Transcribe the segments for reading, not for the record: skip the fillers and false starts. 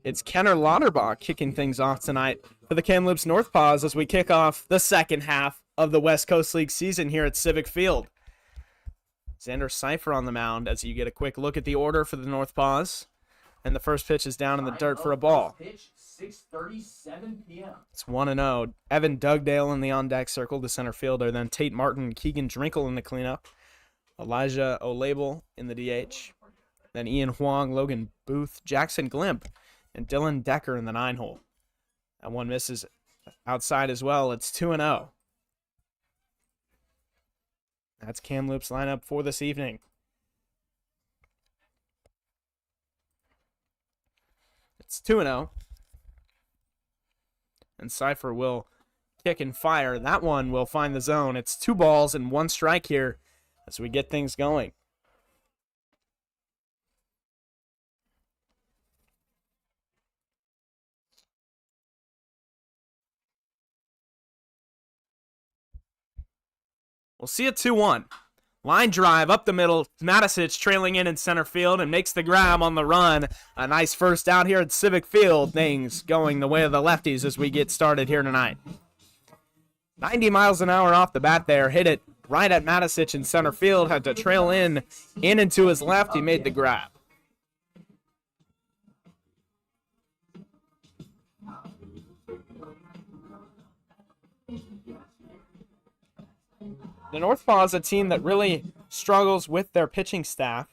It's Kenner Lauterbach kicking things off tonight for the Kamloops Northpaws as we kick off the second half of the West Coast League season here at Civic Field. Xander Cipher on the mound as you get a quick look at the order for the Northpaws. And the first pitch is down in the dirt for a ball. Pitch, 6:37 p.m. It's 1-0. Evan Dugdale in the on-deck circle, the center fielder. Then Tate Martin and Keegan Drinkle in the cleanup. Elijah O'Label in the DH. Then Ian Huang, Logan Booth, Jackson Glimp, and Dylan Decker in the 9-hole. That one misses outside as well. It's 2-0. That's Kamloops' lineup for this evening. It's 2-0. And Cipher will kick and fire. That one will find the zone. It's 2 balls and 1 strike here as we get things going. We'll see a 2-1. Line drive up the middle. Matisic trailing in center field and makes the grab on the run. A nice first out here at Civic Field. Things going the way of the Lefties as we get started here tonight. 90 miles an hour off the bat there. Hit it right at Matisic in center field. Had to trail in and to his left. He made the grab. The Northpaws is a team that really struggles with their pitching staff.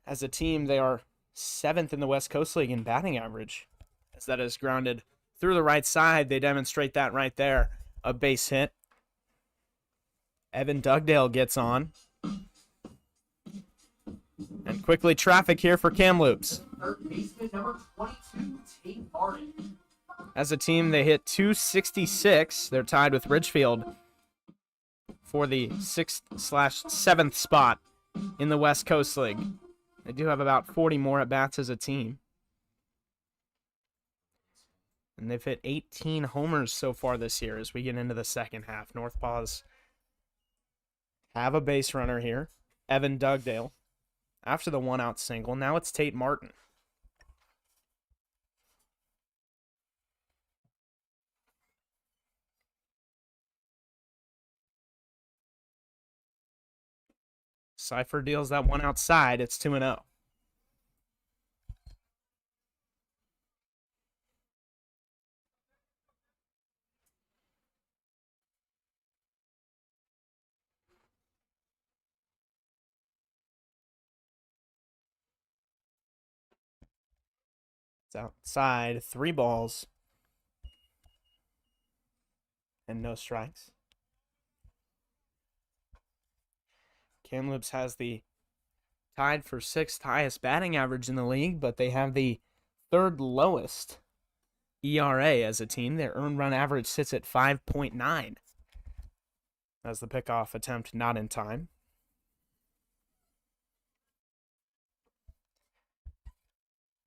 As a team, they are 7th in the West Coast League in batting average. As that is grounded through the right side, they demonstrate that right there. A base hit. Evan Dugdale gets on. And quickly traffic here for Kamloops. Third baseman number 22, Tate Martin. As a team, they hit .266. They're tied with Ridgefield for the 6th/7th spot in the West Coast League. They do have about 40 more at-bats as a team. And they've hit 18 homers so far this year as we get into the second half. Northpaws have a base runner here, Evan Dugdale, after the 1-out single. Now it's Tate Martin. Cipher deals that one outside. It's 2-0. It's outside. 3 balls. And no strikes. Kamloops has the tied for 6th highest batting average in the league, but they have the 3rd lowest ERA as a team. Their earned run average sits at 5.9. As the pickoff attempt not in time.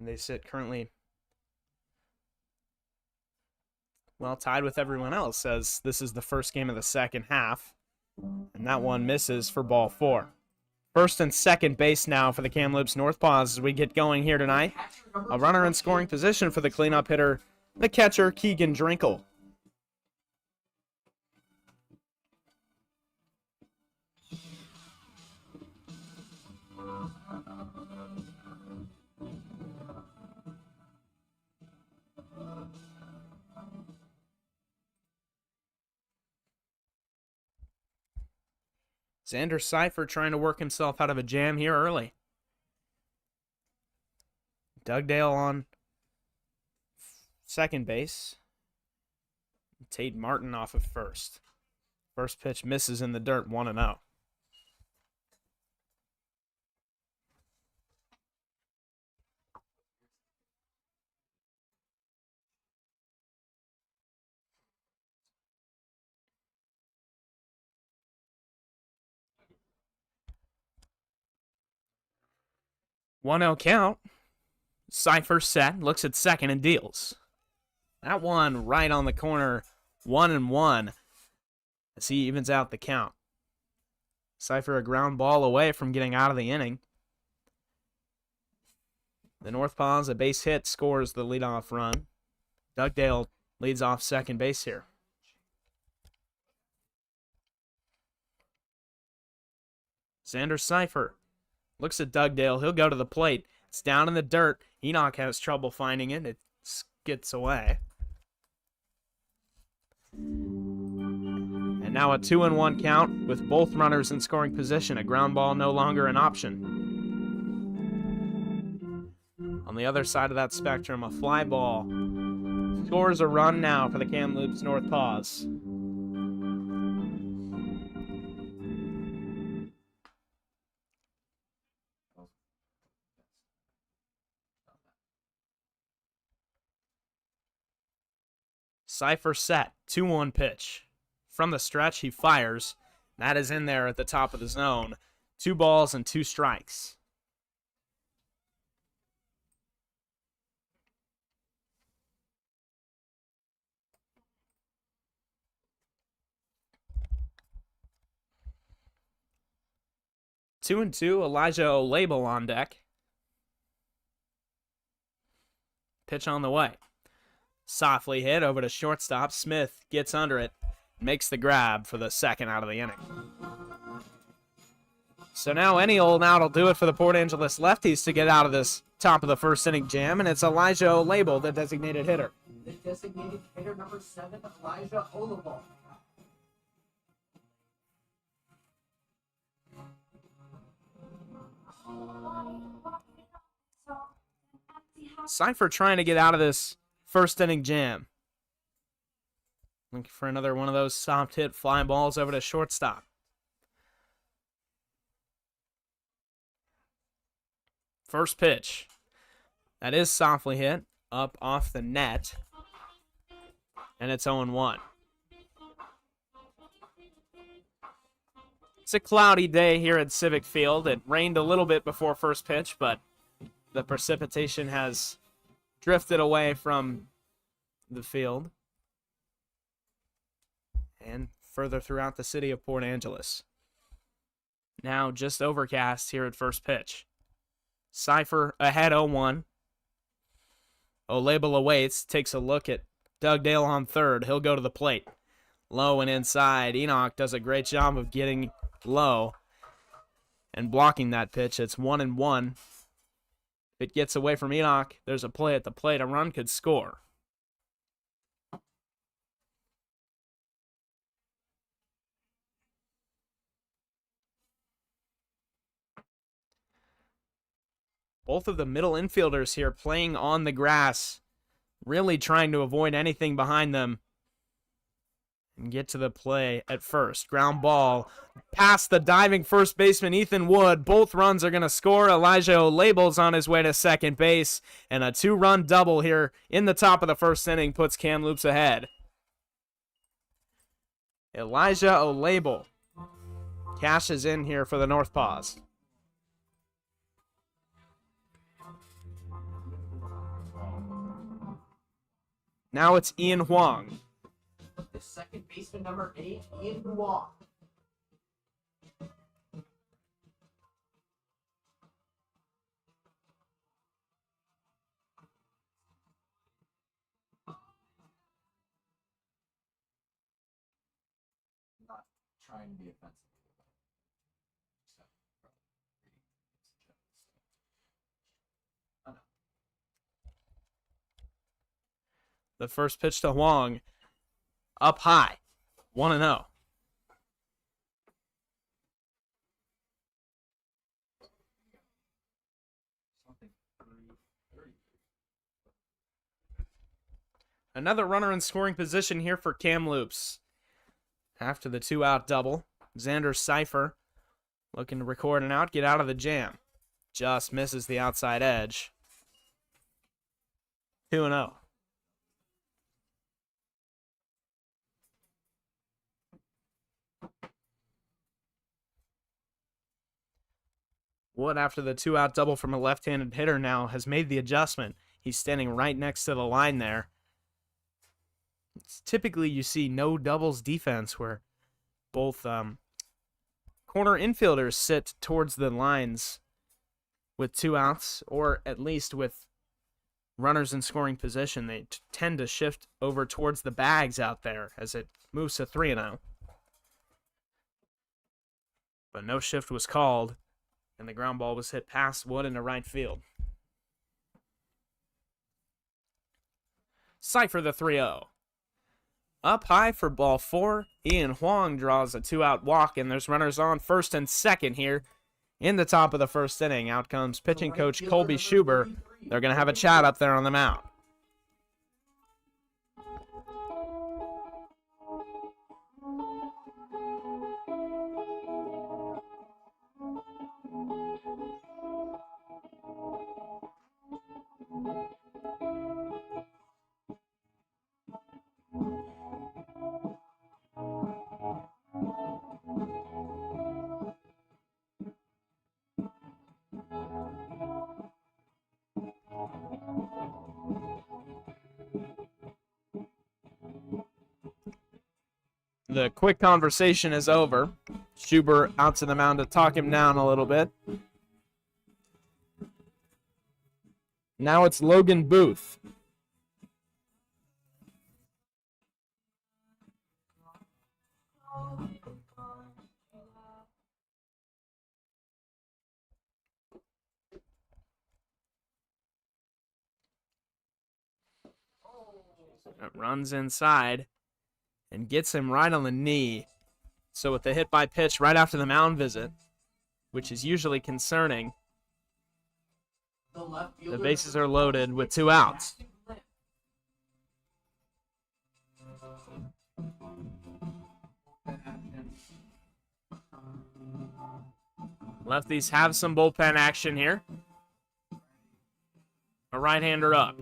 And they sit currently, well, tied with everyone else as this is the first game of the second half. And that one misses for ball 4. First and second base now for the Kamloops Northpaws as we get going here tonight. A runner in scoring position for the cleanup hitter, the catcher, Keegan Drinkle. Xander Cipher trying to work himself out of a jam here early. Dugdale on second base. Tate Martin off of first. First pitch misses in the dirt, 1-0. One 0 count. Cipher set, looks at second and deals. That one right on the corner, 1-1, as he evens out the count. Cipher a ground ball away from getting out of the inning. The Northpaws, a base hit, scores the leadoff run. Dugdale leads off second base here. Xander Cipher looks at Dugdale. He'll go to the plate. It's down in the dirt. Enoch has trouble finding it. It skids away. And now a 2-1 count with both runners in scoring position. A ground ball no longer an option. On the other side of that spectrum, a fly ball scores a run now for the Kamloops Northpaws. Cipher set, 2-1 pitch. From the stretch, he fires. That is in there at the top of the zone. 2 balls and 2 strikes. Two and two, Elijah Olabel on deck. Pitch on the way. Softly hit over to shortstop. Smith gets under it, makes the grab for the second out of the inning. So now any old out will do it for the Port Angeles Lefties to get out of this top of the first inning jam, and it's Elijah Olabel, the designated hitter. The designated hitter, number 7, Elijah Olabel. Cipher trying to get out of this first inning jam. Looking for another one of those soft hit fly balls over to shortstop. First pitch. That is softly hit up off the net. And it's 0-1. It's a cloudy day here at Civic Field. It rained a little bit before first pitch, but the precipitation has drifted away from the field and further throughout the city of Port Angeles. Now just overcast here at first pitch. Cipher ahead 0-1. Olabel awaits, takes a look at Dugdale on third. He'll go to the plate. Low and inside. Enoch does a great job of getting low and blocking that pitch. It's 1-1. If it gets away from Enoch, there's a play at the plate. A run could score. Both of the middle infielders here playing on the grass, really trying to avoid anything behind them and get to the play at first. Ground ball past the diving first baseman Ethan Wood. Both runs are going to score. Elijah Olabel's on his way to second base, and a 2-run double here in the top of the first inning puts Kamloops ahead. Elijah Olabel cashes in here for the Northpaws. Now it's Ian Huang. The second baseman, number 8, Ian Huang. Not trying to be offensive. The first pitch to Huang. Up high. 1-0. Another runner in scoring position here for Kamloops. After the 2-out double, Xander Cipher looking to record an out, get out of the jam. Just misses the outside edge. 2-0. Wood, after the 2-out double from a left-handed hitter, now has made the adjustment. He's standing right next to the line there. It's typically, you see no doubles defense where both corner infielders sit towards the lines with 2 outs, or at least with runners in scoring position. They tend to shift over towards the bags out there as it moves to 3-0. But no shift was called, and the ground ball was hit past Wood into right field. Cipher the 3-0. Up high for ball 4, Ian Huang draws a 2-out walk, and there's runners on first and second here in the top of the first inning. Out comes pitching coach Colby Schuber. They're going to have a chat up there on the mound. The quick conversation is over. Schuber out to the mound to talk him down a little bit. Now it's Logan Booth. It runs inside and gets him right on the knee. So with the hit by pitch right after the mound visit, which is usually concerning, the bases are loaded with 2 outs. Lefties have some bullpen action here. A right-hander up.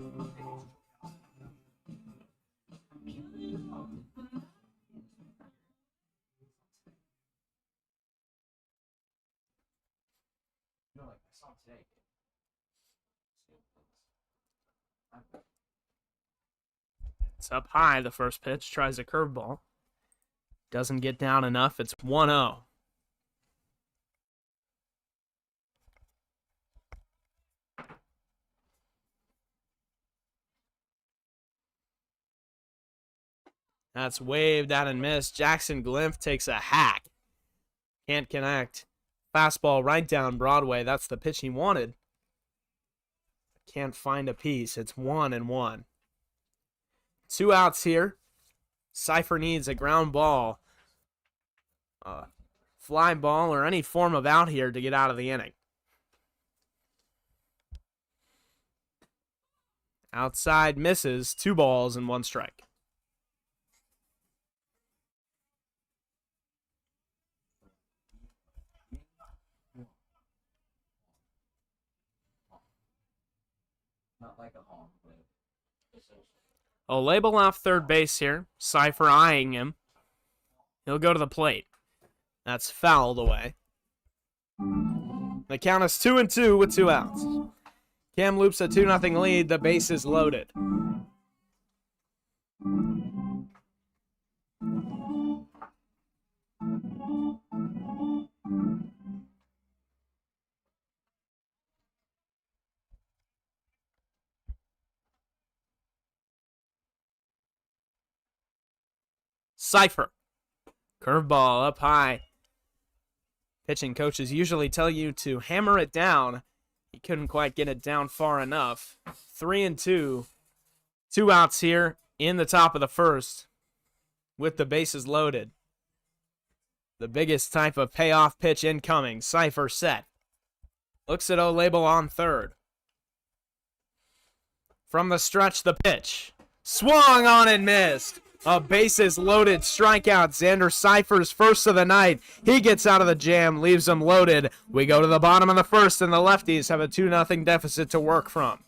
It's up high, the first pitch. Tries a curveball. Doesn't get down enough. It's 1-0. That's waved out and missed. Jackson Glimpf takes a hack. Can't connect. Fastball right down Broadway. That's the pitch he wanted. Can't find a piece. It's 1-1. 2 outs here. Cipher needs a ground ball, fly ball, or any form of out here to get out of the inning. Outside misses. 2 balls and 1 strike. Not like a home. A label off third base here. Cipher eyeing him. He'll go to the plate. That's fouled away. The count is 2-2 with 2 outs. Kamloops a 2-0 lead. The base is loaded. Cipher. Curveball up high. Pitching coaches usually tell you to hammer it down. He couldn't quite get it down far enough. 3-2. 2 outs here in the top of the first with the bases loaded. The biggest type of payoff pitch incoming. Cipher set. Looks at O'Label on third. From the stretch, the pitch. Swung on and missed. A bases loaded strikeout. Xander Cipher's first of the night. He gets out of the jam, leaves them loaded. We go to the bottom of the first, and the Lefties have a 2-0 deficit to work from.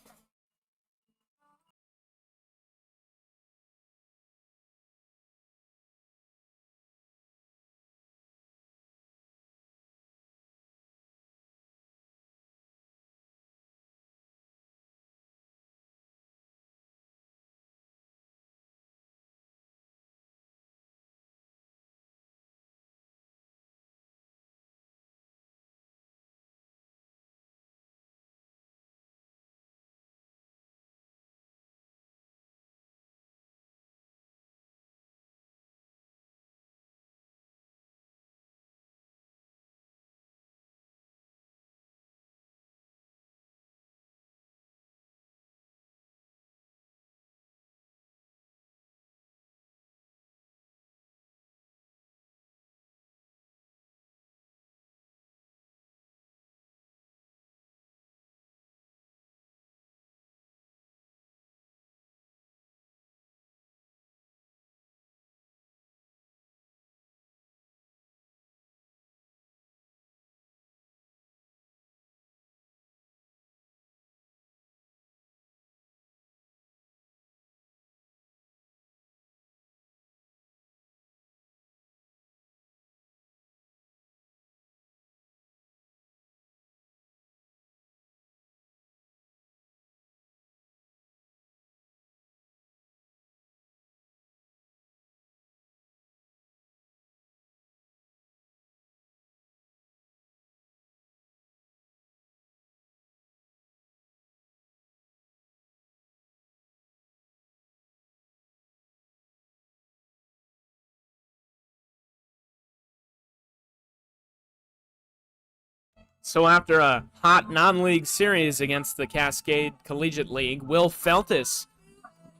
So after a hot non-league series against the Cascade Collegiate League, Will Feltis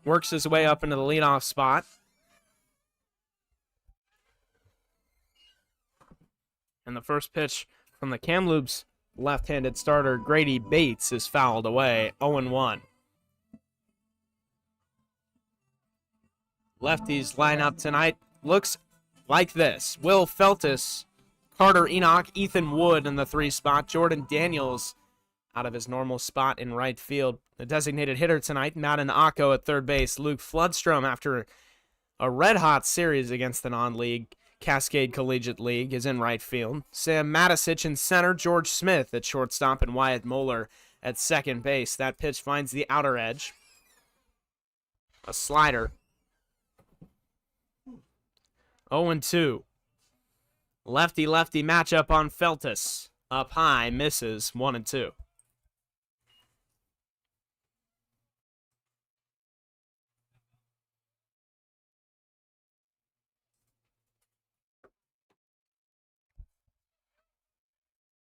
works his way up into the leadoff spot. And the first pitch from the Kamloops left-handed starter Grady Bates is fouled away, 0-1. Lefties lineup tonight looks like this. Will Feltis, Carter Enoch, Ethan Wood in the 3 spot, Jordan Daniels out of his normal spot in right field. The designated hitter tonight, Madden Akko at third base. Luke Floodstrom, after a red-hot series against the non-league Cascade Collegiate League, is in right field. Sam Matisich in center, George Smith at shortstop, and Wyatt Moeller at second base. That pitch finds the outer edge. A slider. 0-2. Lefty-lefty matchup on Feltis. Up high, misses, 1-2.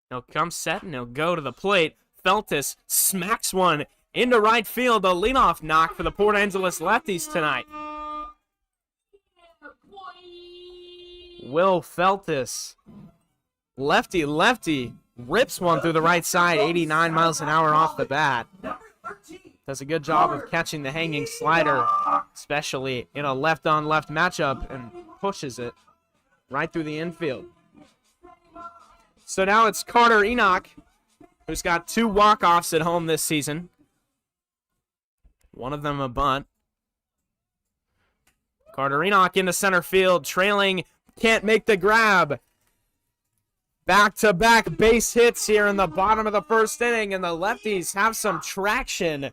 He'll come set and he'll go to the plate. Feltis smacks one into right field. A leadoff knock for the Port Angeles Lefties tonight. Will Feltis, lefty, rips one through the right side, 89 miles an hour off the bat. Does a good job of catching the hanging slider, especially in a left-on-left matchup, and pushes it right through the infield. So now it's Carter Enoch, who's got 2 walk-offs at home this season. One of them a bunt. Carter Enoch into center field, trailing, can't make the grab. Back-to-back base hits here in the bottom of the first inning, and the Lefties have some traction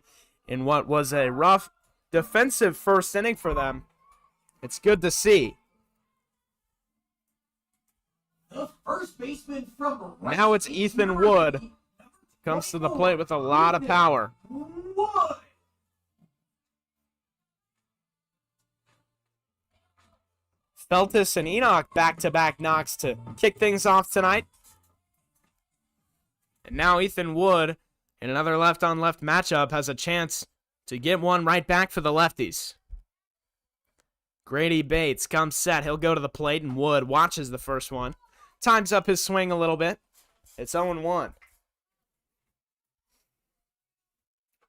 in what was a rough defensive first inning for them. It's good to see. The first baseman from right Now it's Ethan Wood. Comes to the plate with a lot of power. Wood. Feltis and Enoch back-to-back knocks to kick things off tonight. And now Ethan Wood, in another left-on-left matchup, has a chance to get one right back for the Lefties. Grady Bates comes set. He'll go to the plate, and Wood watches the first one. Times up his swing a little bit. It's 0-1.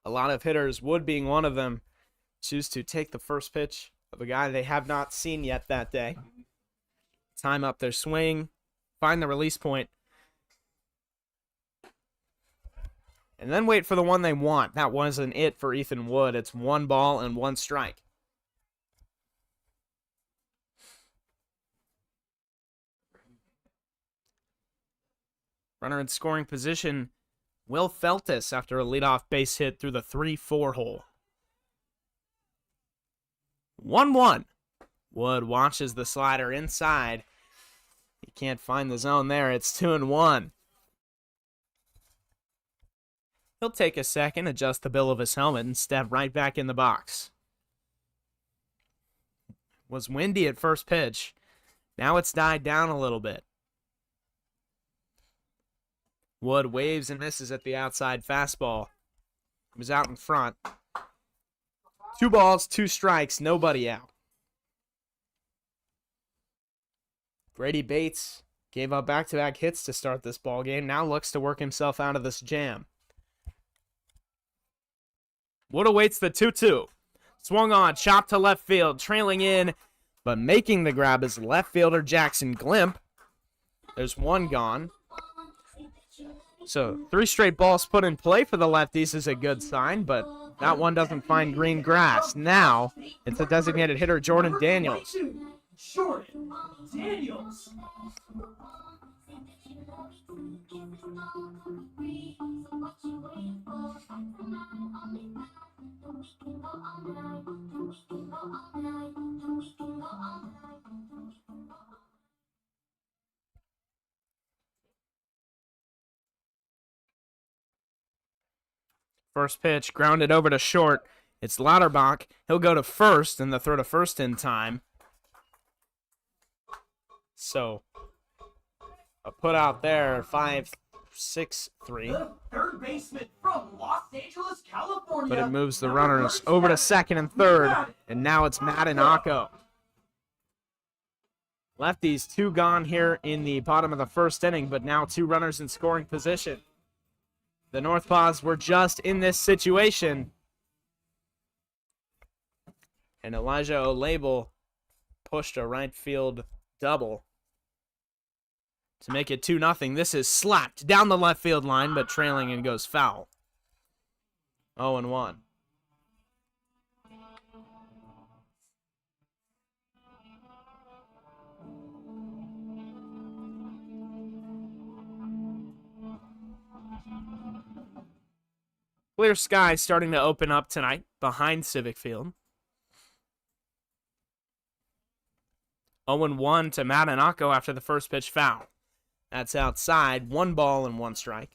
A lot of hitters, Wood being one of them, choose to take the first pitch of a guy they have not seen yet that day. Time up their swing, find the release point, and then wait for the one they want. That wasn't it for Ethan Wood. It's 1 ball and 1 strike. Runner in scoring position, Will Feltis, after a leadoff base hit through the 3-4 hole. 1-1. Wood watches the slider inside. He can't find the zone there. It's 2-1. He'll take a second, adjust the bill of his helmet, and step right back in the box. Was windy at first pitch. Now it's died down a little bit. Wood waves and misses at the outside fastball. He was out in front. 2 balls, 2 strikes, nobody out. Grady Bates gave up back-to-back hits to start this ball game. Now looks to work himself out of this jam. Wood awaits the 2-2. Swung on, chopped to left field, trailing in, but making the grab is left fielder Jackson Glimp. There's 1 gone. So 3 straight balls put in play for the Lefties is a good sign, but that one doesn't find green grass. Now it's the designated hitter Jordan Daniels. Jordan Daniels. First pitch, grounded over to short. It's Lauterbach. He'll go to first, and the throw to first in time. So, a put out there, 5 6-3. The third baseman from Los Angeles, California. But it moves the runners over to second and third, and now it's Matt and Akko. Lefties 2 gone here in the bottom of the first inning, but now 2 runners in scoring position. The Northpaws were just in this situation, and Elijah Olabel pushed a right field double to make it 2-0. This is slapped down the left field line, but trailing and goes foul. 0-1. Clear sky starting to open up tonight behind Civic Field. 0-1 to Matt and Akko after the first pitch foul. That's outside. 1 ball and 1 strike.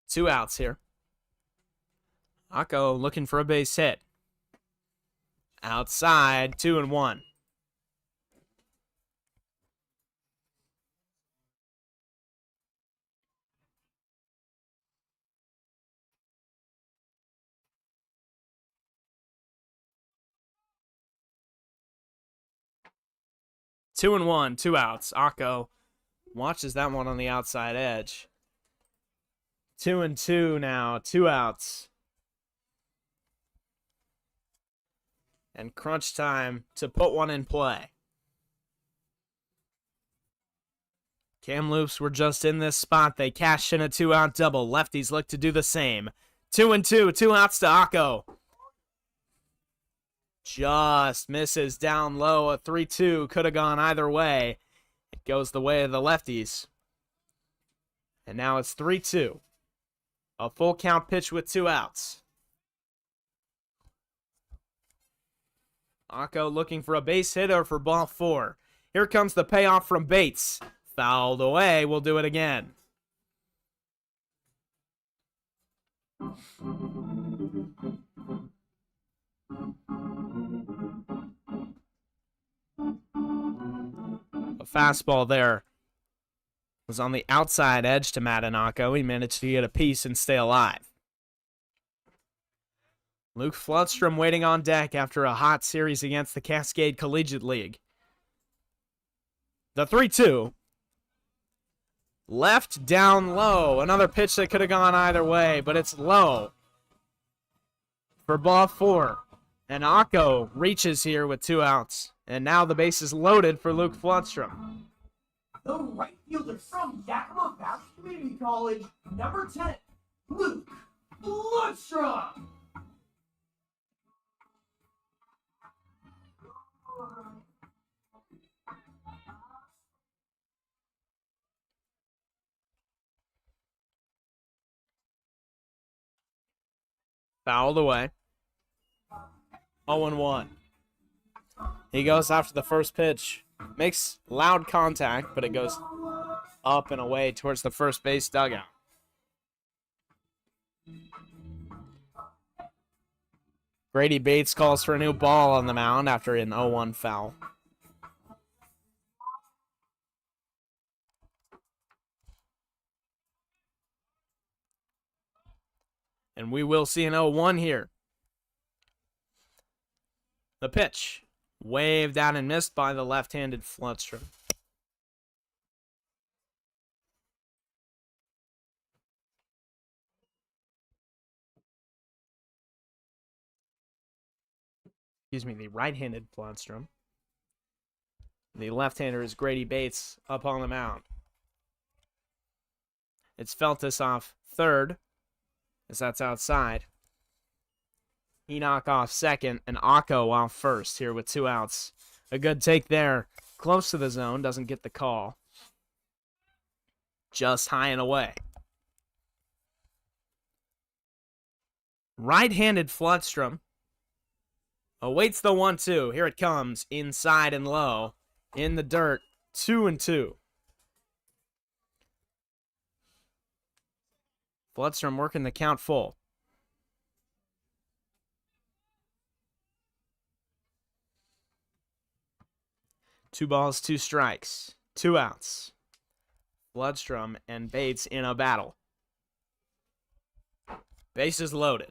Two outs here. Akko looking for a base hit. Outside, 2-1. Two and one, 2 outs. Akko watches that one on the outside edge. 2-2 now, 2 outs. And crunch time to put one in play. Kamloops were just in this spot. They cashed in a 2-out double. Lefties look to do the same. 2-2, 2 outs to Akko. Just misses down low. A 3-2 could have gone either way. It goes the way of the Lefties. And now it's 3-2. A full count pitch with 2 outs. Akko looking for a base hit or for ball 4. Here comes the payoff from Bates. Fouled away. We'll do it again. A fastball there was on the outside edge to Matt and Akko. He managed to get a piece and stay alive. Luke Flutstrom waiting on deck after a hot series against the Cascade Collegiate League. The 3-2. Left down low. Another pitch that could have gone either way, but it's low for ball 4. And Akko reaches here with 2 outs. And now the base is loaded for Luke Flutstrom. The right fielder from Yakima Valley Community College, number 10, Luke Flutstrom. Fouled away. 0-1. He goes after the first pitch. Makes loud contact, but it goes up and away towards the first base dugout. Grady Bates calls for a new ball on the mound after an 0-1 foul. And we will see an 0-1 here. The pitch. Waved out and missed by the left-handed Flutstrom. Excuse me, the right-handed Flutstrom. The left-hander is Grady Bates up on the mound. It's Feltus off third, as that's outside. Enoch off second, and Akko off first here with 2 outs. A good take there. Close to the zone, doesn't get the call. Just high and away. Right-handed Flutstrom awaits the 1-2. Here it comes, inside and low. In the dirt, 2-2. Floodstrom working the count full. Two balls, two strikes, two outs. Floodstrom and Bates in a battle. Bases loaded.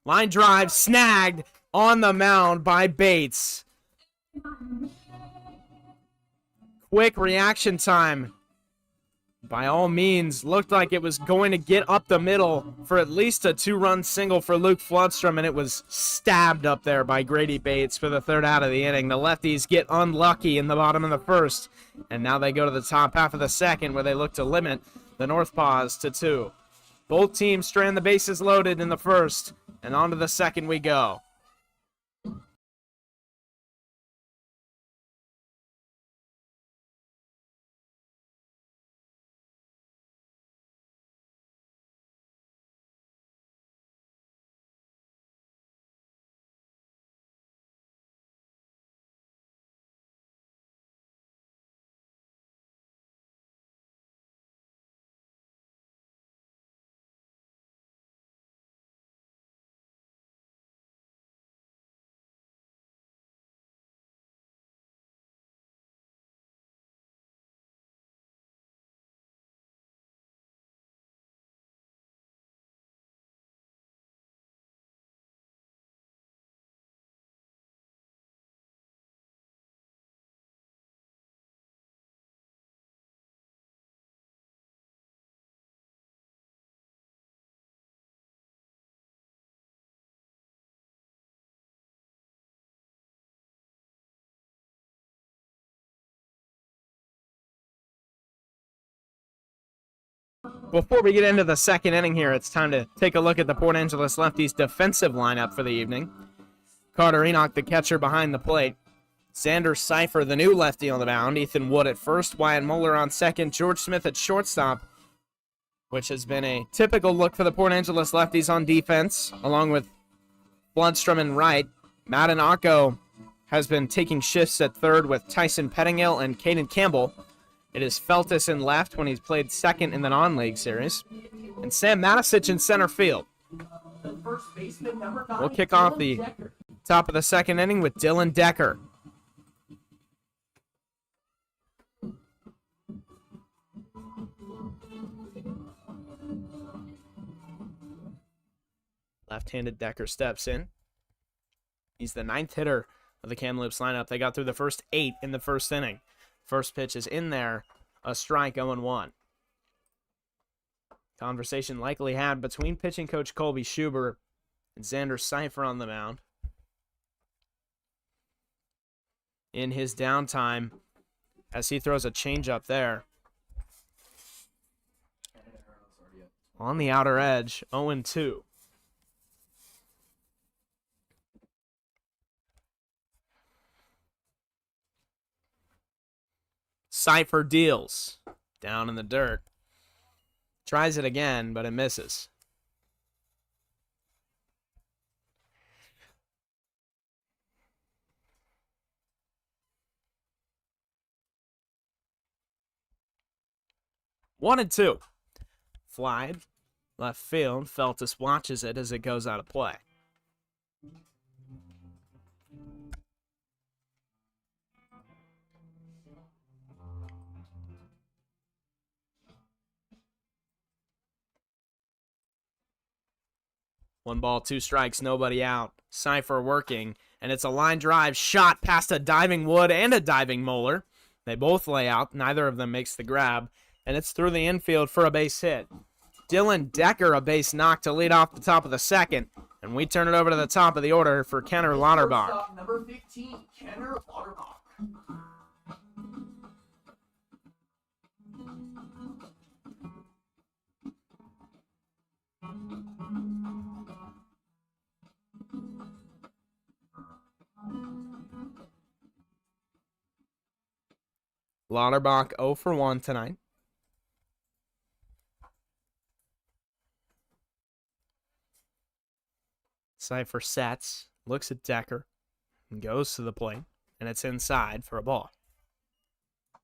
Line drive snagged on the mound by Bates. Quick reaction time. By all means, looked like it was going to get up the middle for at least a 2-run single for Luke Floodstrom, and it was stabbed up there by Grady Bates for the third out of the inning. The Lefties get unlucky in the bottom of the first, and now they go to the top half of the second where they look to limit the Northpaws to 2. Both teams strand the bases loaded in the first, and on to the second we go. Before we get into the second inning here, it's time to take a look at the Port Angeles Lefties defensive lineup for the evening. Carter Enoch, the catcher behind the plate. Xander Cipher, the new lefty on the mound. Ethan Wood at first. Wyatt Moeller on second. George Smith at shortstop, which has been a typical look for the Port Angeles Lefties on defense, along with Floodstrom in right. Madden Akko has been taking shifts at third with Tyson Pettingill and Caden Campbell. It is Feltus in left when he's played second in the non-league series. And Sam Matisich in center field. The first baseman, number 9, We'll kick off the Decker. top of the second inning with Dylan Decker. Left-handed Decker steps in. He's the 9th hitter of the Kamloops lineup. They got through the first 8 in the first inning. First pitch is in there, a strike, 0-1. Conversation likely had between pitching coach Colby Schubert and Xander Cipher on the mound. In his downtime, as he throws a changeup there. On the outer edge, 0-2. Cipher deals. Down in the dirt. Tries it again, but it misses. One and two. Fly. Left field. Feltus watches it as it goes out of play. One ball, two strikes, nobody out. Cipher working, and it's a line drive shot past a diving Wood and a diving Moeller. They both lay out. Neither of them makes the grab, and it's through the infield for a base hit. Dylan Decker, a base knock to lead off the top of the second, and we turn it over to the top of the order for Kenner Lauterbach. Shortstop, number 15, Kenner Lauterbach. Lauterbach 0 for 1 tonight. Cipher sets, looks at Decker, and goes to the plate, and it's inside for a ball.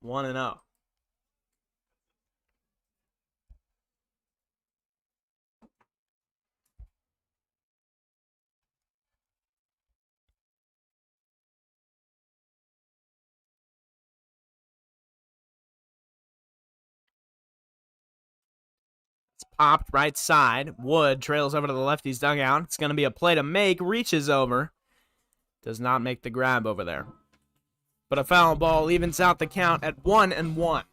1-0. popped right side. Wood trails over to the lefty's dugout. It's going to be a play to make. Reaches over. Does not make the grab over there. But a foul ball evens out the count at 1-1.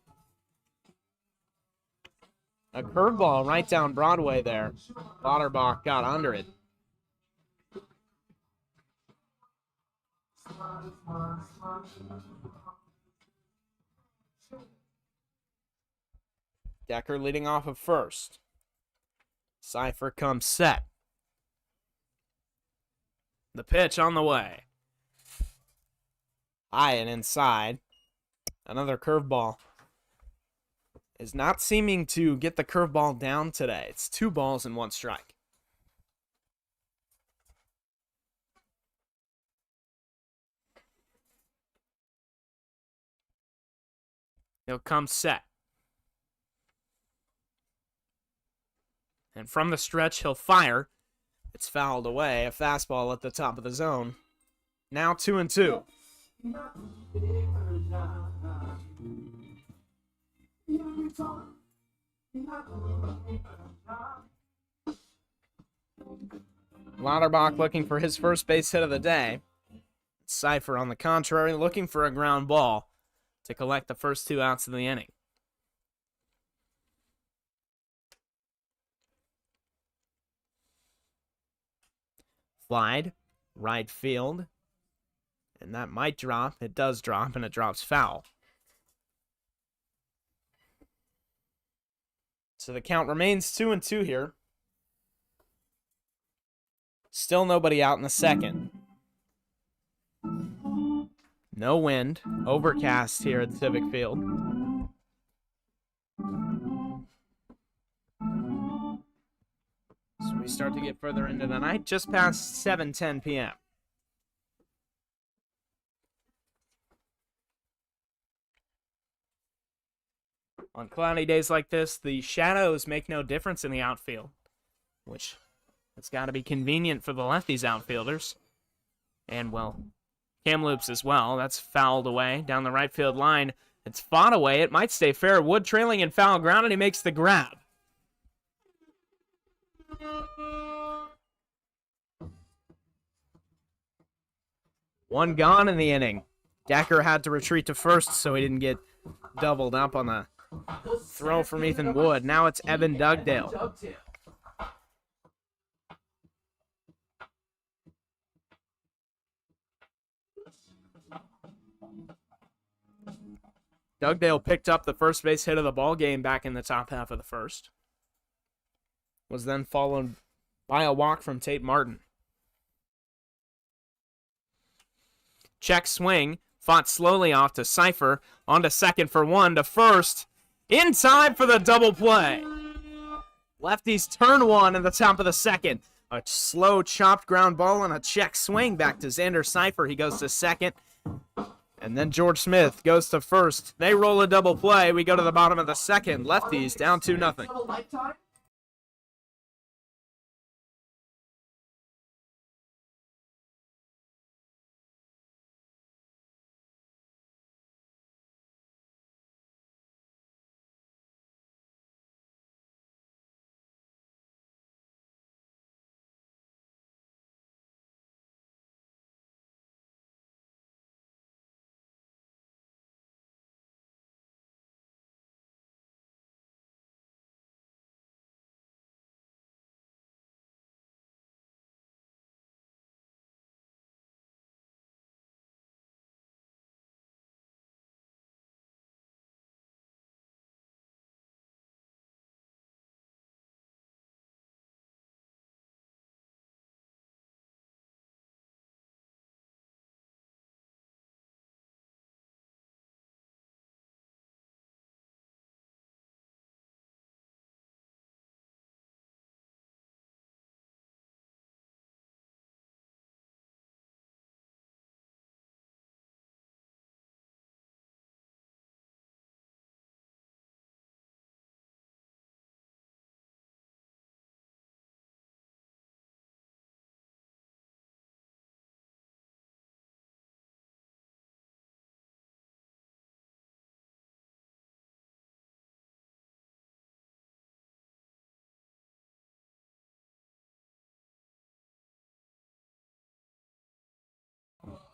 A curveball right down Broadway there. Lauterbach got under it. Decker leading off of first. Cipher comes set. The pitch on the way. High and inside. Another curveball. Is not seeming to get the curveball down today. It's 2 balls and 1 strike. He'll come set. And from the stretch, he'll fire. It's fouled away. A fastball at the top of the zone. Now 2-2. Lauterbach looking for his first base hit of the day. Cipher, on the contrary, looking for a ground ball to collect the first 2 outs of the inning. Flied, right field, and that might drop. It does drop, and it drops foul. So the count remains 2-2 here. Still nobody out in the second. No wind. Overcast here at Civic Field. So we start to get further into the night, just past 7:10 p.m. On cloudy days like this, the shadows make no difference in the outfield, which it's got to be convenient for the lefties outfielders. And, well, Kamloops as well. That's fouled away down the right field line. It's fought away. It might stay fair. Wood trailing in foul ground, and he makes the grab. One gone in the inning. Decker had to retreat to first so he didn't get doubled up on the throw from Ethan Wood. Now it's Evan Dugdale. Dugdale picked up the first base hit of the ball game back in the top half of the first. Was then followed by a walk from Tate Martin. Check swing. Fought slowly off to Cipher. On to second for 1 to first. In time for the double play. Lefties turn 1 in the top of the second. A slow chopped ground ball and a check swing back to Xander Cipher. He goes to second. And then George Smith goes to first. They roll a double play. We go to the bottom of the second. Lefties down 2-0.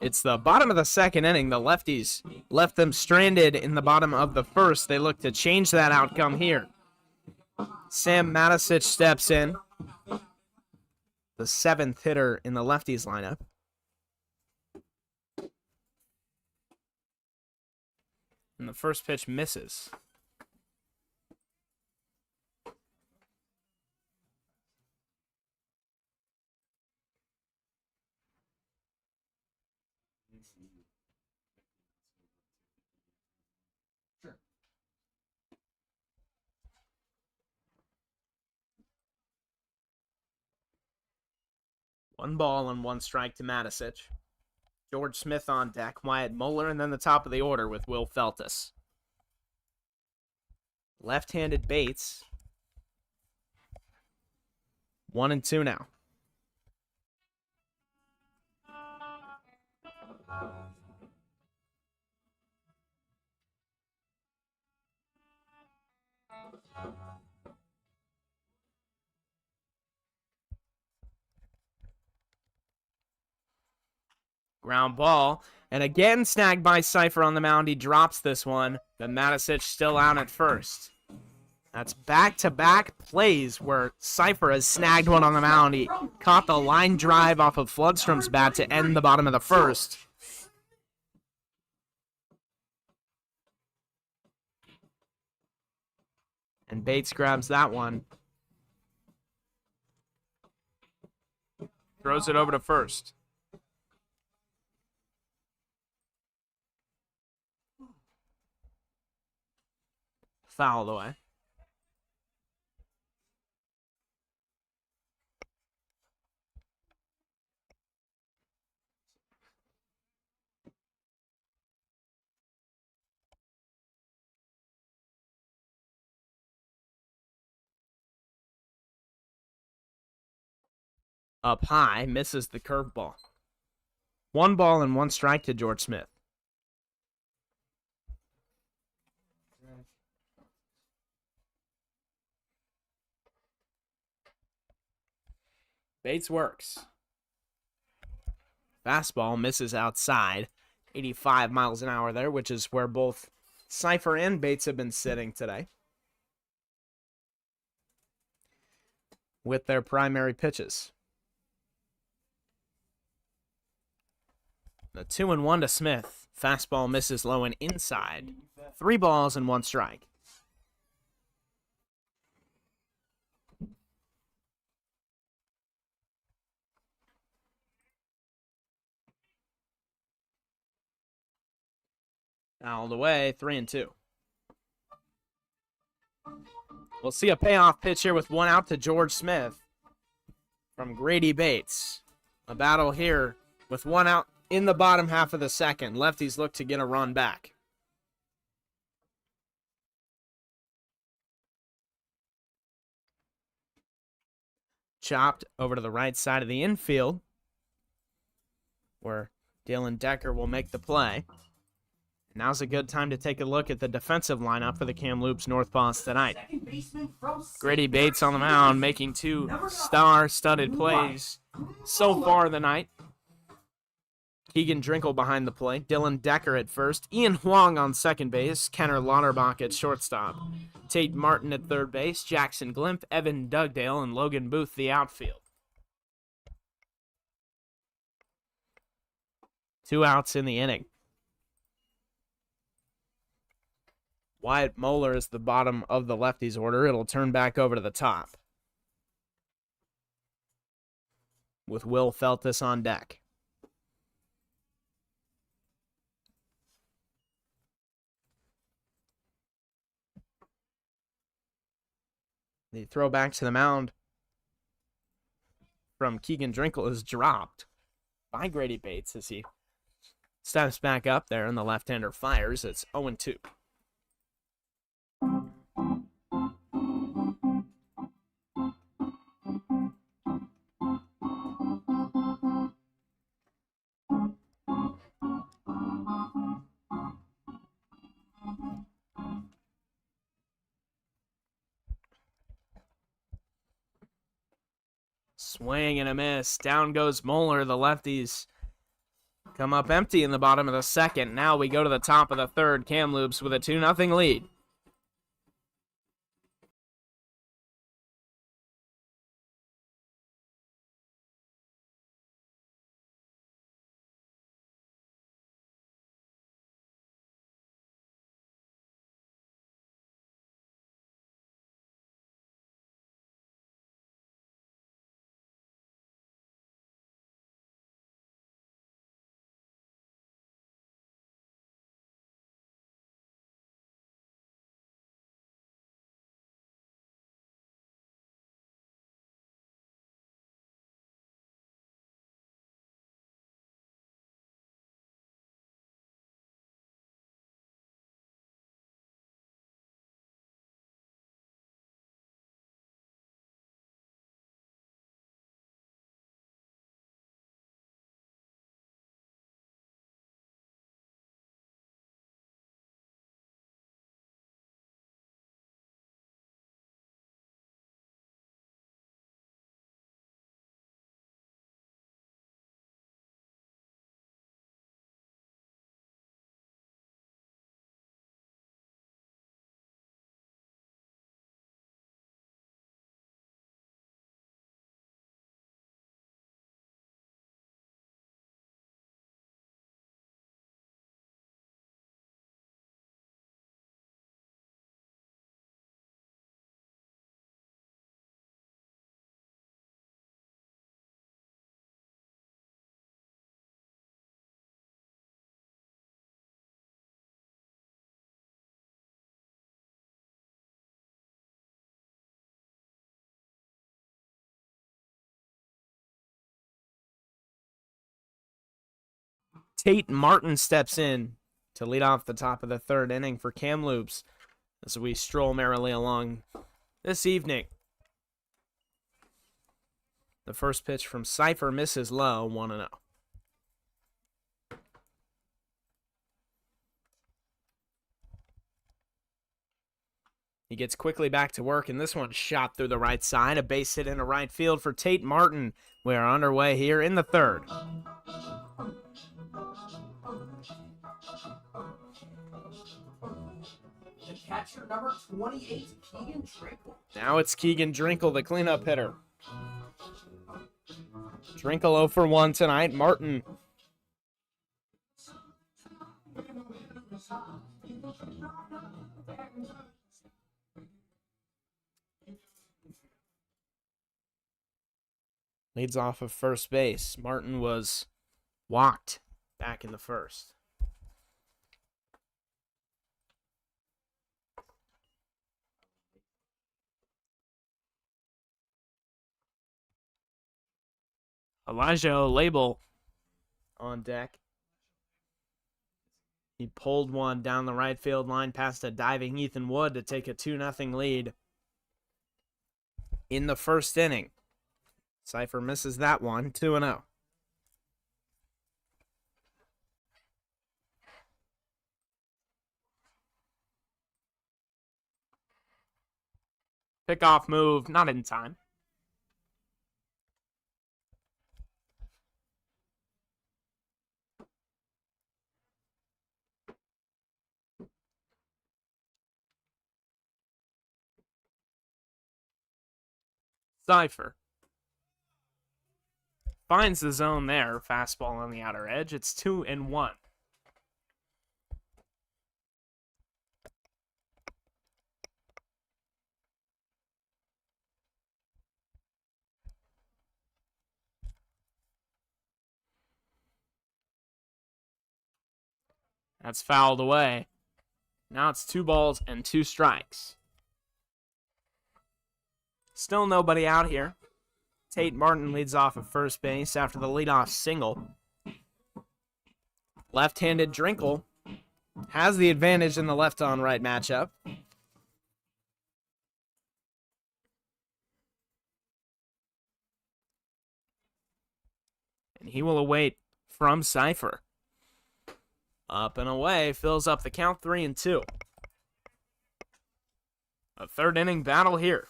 It's the bottom of the second inning. The Lefties left them stranded in the bottom of the first. They look to change that outcome here. Sam Matisich steps in, the 7th hitter in the Lefties lineup. And the first pitch misses. Sure. 1 ball and 1 strike to Matisich. George Smith on deck, Wyatt Moeller, and then the top of the order with Will Feltus. Left-handed Bates. 1-2 now. Ground ball. And again snagged by Cipher on the mound. He drops this one. But Matisich still out at first. That's back-to-back plays where Cipher has snagged one on the mound. He caught the line drive off of Floodstrom's bat to end the bottom of the first. And Bates grabs that one. Throws it over to first. Fouled away. Up high, misses the curveball. 1 ball and 1 strike to George Smith. Bates works. Fastball misses outside. 85 miles an hour there, which is where both Cipher and Bates have been sitting today with their primary pitches. The 2-1 to Smith. Fastball misses low and inside. 3 balls and 1 strike. Fouled away, 3-2. We'll see a payoff pitch here with 1 out to George Smith from Grady Bates. A battle here with 1 out in the bottom half of the second. Lefties look to get a run back. Chopped over to the right side of the infield, where Dylan Decker will make the play. Now's a good time to take a look at the defensive lineup for the Kamloops Northpaws tonight. Grady Bates on the mound, making 2 star-studded plays so far the night. Keegan Drinkle behind the plate. Dylan Decker at first. Ian Huang on second base. Kenner Lauterbach at shortstop. Tate Martin at third base. Jackson Glimp, Evan Dugdale, and Logan Booth the outfield. 2 outs in the inning. Wyatt Moeller is the bottom of the Lefties order. It'll turn back over to the top, with Will Feltus on deck. The throw back to the mound from Keegan Drinkle is dropped by Grady Bates as he steps back up there and the left-hander fires. It's 0-2. Swing and a miss. Down goes Moeller. The Lefties come up empty in the bottom of the second. Now we go to the top of the third. Kamloops with a 2-0 lead. Tate Martin steps in to lead off the top of the third inning for Kamloops as we stroll merrily along this evening. The first pitch from Cipher misses low, 1-0. He gets quickly back to work, and this one's shot through the right side. A base hit into right field for Tate Martin. We are underway here in the third. The catcher, number 28, Keegan Drinkle. Now it's Keegan Drinkle, the cleanup hitter. Drinkle 0 for 1 tonight. Martin leads off of first base. Martin was walked back in the first. Elijah Label on deck. He pulled one down the right field line past a diving Ethan Wood to take a 2-0 lead in the first inning. Cipher misses that one, 2-0. Pickoff move, not in time. Cipher finds the zone there. Fastball on the outer edge. It's 2-1. That's fouled away. Now it's 2 balls and 2 strikes. Still nobody out here. Tate Martin leads off at first base after the leadoff single. Left-handed Drinkle has the advantage in the left-on-right matchup. And he will await from Cipher. Up and away, fills up the count, 3-2. A third inning battle here.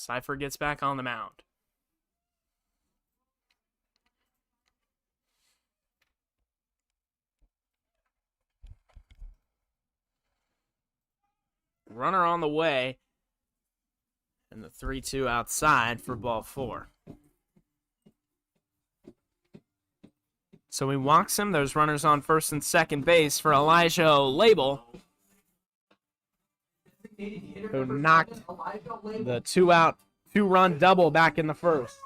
Cypher gets back on the mound. Runner on the way. And the 3-2 outside for ball 4. So he walks him. There's runners on first and second base for Elijah Label, who knocked the 2-out, 2-run double back in the first.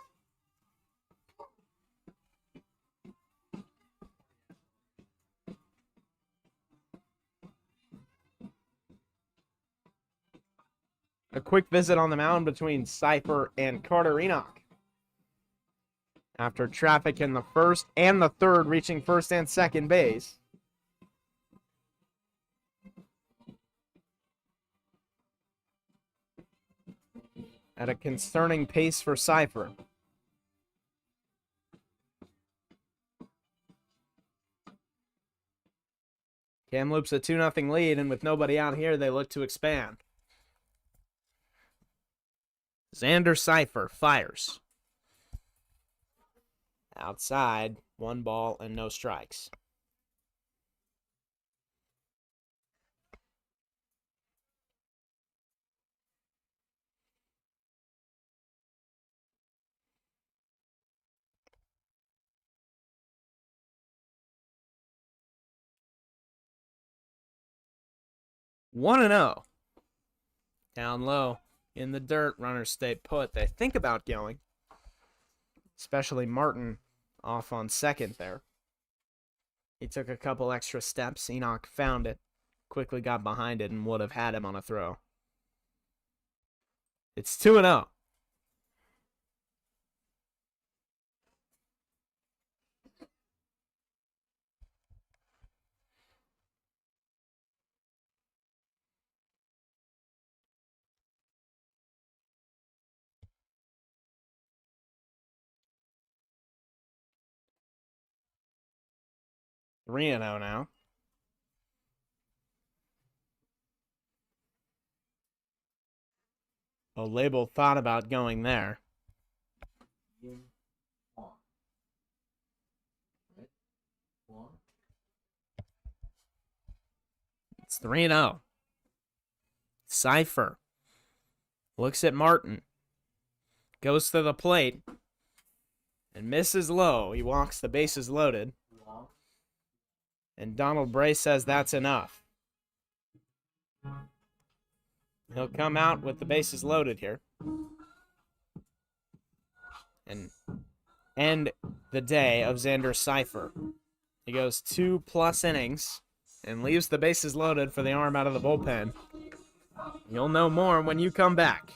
A quick visit on the mound between Cypher and Carter Enoch. After traffic in the first and the third, reaching first and second base. At a concerning pace for Cypher. Kamloops a 2-0 lead, and with nobody out here, they look to expand. Xander Cypher fires. Outside, 1 ball and no strikes. One and 0. Down low in the dirt, runners stay put. They think about going, especially Martin off on second there. He took a couple extra steps. Enoch found it, quickly got behind it, and would have had him on a throw. It's 2-0. Three and 0 now. Label thought about going there. It's 3-0. Cypher looks at Martin, goes to the plate, and misses low. He walks, the bases loaded. And Donald Bray says that's enough. He'll come out with the bases loaded here. And end the day of Xander Cypher. He goes 2+ innings and leaves the bases loaded for the arm out of the bullpen. You'll know more when you come back.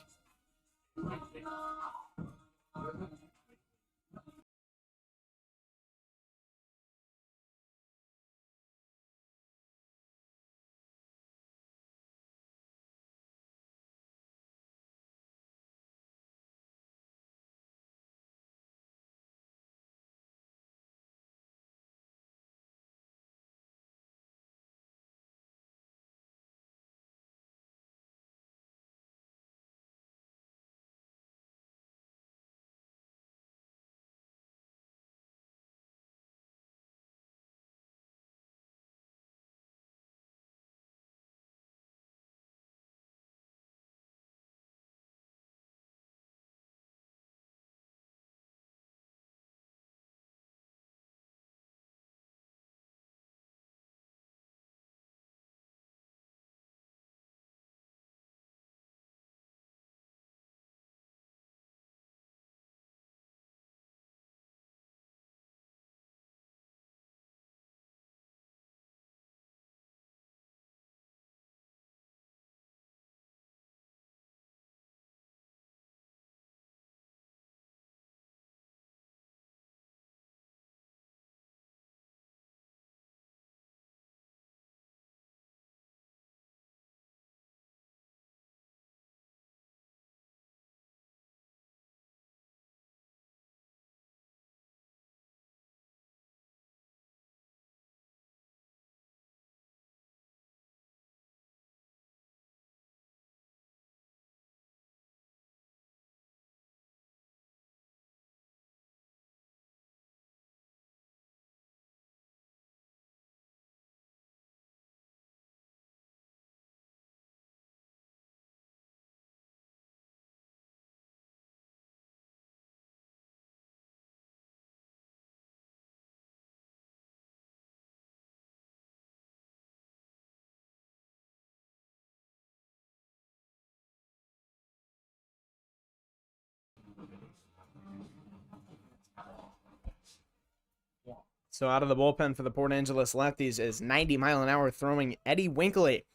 So out of the bullpen for the Port Angeles Lefties is 90-mile-an-hour throwing Eddie Winkley.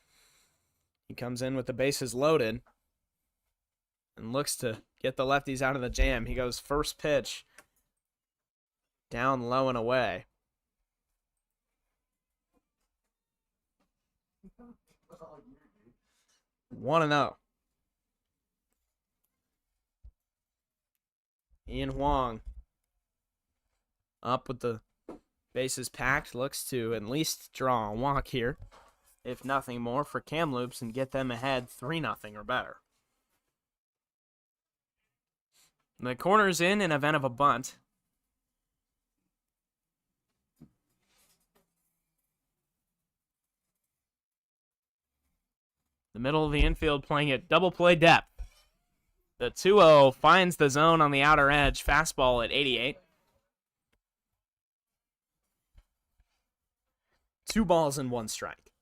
He comes in with the bases loaded and looks to get the Lefties out of the jam. He goes first pitch, down low and away. 1-0. Ian Huang up with the bases packed, looks to at least draw a walk here, if nothing more, for Kamloops and get them ahead 3-0 or better. The corner's in event of a bunt. The middle of the infield playing at double play depth. The 2-0 finds the zone on the outer edge. Fastball at 88. 2 balls and 1 strike.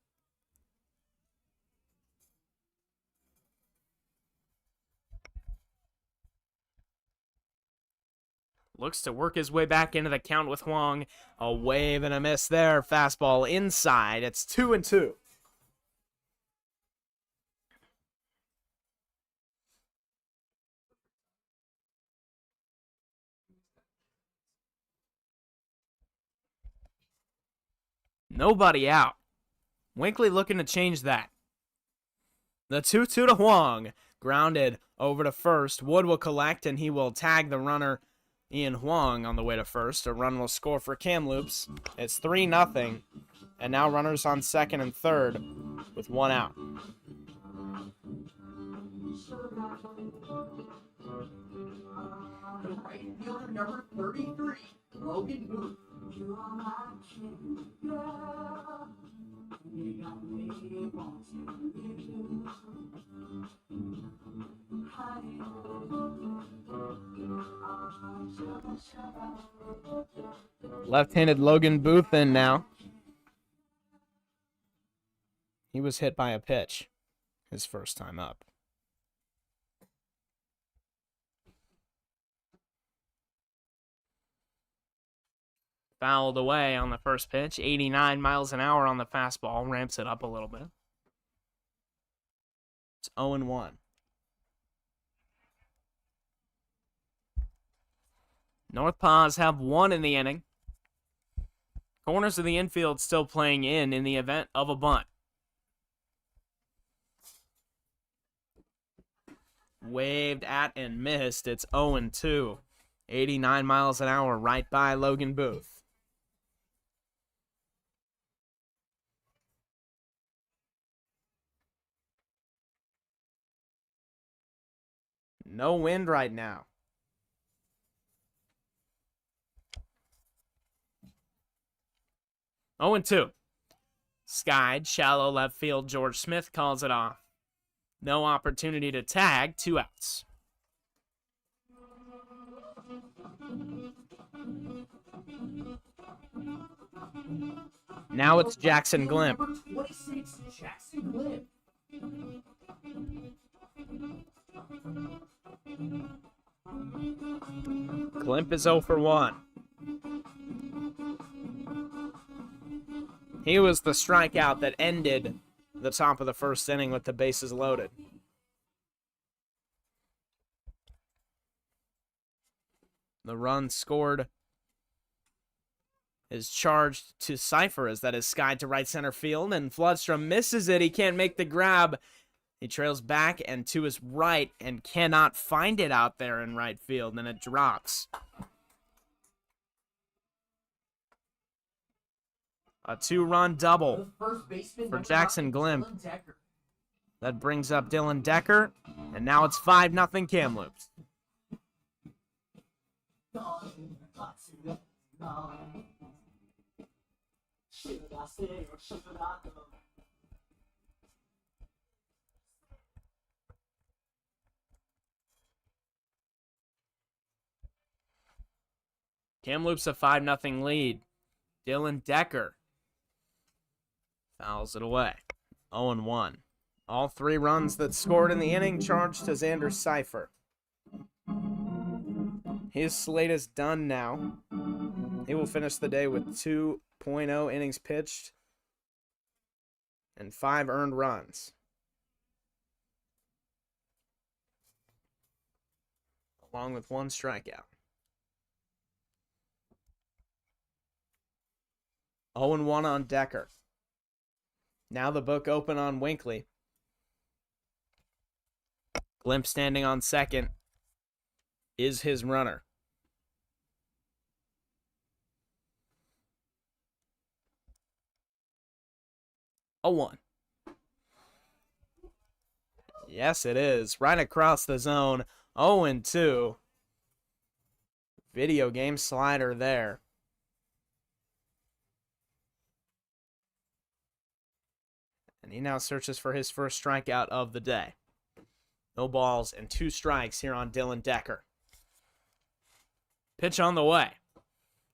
Looks to work his way back into the count with Huang. A wave and a miss there. Fastball inside. It's 2-2. Nobody out. Winkley looking to change that. The 2-2 to Huang. Grounded over to first. Wood will collect, and he will tag the runner, Ian Huang, on the way to first. A run will score for Kamloops. It's 3-0. And now runners on second and third with 1 out. The right fielder, number 33, Logan Booth. Left-handed Logan Booth in now. He was hit by a pitch his first time up. Fouled away on the first pitch. 89 miles an hour on the fastball. Ramps it up a little bit. It's 0-1. Northpaws have 1 in the inning. Corners of the infield still playing in the event of a bunt. Waved at and missed. It's 0-2. 89 miles an hour right by Logan Booth. No wind right now. Oh, and 2. Skied, shallow left field. George Smith calls it off. No opportunity to tag. 2 outs. Now it's Jackson Glimp. Number 26, Jackson Glimp. Glimp is 0 for 1. He was the strikeout that ended the top of the first inning with the bases loaded. The run scored is charged to Cipher as that is skied to right center field, and Floodstrom misses it. He can't make the grab. He trails back and to his right and cannot find it out there in right field, and it drops. A 2-run double for Jackson Glimp. That brings up Dylan Decker, and now it's 5-0 Kamloops. Kamloops a 5-0 lead. Dylan Decker fouls it away. 0-1. All 3 runs that scored in the inning charged to Xander Cipher. His slate is done now. He will finish the day with 2.0 innings pitched and 5 earned runs, along with 1 strikeout. 0-1 on Decker. Now the book open on Winkley. Glimp standing on second is his runner. A 1. Yes, it is. Right across the zone. 0-2. Video game slider there. And he now searches for his first strikeout of the day. No balls and 2 strikes here on Dylan Decker. Pitch on the way.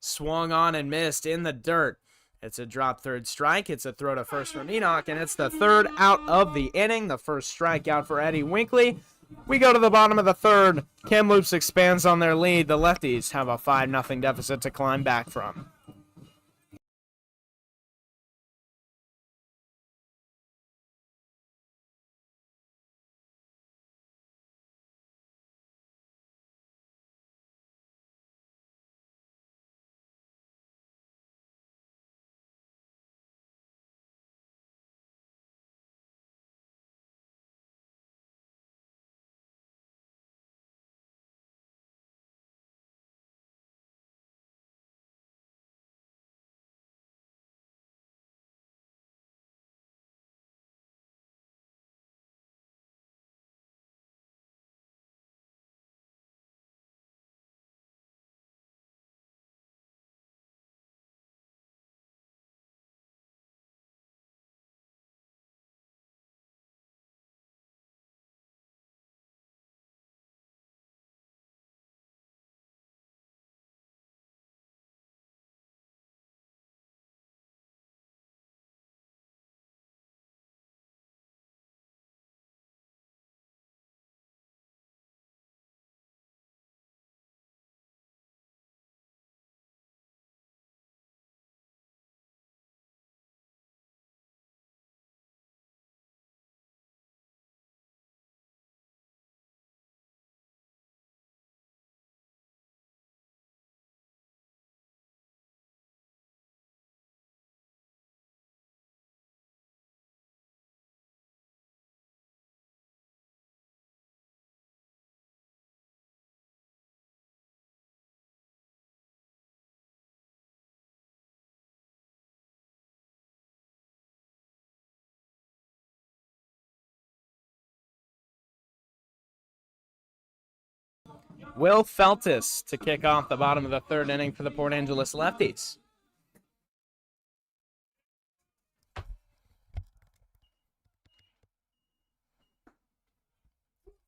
Swung on and missed in the dirt. It's a drop third strike. It's a throw to first from Enoch, and it's the 3rd out of the inning. The first strikeout for Eddie Winkley. We go to the bottom of the 3rd. Kamloops expands on their lead. The Lefties have a 5-0 deficit to climb back from. Will Feltis to kick off the bottom of the 3rd inning for the Port Angeles Lefties.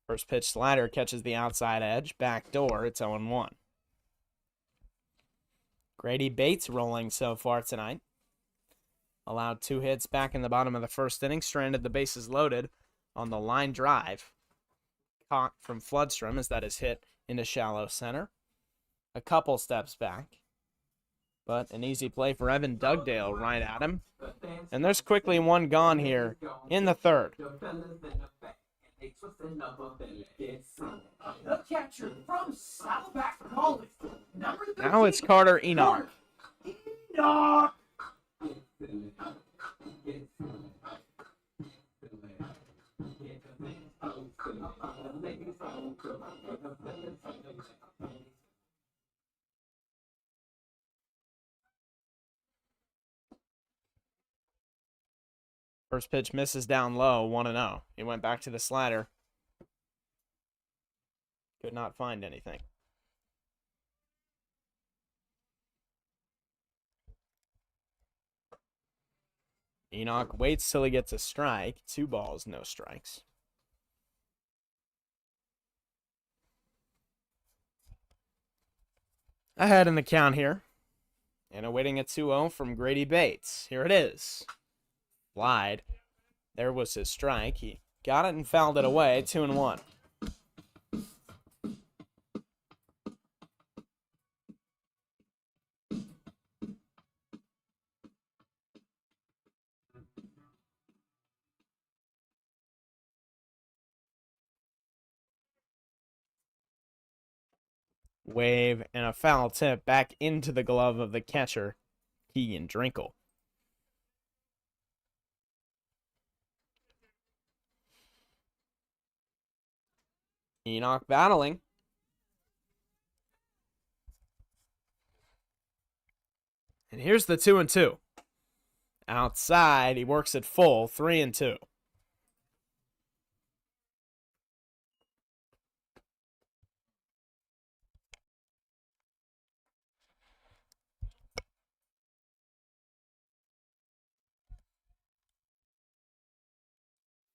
First pitch slider catches the outside edge. Back door, it's 0-1. Grady Bates rolling so far tonight. Allowed 2 hits back in the bottom of the 1st inning. Stranded the bases loaded on the line drive. Caught from Floodstrom as that is hit into shallow center. A couple steps back. But an easy play for Evan Dugdale right at him. And there's quickly 1 gone here in the 3rd. The catcher from Saddleback College, number 13. Now it's Carter Enoch. Enoch! First pitch misses down low, 1-0. He went back to the slider. Could not find anything. Enoch waits till he gets a strike. 2 balls, no strikes. Ahead in the count here. And awaiting a 2-0 from Grady Bates. Here it is. Lied. There was his strike. He got it and fouled it away. 2-1. wave, and a foul tip back into the glove of the catcher, Keegan Drinkle. Enoch battling. And here's the 2-2. Outside, he works it full, 3-2.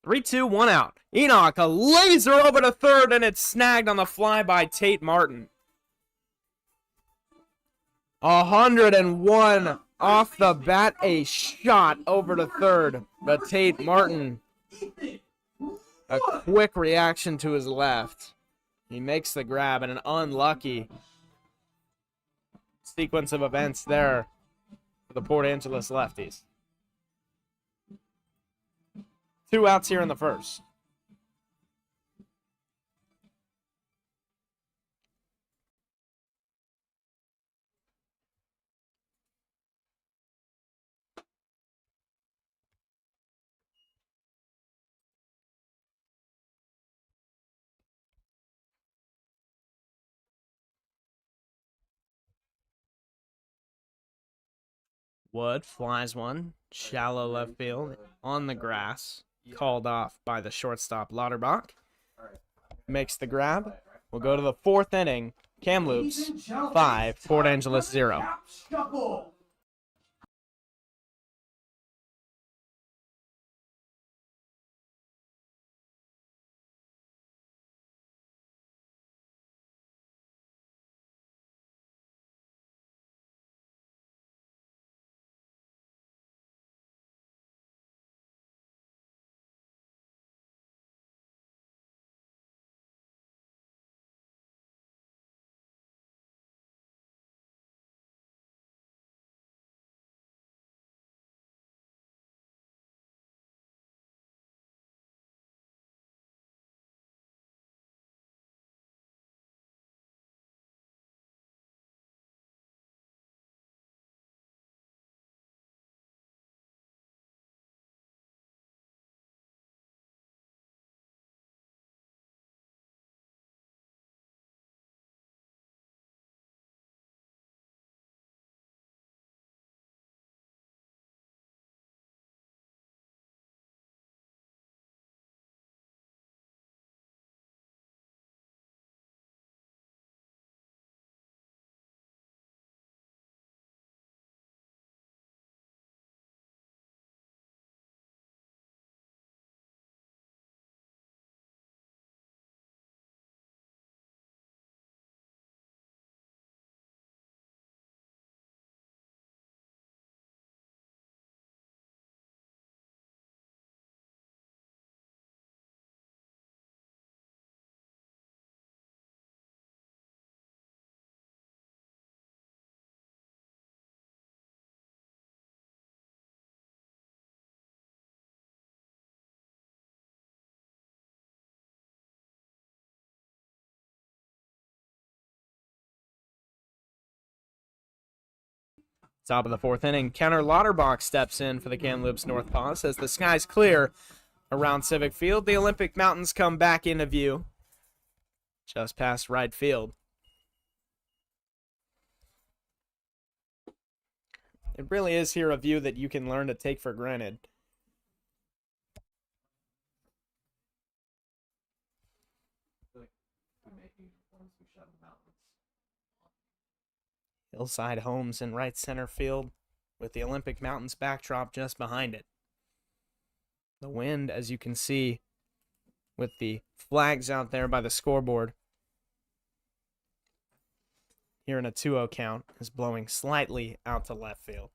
Three, two, one out. Enoch, a laser over to third, and it's snagged on the fly by Tate Martin. 101 off the bat, a shot over to third, but Tate Martin, a quick reaction to his left. He makes the grab, and an unlucky sequence of events there for the Port Angeles Lefties. 2 outs here in the first. Wood flies one, shallow left field, on the grass, called off by the shortstop Lauterbach. Makes the grab. We'll go to the 4th inning. Kamloops 5, Port Angeles 0. Top of the 4th inning, Kenner Lauterbach steps in for the Kamloops Northpaws as the sky's clear around Civic Field. The Olympic Mountains come back into view just past right field. It really is here a view that you can learn to take for granted. Hillside homes in right center field with the Olympic Mountains backdrop just behind it. The wind, as you can see, with the flags out there by the scoreboard, here in a 2-0 count, is blowing slightly out to left field.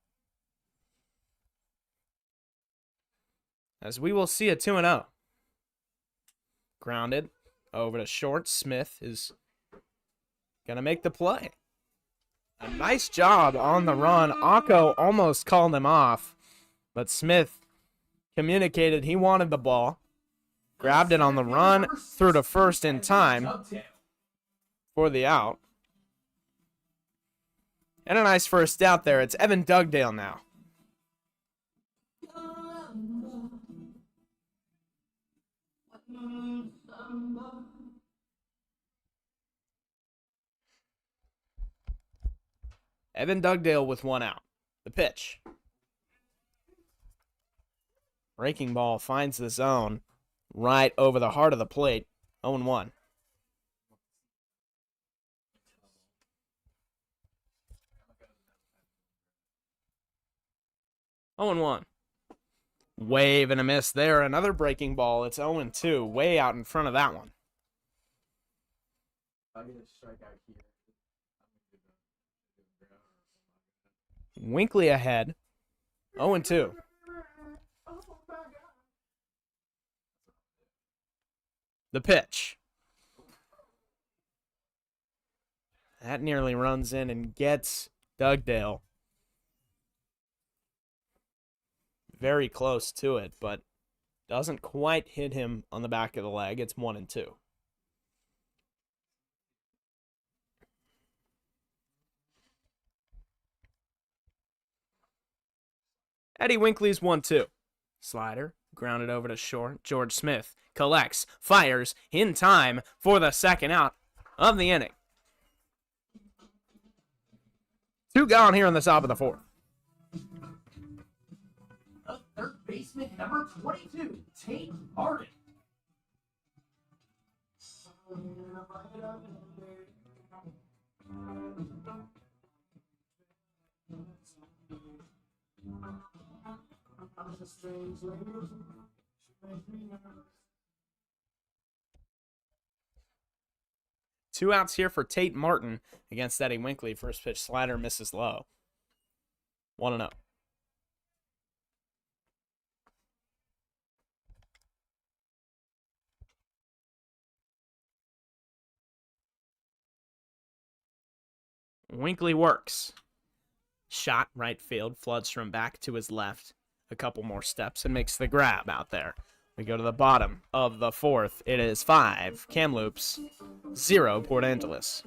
As we will see a 2-0. Grounded over to short. Smith is going to make the play. A nice job on the run. Akko almost called him off, but Smith communicated he wanted the ball. Grabbed it on the run, threw to first in time for the out. And a nice first out there. It's Evan Dugdale now. Evan Dugdale with one out. The pitch. Breaking ball finds the zone right over the heart of the plate. 0-1. Oh and 1. Wave and a miss there. Another breaking ball. It's 0-2. Way out in front of that one. Winkley ahead. 0-2. The pitch. That nearly runs in and gets Dugdale. Very close to it, but doesn't quite hit him on the back of the leg. It's 1-2. Eddie Winkley's 1-2. Slider, grounded over to short. George Smith collects, fires in time for the second out of the inning. 2 gone here in the top of the 4th. The third baseman, number 22, Tate Martin. Two outs here for Tate Martin against Eddie Winkley. First pitch slider misses low. 1-0. Winkley works. Shot right field. Floodstrom back to his left. A couple more steps and makes the grab out there. We go to the bottom of the 4th. It is 5 Kamloops, 0 Port Angeles.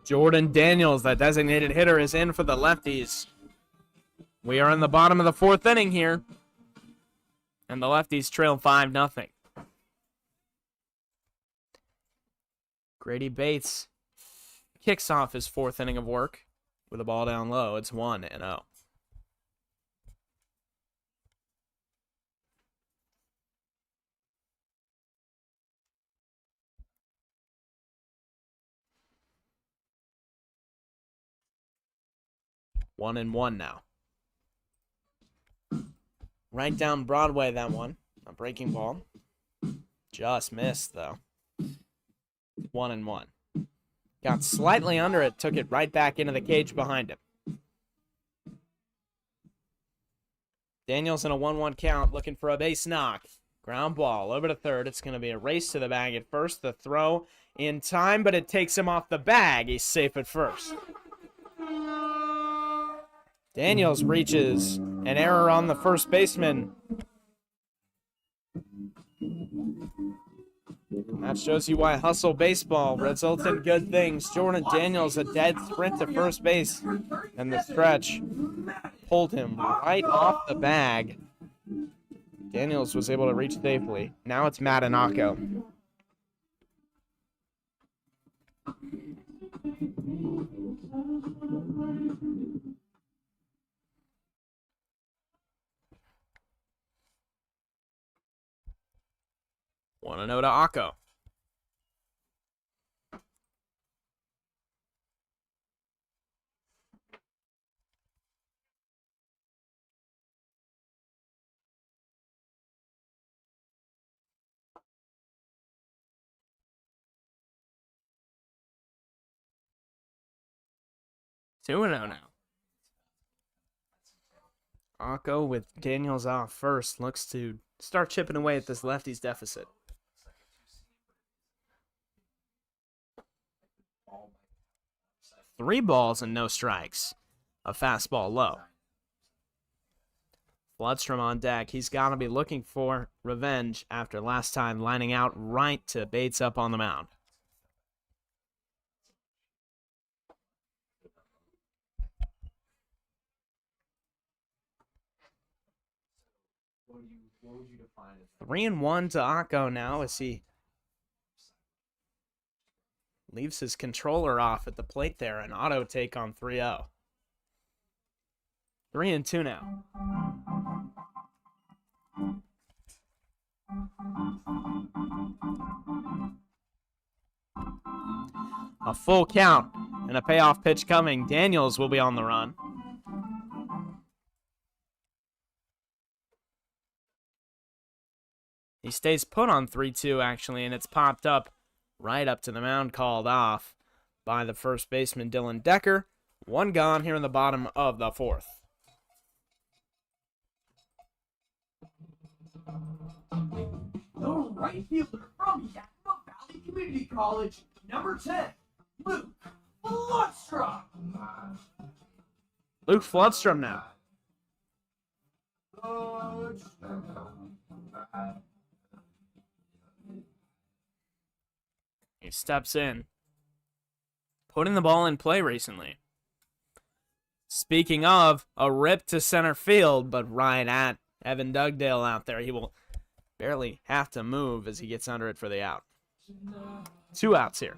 Jordan Daniels, that designated hitter, is in for the Lefties. We are in the bottom of the 4th inning here. And the Lefties trail 5-0. Grady Bates kicks off his 4th inning of work with a ball down low. It's 1-0. 1-1 now. Right down Broadway, that one. A breaking ball. Just missed, though. 1-1. Got slightly under it, took it right back into the cage behind him. Daniels in a 1-1 count, looking for a base knock. Ground ball over to third. It's going to be a race to the bag at first. The throw in time, but it takes him off the bag. He's safe at first. Daniels reaches an error on the first baseman. That shows you why hustle baseball results in good things. Jordan Daniels, a dead sprint to first base, and the stretch pulled him right off the bag. Daniels was able to reach safely. Now it's Matanako. Want to know to Akko. Two 2-0 now. Akko with Daniels off first looks to start chipping away at this lefties deficit. 3 balls and no strikes. A fastball low. Floodstrom on deck. He's got to be looking for revenge after last time lining out right to Bates up on the mound. What would you define as 3-1 to Akko now as he leaves his controller off at the plate there. An auto take on 3-0. 3-2 now. A full count and a payoff pitch coming. Daniels will be on the run. He stays put on 3-2, actually, and it's popped up right up to the mound, called off by the first baseman, Dylan Decker. 1 gone here in the bottom of the 4th. The right fielder from Yakima Valley Community College, number 10, Luke Floodstrom. Luke Floodstrom now. He steps in. Putting the ball in play recently. Speaking of, a rip to center field, but right at Evan Dugdale out there. He will barely have to move as he gets under it for the out. 2 outs here.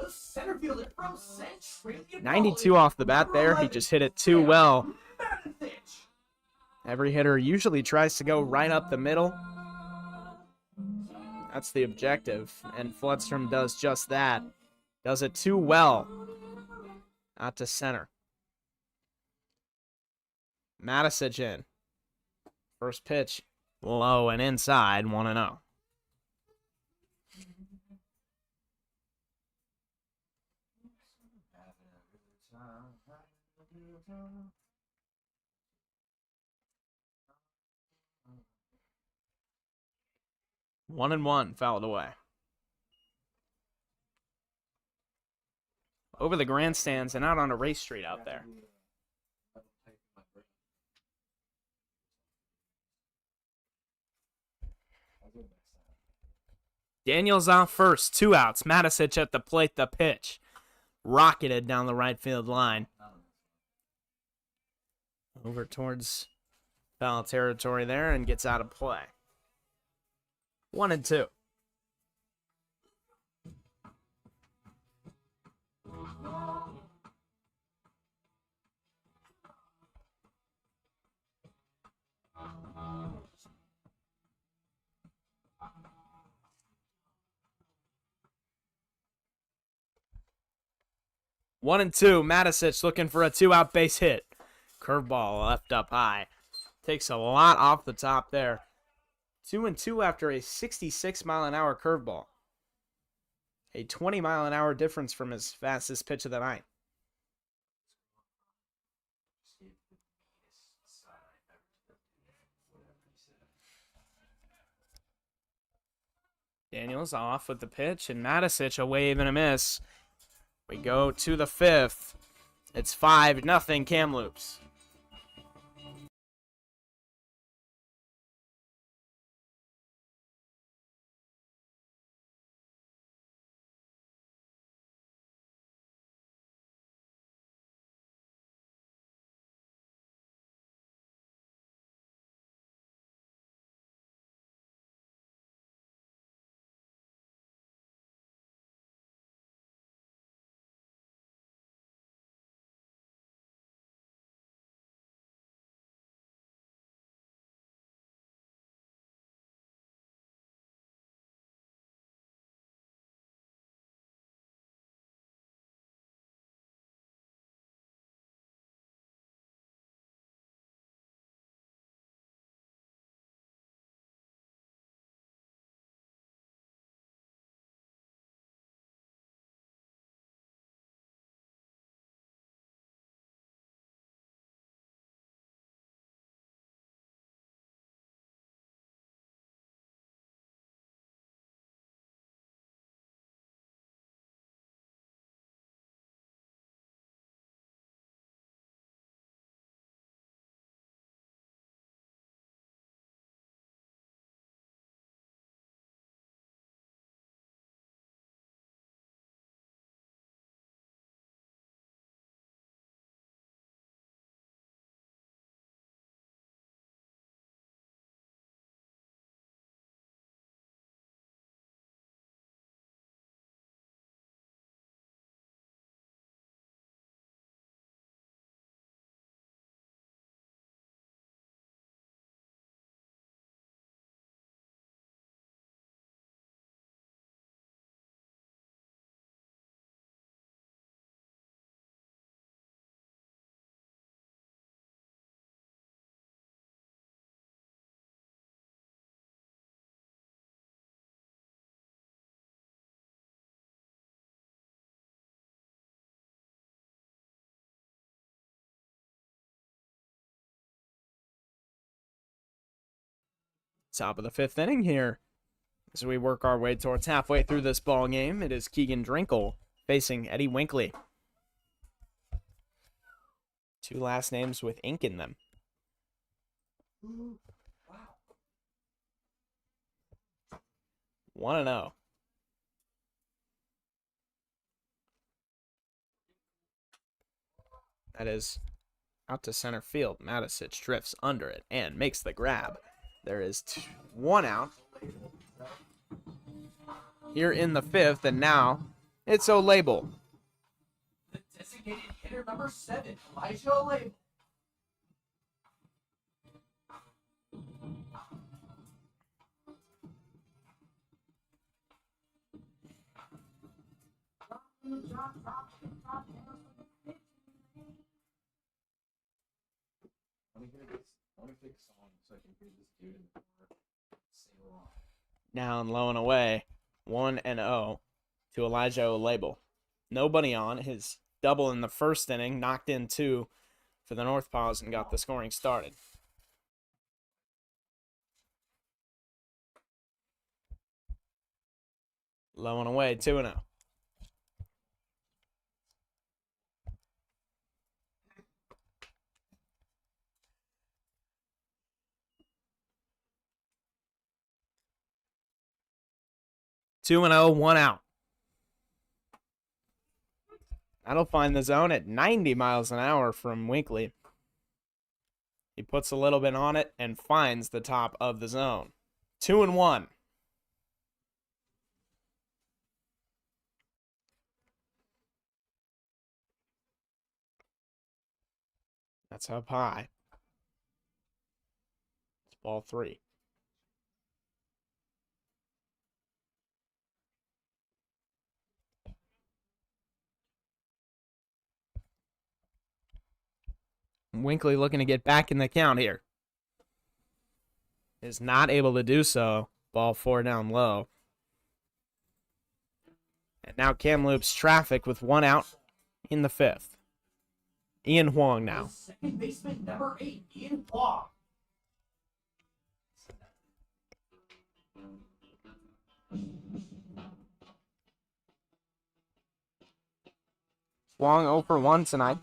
The center fielder from Centralia 92 off the bat there. He just hit it too well. Every hitter usually tries to go right up the middle. That's the objective, and Floodstrom does just that. Does it too well. Out to center. Matisich in. First pitch, low and inside, 1-0. One and one, fouled away. Over the grandstands and out on a race street out there. Daniels out first, 2 outs. Matisich at the plate, the pitch. Rocketed down the right field line. Over towards foul territory there and gets out of play. 1-2. 1-2. Matisich looking for a 2-out base hit. Curveball left up high. Takes a lot off the top there. 2-2 after a 66-mile-an-hour curveball. A 20-mile-an-hour difference from his fastest pitch of the night. Daniels off with the pitch, and Matisich a wave and a miss. We go to the 5th. It's 5-0 Kamloops. Top of the 5th inning here. As we work our way towards halfway through this ball game, it is Keegan Drinkle facing Eddie Winkley. 2 last names with ink in them. Wow. 1-0. That is out to center field. Matisich drifts under it and makes the grab. There is 1 out here in the 5th, and now it's O'Label. The designated hitter number 7, Elijah O'Label. Down low and away, 1-0 to Elijah O'Label. Nobody on. His double in the 1st inning knocked in 2 for the Northpaws and got the scoring started. Low and away, 2-0. Two and 0, 1 out. That'll find the zone at 90 miles an hour from Winkley. He puts a little bit on it and finds the top of the zone. 2-1. That's up high. It's ball 3. Winkley looking to get back in the count here. Is not able to do so. Ball 4 down low. And now Kamloops traffic with 1 out in the 5th. Ian Huang now. Second baseman number 8, Ian Huang. Huang 0 for 1 tonight.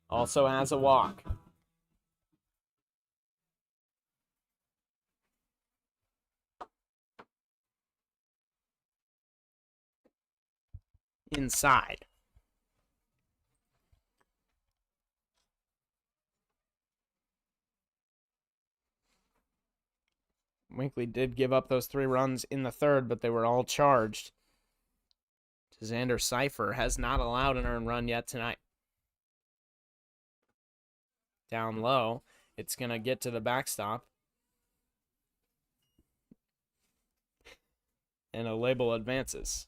Also has a walk. Inside. Winkley did give up those 3 runs in the 3rd, but they were all charged. Xander Cipher has not allowed an earned run yet tonight. Down low, it's going to get to the backstop. And a label advances.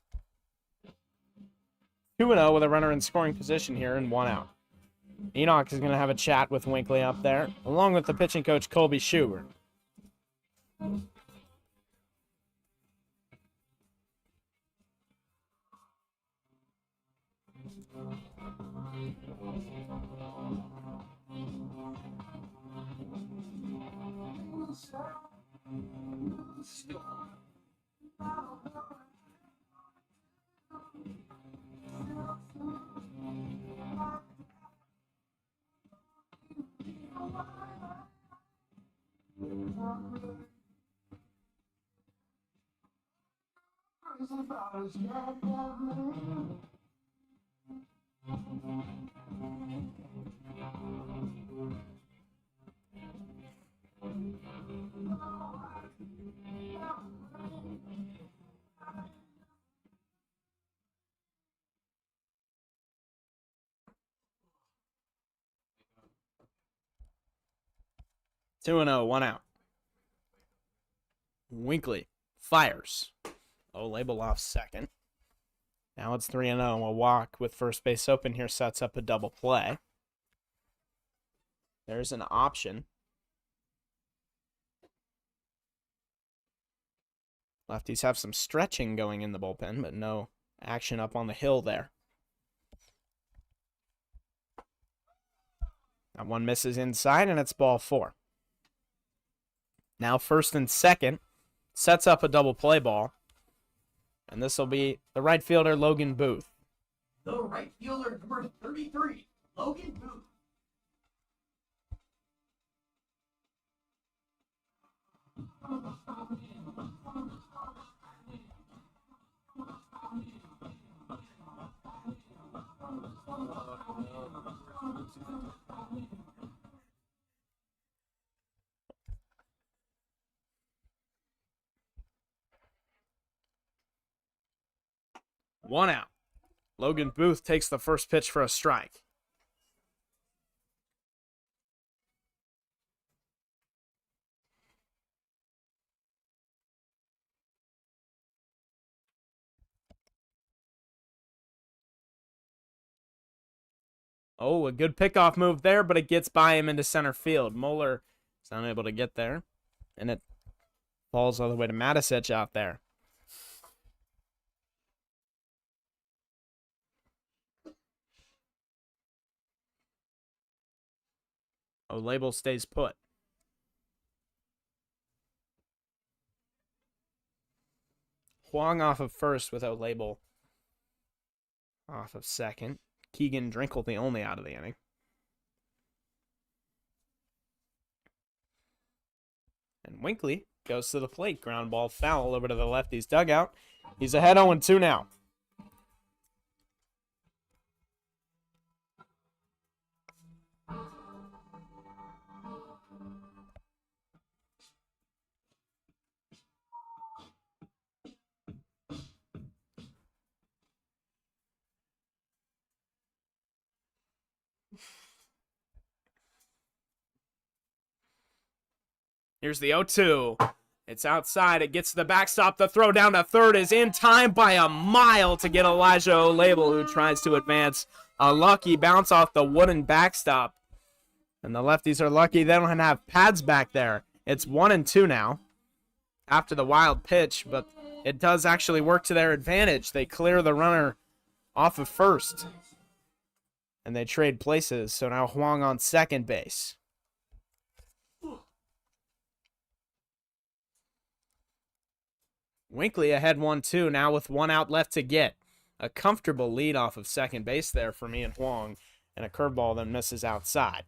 2-0 with a runner in scoring position here and 1 out. Enoch is going to have a chat with Winkley up there, along with the pitching coach Colby Schubert. Two and 0, 1 out. Winkley fires. Label off second. Now it's 3-0. A walk with first base open here sets up a double play. There's an option. Lefties have some stretching going in the bullpen, but no action up on the hill there. That one misses inside, and it's ball 4. Now first and second, sets up a double play ball. And this will be the right fielder, Logan Booth. The right fielder, number 33, Logan Booth. One out. Logan Booth takes the first pitch for a strike. Oh, a good pickoff move there, but it gets by him into center field. Moeller is unable to get there, and it falls all the way to Matisich out there. Label stays put. Huang off of first with Label off of second. Keegan Drinkle the only out of the inning. And Winkley goes to the plate. Ground ball foul over to the lefties dugout. He's ahead 0-2 now. Here's the 0-2. It's outside. It gets to the backstop. The throw down to third is in time by a mile to get Elijah O'Label, who tries to advance. A lucky bounce off the wooden backstop. And the Lefties are lucky they don't have pads back there. It's 1-2 now after the wild pitch, but it does actually work to their advantage. They clear the runner off of first, and they trade places. So now Huang on second base. Winkley ahead 1-2 now with 1 out left to get. A comfortable lead off of second base there for me and Huang, and a curveball that misses outside.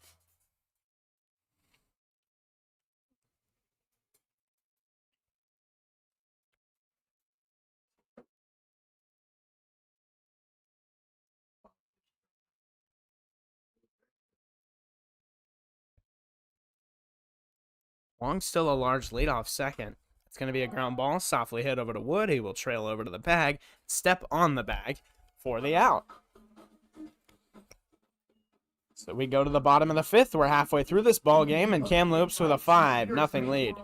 Huang's still a large lead off second. It's going to be a ground ball, softly hit over to Wood. He will trail over to the bag, step on the bag for the out. So we go to the bottom of the fifth. We're halfway through this ball game, and Kamloops with a 5-0 lead.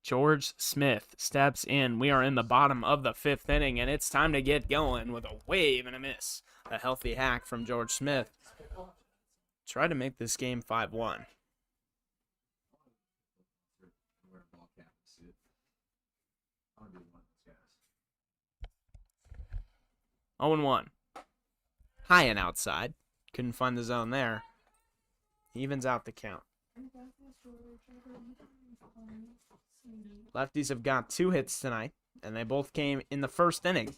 George Smith steps in. We are in the bottom of the fifth inning, and it's time to get going with a wave and a miss. A healthy hack from George Smith. Try to make this game 5-1. Oh and 1. High and outside. Couldn't find the zone there. Evens out the count. Lefties have got 2 hits tonight, and they both came in the first inning.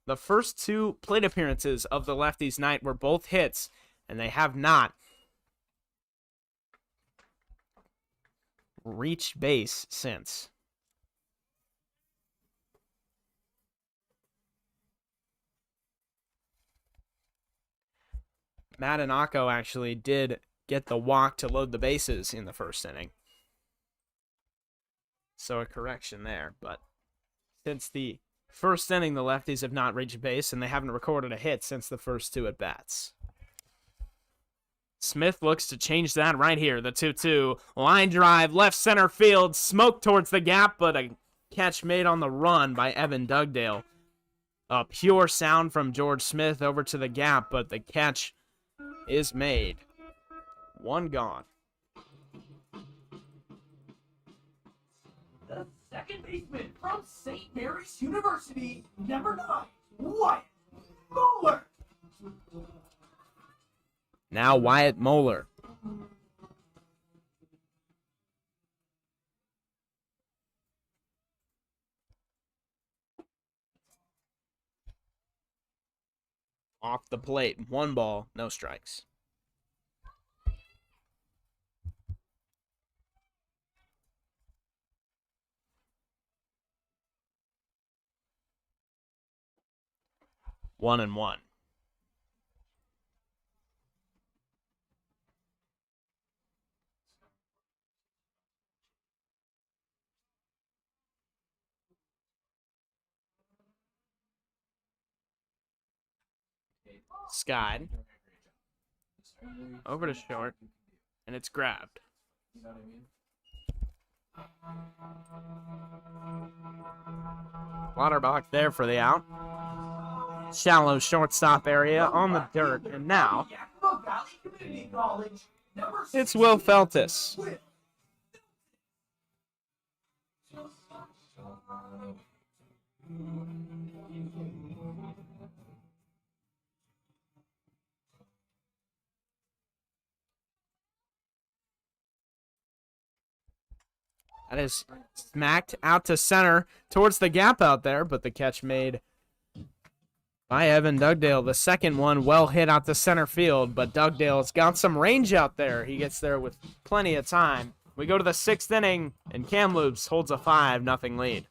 The first 2 plate appearances of the Lefties night were both hits, and they have not reached base since. Madanako actually did get the walk to load the bases in the first inning. So a correction there, but since the first inning, the Lefties have not reached base, and they haven't recorded a hit since the first 2 at-bats. Smith looks to change that right here. The 2-2. Line drive, left center field, smoke towards the gap, but a catch made on the run by Evan Dugdale. A pure sound from George Smith over to the gap, but the catch is made. 1 gone. The second baseman from St. Mary's University, number 9, Wyatt Moeller. Now Wyatt Moeller. off the plate. 1 ball, no strikes. One and one. Skied. Over to short. And it's grabbed. Lauterbach there for the out. Shallow shortstop area on the dirt. And now Yakima Valley Community College, number it's Will Feltis. with That is smacked out to center towards the gap out there, but the catch made by Evan Dugdale. The second one well hit out to center field, but Dugdale's got some range out there. He gets there with plenty of time. We go to the 6th inning, and Kamloops holds a 5-0 lead.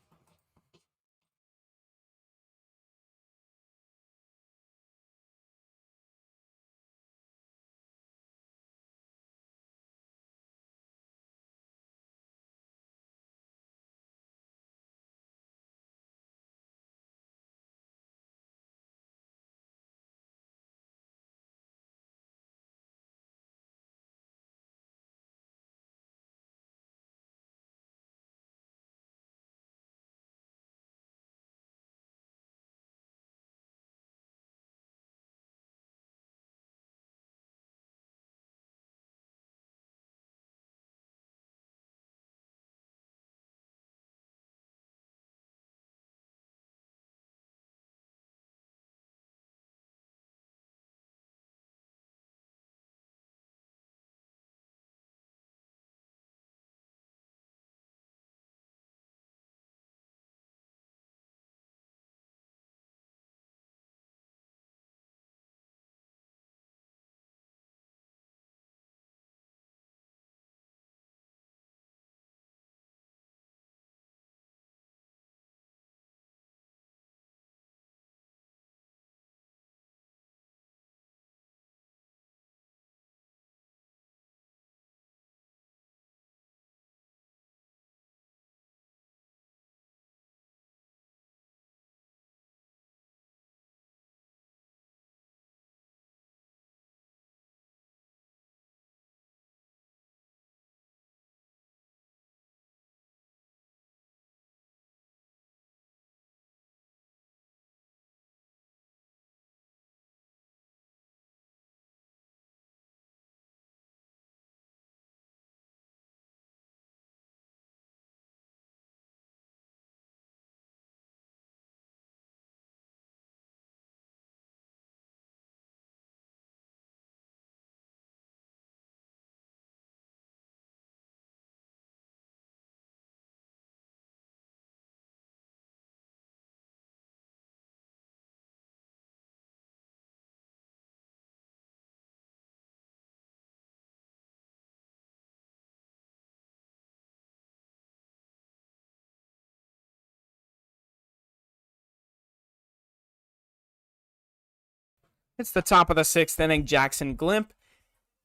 It's the top of the 6th inning. Jackson Glimp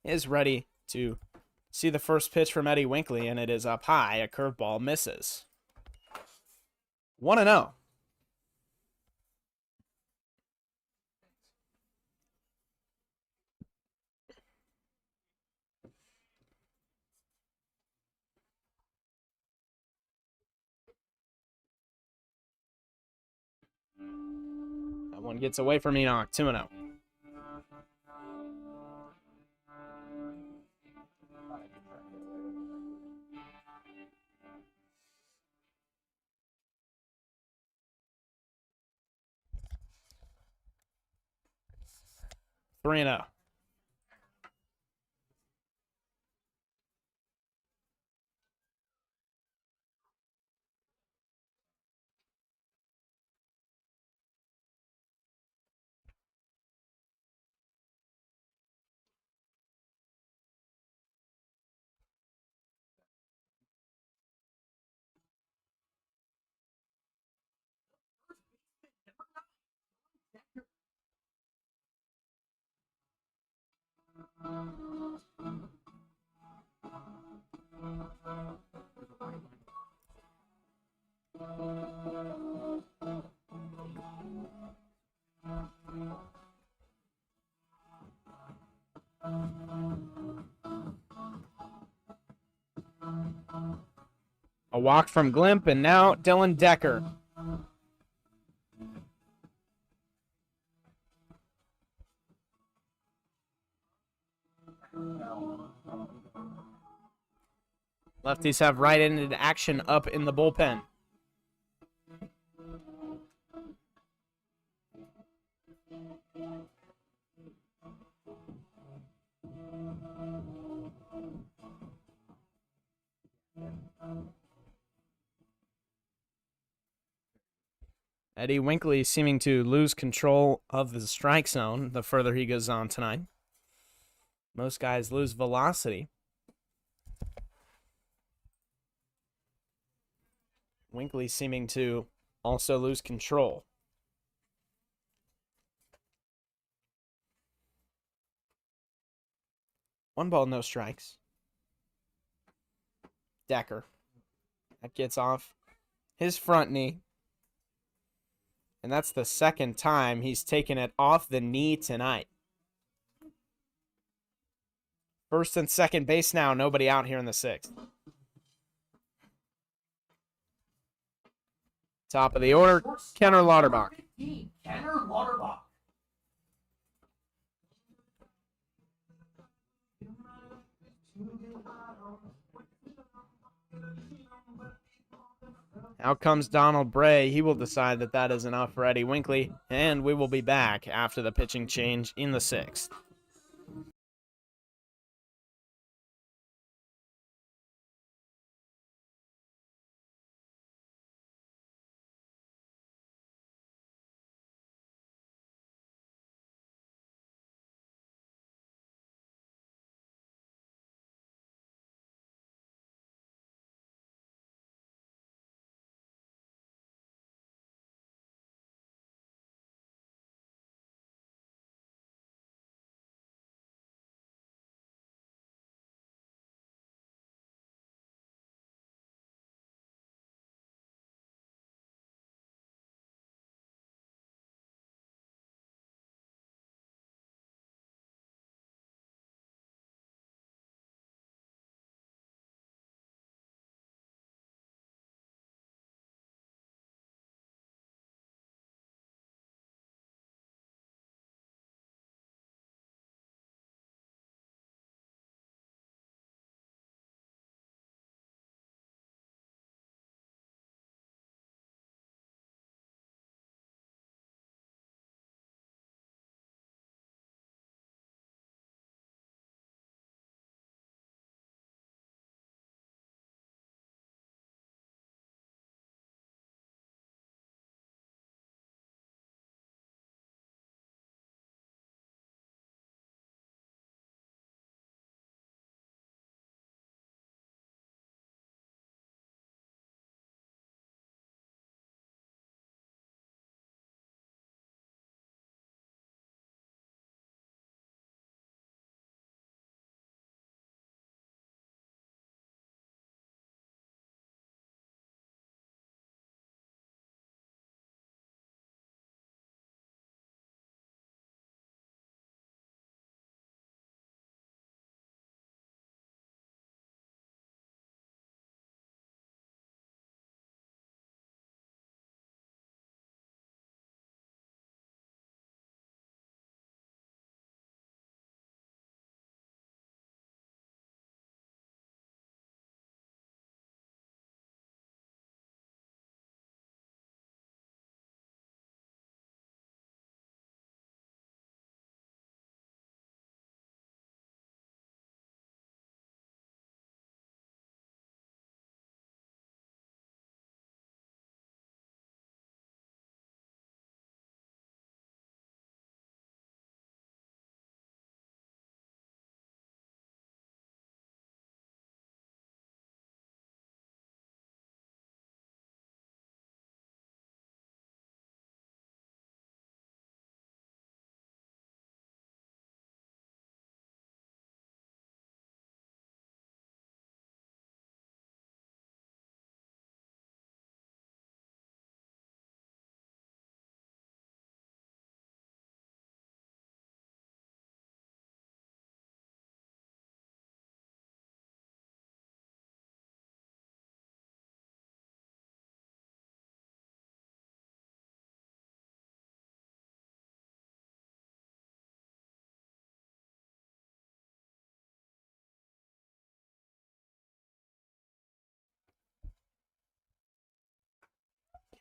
is ready to see the first pitch from Eddie Winkley, and it is up high. A curveball misses. 1-0. That one gets away from Enoch. 2-0. Three and 0. A walk from Glimp, and now Dylan Decker. Lefties have right-handed action up in the bullpen. Eddie Winkley seeming to lose control of the strike zone the further he goes on tonight. Most guys lose velocity. Winkley seeming to also lose control. One ball, no strikes. Decker. That gets off his front knee. And that's the second time he's taken it off the knee tonight. First and second base now. Nobody out here in the sixth. Top of the order, Kenner Lauterbach. Kenner Lauterbach. Out comes Donald Bray. He will decide that that is enough for Eddie Winkley, and we will be back after the pitching change in the sixth.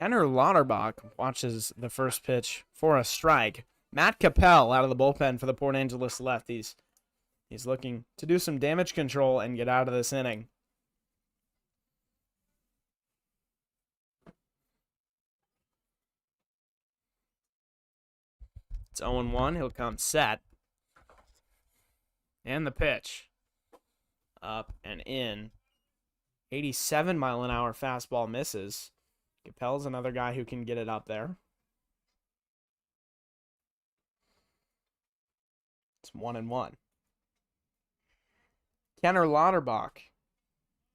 Kenner Lauterbach watches the first pitch for a strike. Matt Capel out of the bullpen for the Port Angeles Lefties. He's looking to do some damage control and get out of this inning. It's 0-1. He'll come set. And the pitch. Up and in. 87-mile-an-hour fastball misses. Capel's another guy who can get it up there. It's 1-1. Kenner Lauterbach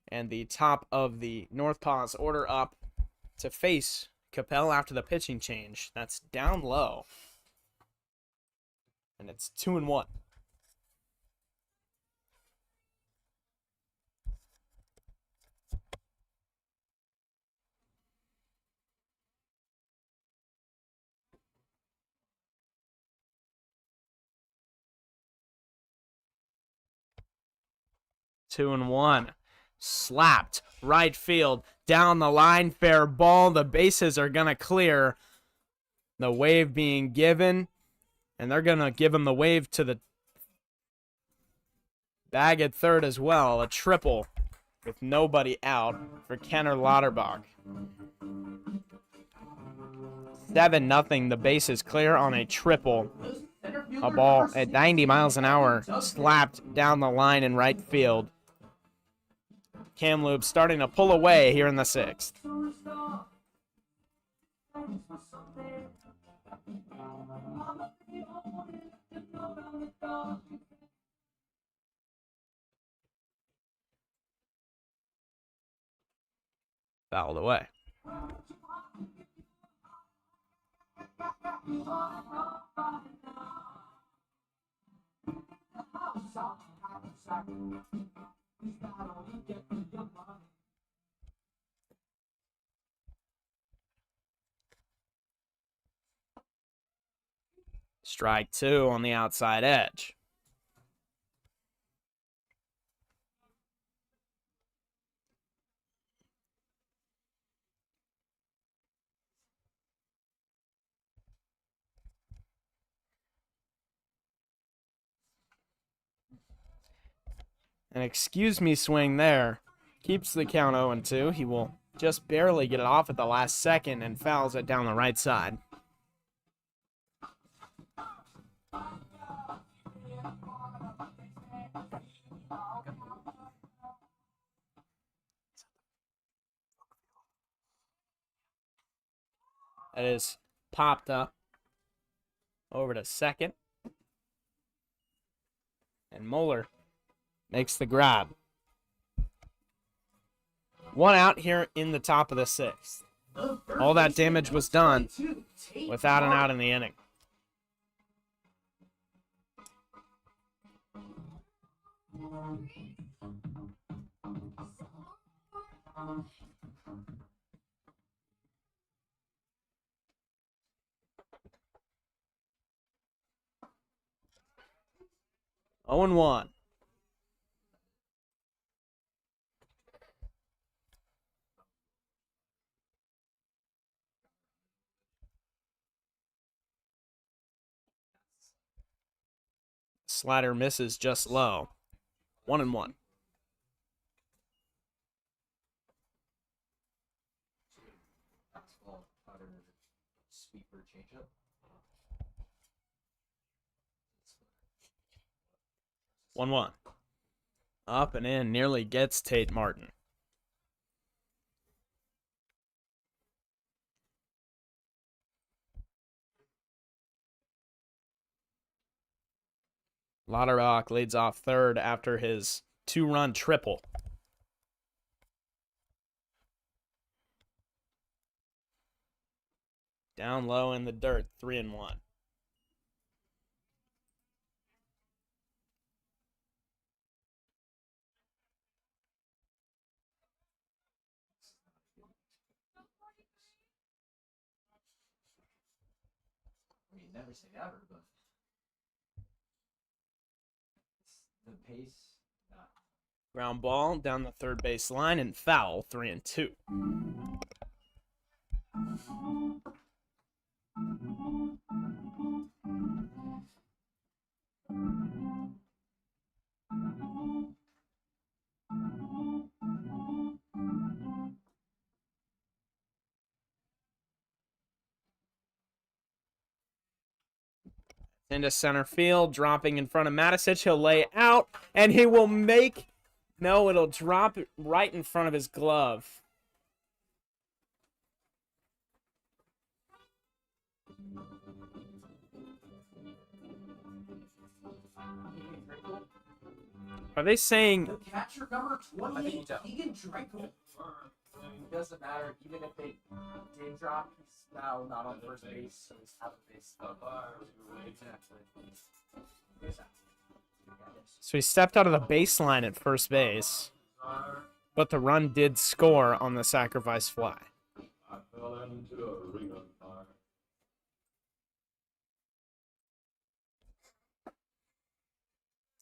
and the top of the Northpaws order up to face Capel after the pitching change. That's down low. And it's 2-1. Two and one. Slapped. Right field. Down the line. Fair ball. The bases are going to clear. The wave being given. And they're going to give him the wave to the bag at third as well. A triple with nobody out for Kenner Lauterbach. 7-0. The base is clear on a triple. A ball at 90 miles an hour slapped down the line in right field. Kamloops starting to pull away here in the sixth. Fouled away. Strike two on the outside edge. An excuse me swing there. Keeps the count 0-2. He will just barely get it off at the last second and fouls it down the right side. That is popped up over to second. And Moeller makes the grab. One out here in the top of the sixth. All that damage was done without an out in the inning. Oh and 1. Slider misses just low. 1-1. One. Up and in, nearly gets Tate Martin. Lauterbach leads off third after his 2-run triple. Down low in the dirt, 3-1. Never say never, but the pace. Ground ball down the third base line and foul, 3-2. Into center field, dropping in front of Matisich. He'll lay out, and he will make... No, it'll drop right in front of his glove. Are they saying... The catcher number I think 28, he does. Keegan Dreichel. It doesn't matter, even if they did drop, he's now not on first base, so he's out of base. Exactly. So he stepped out of the baseline at first base, but the run did score on the sacrifice fly.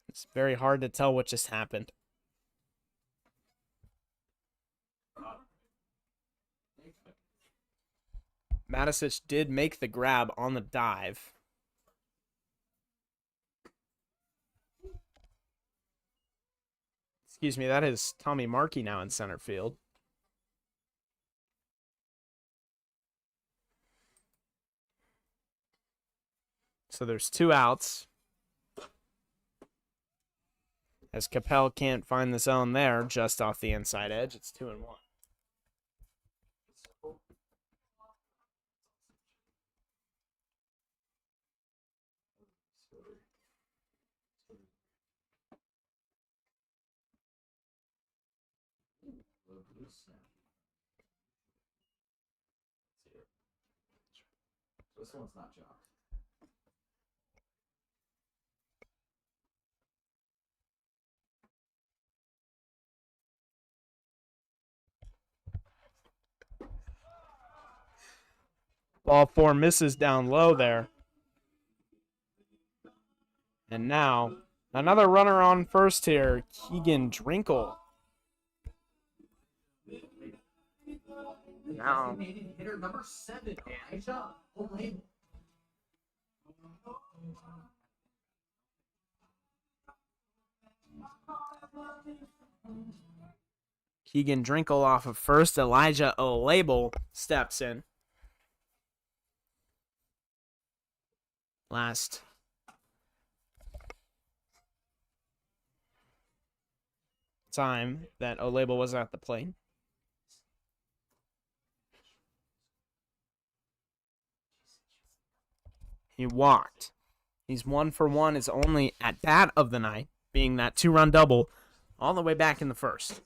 It's very hard to tell what just happened. Matisich did make the grab on the dive. Excuse me, that is Tommy Markey now in center field. So there's 2 outs. As Capel can't find the zone there, just off the inside edge, it's 2-1. This one's not jocked. Ball 4 misses down low there. And now, another runner on first here, Keegan Drinkle. Now, Designated hitter number 7, Elijah Olable. Keegan Drinkle off of first. Elijah Olable steps in. Last time that Olable was at the plate. He walked. He's 1 for 1, his only at bat of the night, being that 2-run double all the way back in the first.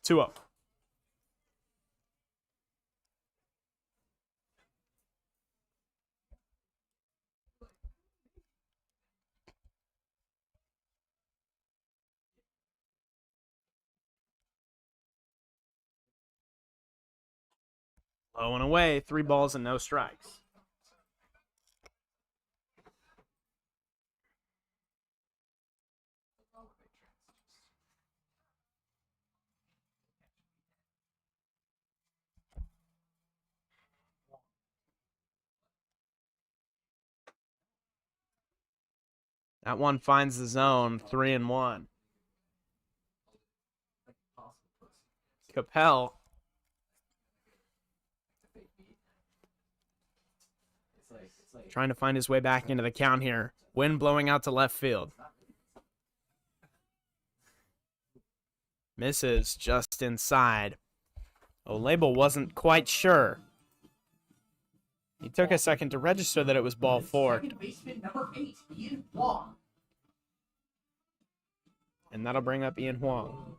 2-0. Low and away, 3 balls and no strikes. That one finds the zone, 3-1. Capel trying to find his way back into the count here. Wind blowing out to left field. Misses just inside. Olable wasn't quite sure. He took a second to register that it was ball 4. Second baseman number 8, Ian Wong. And that'll bring up Ian Huang.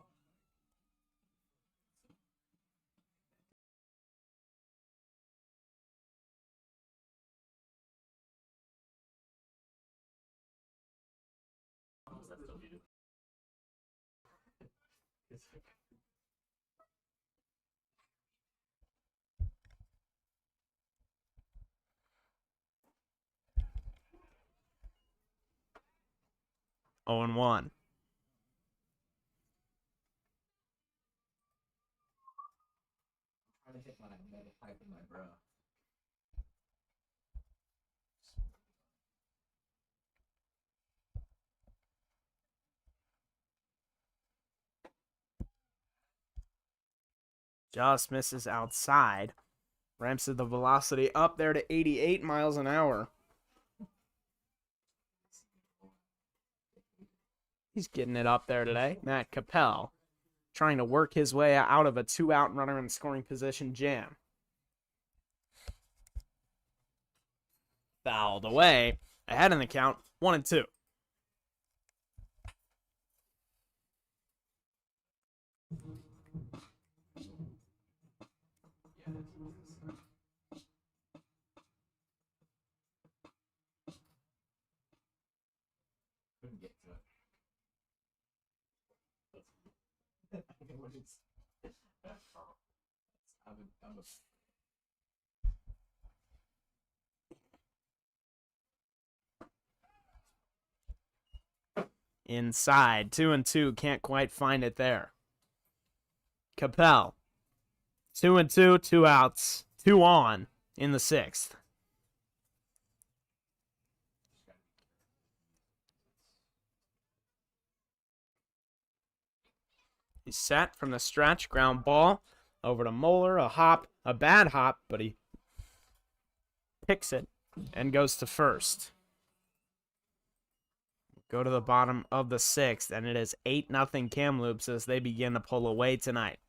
Oh, and 1. to hit my pipe in my bro. Just misses outside. Ramps the velocity up there to 88 miles an hour. He's getting it up there today. Matt Capel trying to work his way out of a 2-out runner in scoring position jam. Fouled away. Ahead in the count, 1-2. Couldn't get to it. What is I'm a Inside, 2-2, can't quite find it there. Capel, 2-2, 2 outs, 2 on in the 6th. He's set from the stretch, ground ball over to Moeller, a hop, a bad hop, but he picks it and goes to first. Go to the bottom of the 6th, and it is 8-0 Kamloops as they begin to pull away tonight.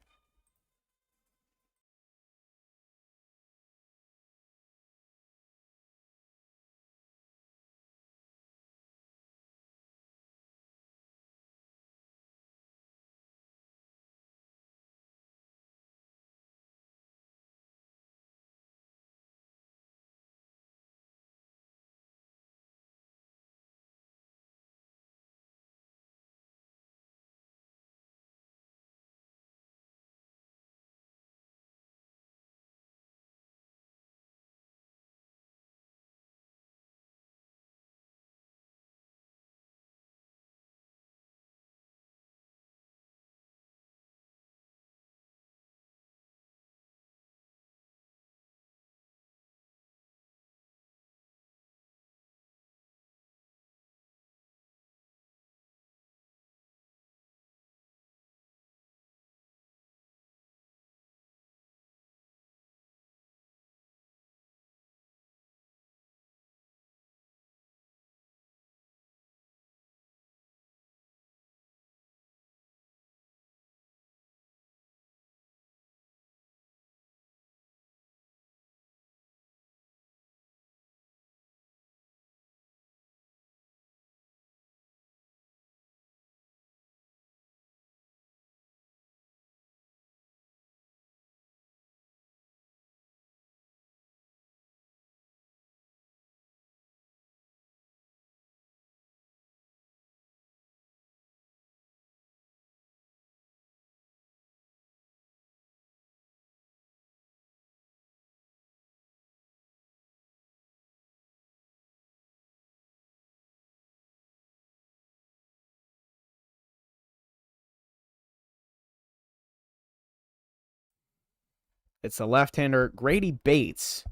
It's the left-hander Grady Bates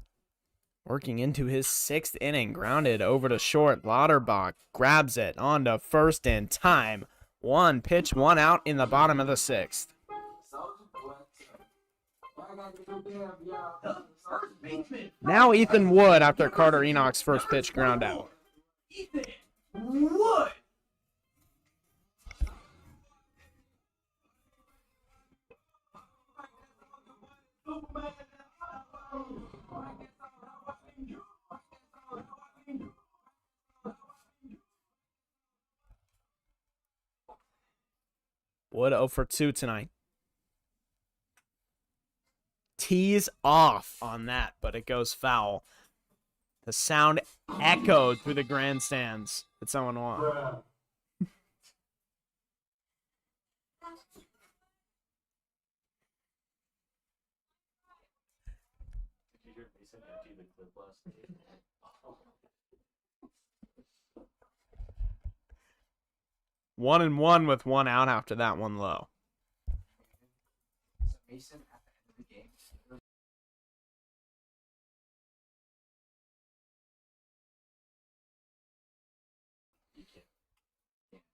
working into his 6th inning. Grounded over to short. Lauterbach grabs it onto first in time. 1 pitch, 1 out in the bottom of the 6th. Now Ethan Wood after Carter Enoch's first pitch ground out. Ethan Wood. Wood 0 for 2 tonight. Tees off on that, but it goes foul. The sound echoed through the grandstands. It's 0-1. Did you hear Mason empty the clip last night? 1-1 with 1 out after that one low. So Mason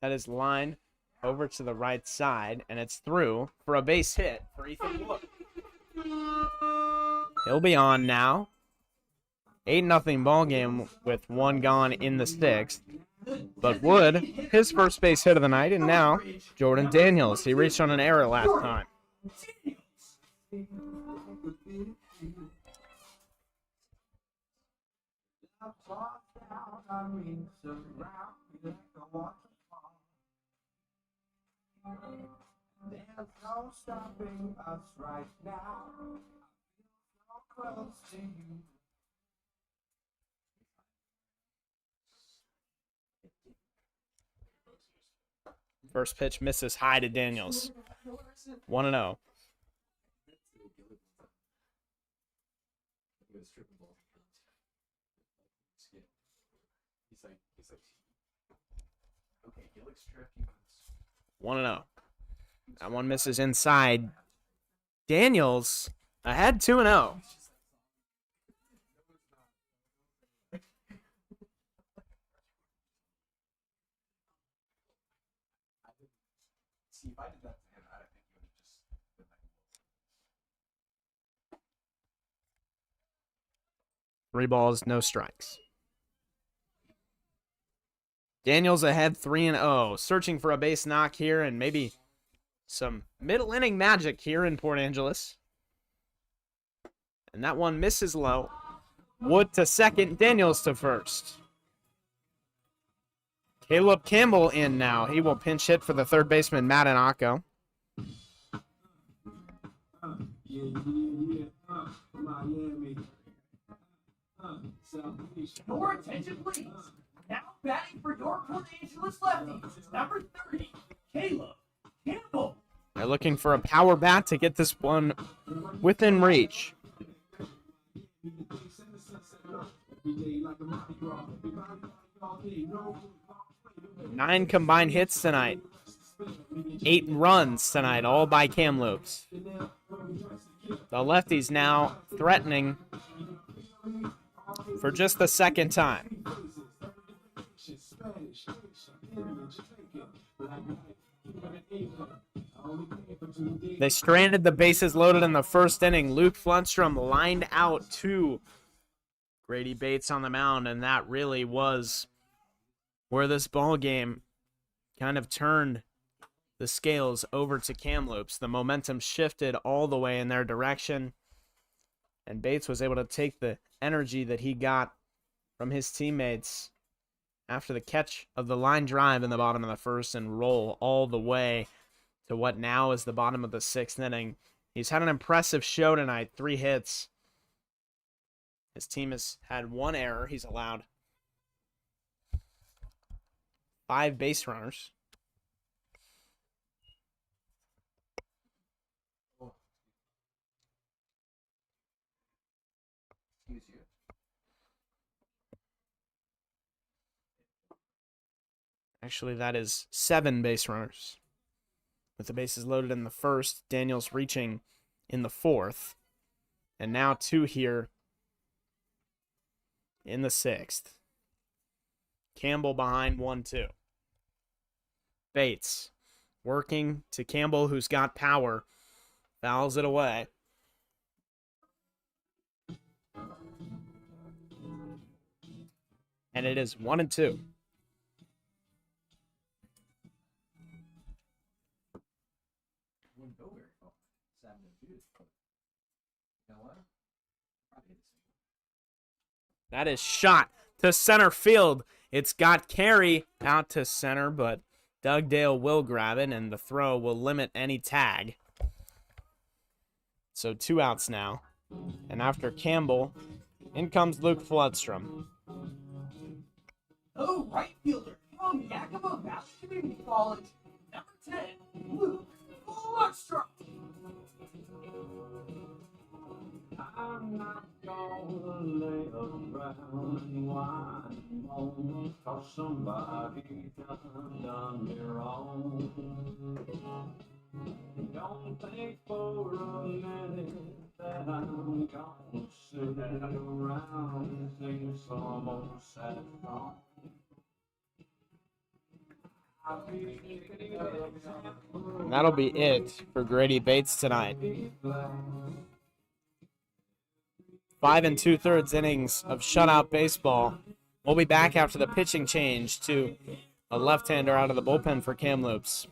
That is lined over to the right side, and it's through for a base hit for Ethan Wood. He'll be on now. 8-0 ball game with one gone in the sixth. But Wood, his first base hit of the night, and now Jordan Daniels. He reached on an error last time. There's no stopping us right now. So close to you. First pitch misses high to Daniels. 1-0. Okay, Gillick strip. He wins. 1-0. That one misses inside. Daniels ahead 2-0. See, if I did that to him, I think he would have just been like, 3 balls, no strikes. Daniels ahead 3-0. Searching for a base knock here and maybe some middle inning magic here in Port Angeles. And that one misses low. Wood to second, Daniels to first. Caleb Campbell in now. He will pinch hit for the third baseman, Matt Anako. Your attention, please. Now batting for your Port Angeles Lefties is number 30, Caleb Campbell. They're looking for a power bat to get this one within reach. 9 combined hits tonight. 8 runs tonight, all by Kamloops. The Lefties now threatening for just the second time. They stranded the bases loaded in the first inning. Luke Flundstrom lined out to Grady Bates on the mound, and that really was where this ball game kind of turned the scales over to Kamloops. The momentum shifted all the way in their direction, and Bates was able to take the energy that he got from his teammates after the catch of the line drive in the bottom of the first and roll all the way to what now is the bottom of the 6th inning. He's had an impressive show tonight, 3 hits. His team has had 1 error. He's allowed 5 base runners. excuse you. Actually, that is 7 base runners. With the bases loaded in the first, Daniels reaching in the 4th. And now 2 here in the 6th. Campbell behind 1-2. Bates working to Campbell, who's got power. Fouls it away. And it is 1-2. Wouldn't go very far. 7-2. You know what? Probably the same. That is shot to center field. It's got carry out to center, but Doug Dale will grab it, and the throw will limit any tag. So 2 outs now. And after Campbell, in comes Luke Flundstrom. The right fielder from Yakima Valley Community College, number 10, Luke Flundstrom. I'm not gonna lay around and whine on 'cause somebody done me wrong. Don't think for a minute that I'm gonna sit around and sing some old sad song. And that'll be it for Grady Bates tonight. 5 2/3 innings of shutout baseball. We'll be back after the pitching change to a left-hander out of the bullpen for Kamloops.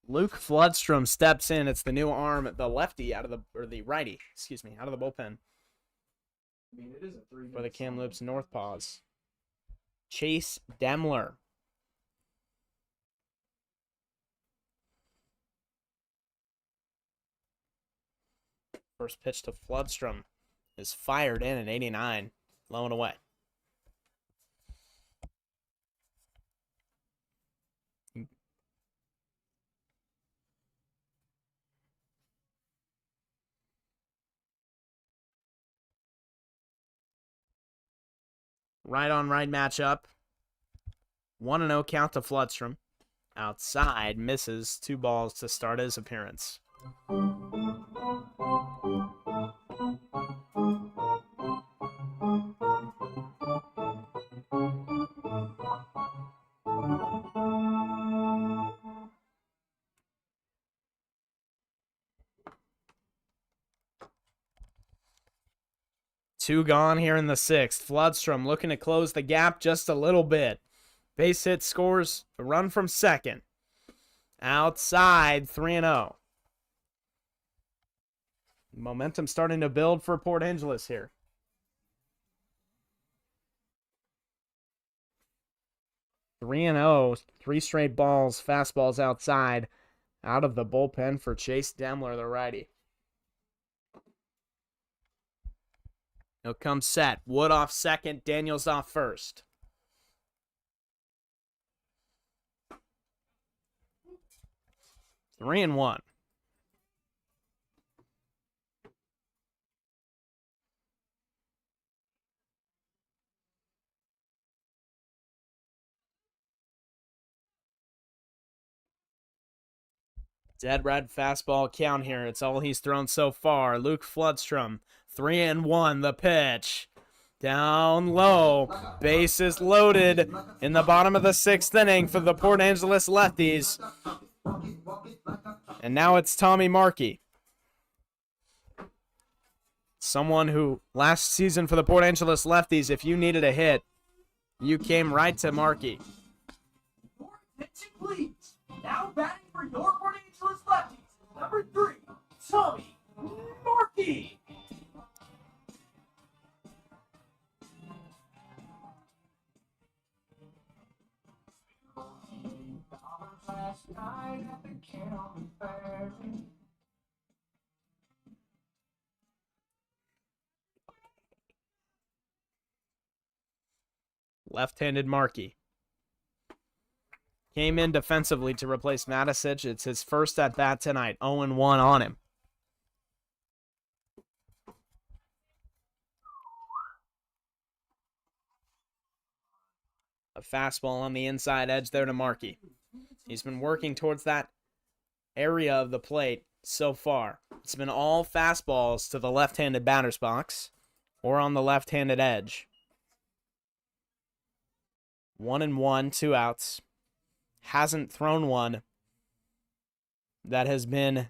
Luke Floodstrom steps in. It's the new arm, the lefty out of the righty, out of the bullpen I mean, it is a 3 for the Kamloops Northpaws. Chase Demler. First pitch to Floodstrom is fired in at 89, low and away. Right on right matchup. 1-0 count to Floodstrom. Outside, misses 2 balls to start his appearance. Two gone here in the 6th. Floodstrom looking to close the gap just a little bit. Base hit scores a run from second. Outside, 3-0. Momentum starting to build for Port Angeles here. Three and 0, 3 straight balls, fastballs outside, out of the bullpen for Chase Demler, the righty. He'll come set. Wood off second, Daniels off first. 3-1. Dead red fastball count here. It's all he's thrown so far. Luke Floodstrom, 3-1, the pitch. Down low. Bases loaded in the bottom of the 6th inning for the Port Angeles Lefties. And now it's Tommy Markey. Someone who last season for the Port Angeles Lefties, if you needed a hit, you came right to Markey. Your attention, please. Now batting for your Port Angeles Lefties, number 3, Tommy Markey. last night at the Canton Fair. Left-handed Markey. Came in defensively to replace Matisic. It's his first at-bat tonight. 0-1 on him. A fastball on the inside edge there to Markey. He's been working towards that area of the plate so far. It's been all fastballs to the left-handed batter's box or on the left-handed edge. 1-1, 2 outs. Hasn't thrown one that has been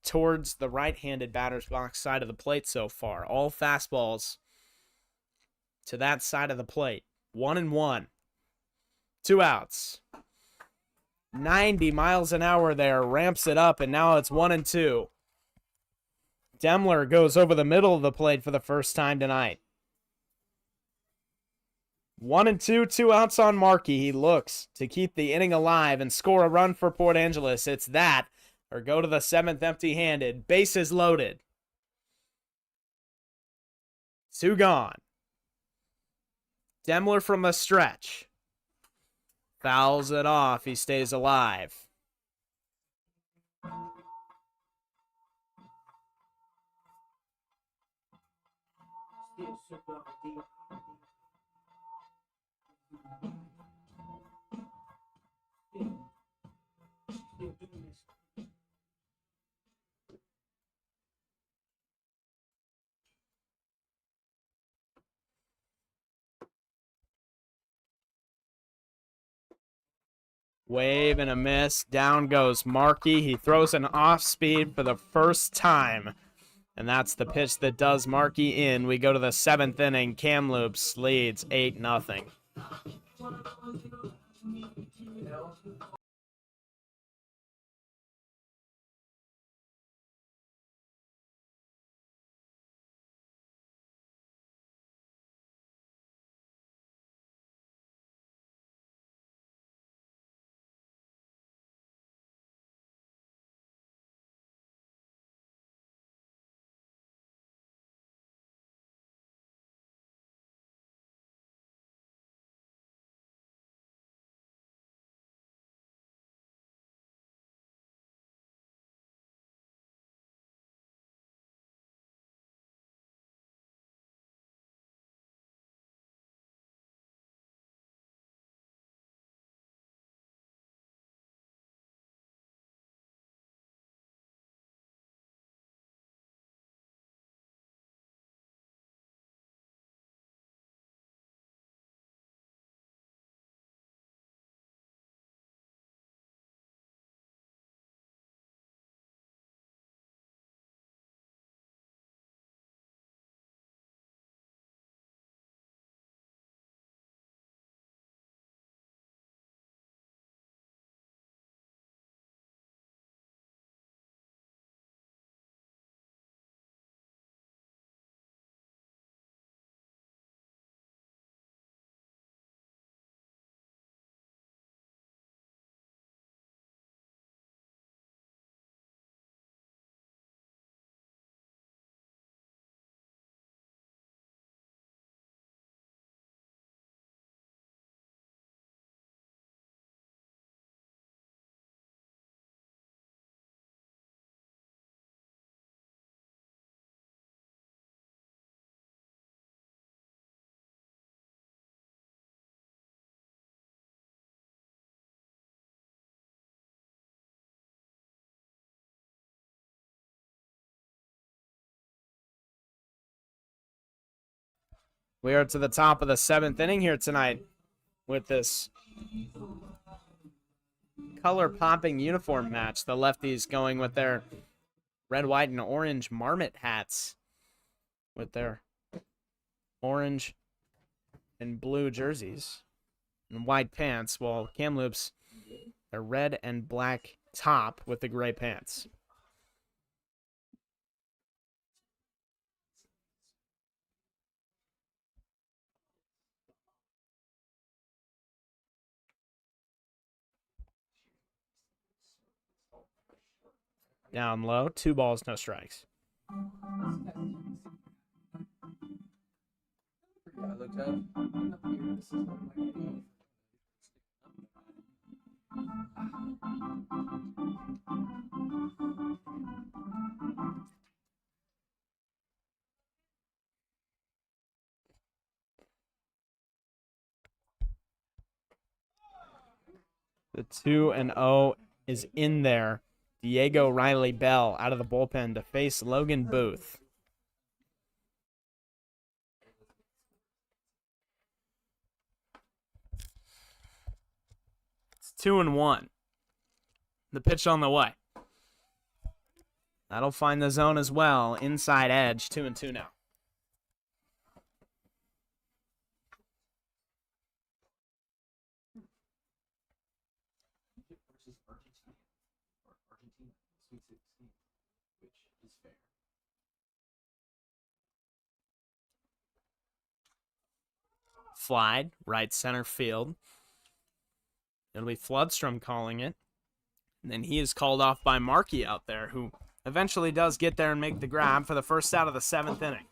towards the right-handed batter's box side of the plate so far. All fastballs to that side of the plate. 1-1. 2 outs. 90 miles an hour there. Ramps it up, and now it's 1-2. Demler goes over the middle of the plate for the first time tonight. 1-2, 2 outs on Markey. He looks to keep the inning alive and score a run for Port Angeles. It's that, or go to the 7th empty-handed. Bases loaded. 2 gone. Demler from the stretch. Fouls it off. He stays alive. Still circle up the deal. Still doing this. Wave and a miss. Down goes Markey. He throws an off speed for the first time. And that's the pitch that does Markey in. We go to the 7th inning. Kamloops leads 8-0. We are to the top of the 7th inning here tonight with this color-popping uniform match. The lefties going with their red, white, and orange marmot hats with their orange and blue jerseys and white pants, while Kamloops, their red and black top with the gray pants. Down low, 2 balls, no strikes. I looked up here. This is not my game. The 2-0 is in there. Diego Riley Bell out of the bullpen to face Logan Booth. It's 2-1. The pitch on the way. That'll find the zone as well. Inside edge, 2-2 now. Versus Argentina. Or Argentina. Sweet 16. Which is fair. Flied, right center field. It'll be Floodstrom calling it. And then he is called off by Markey out there, who eventually does get there and make the grab for the first out of the 7th inning.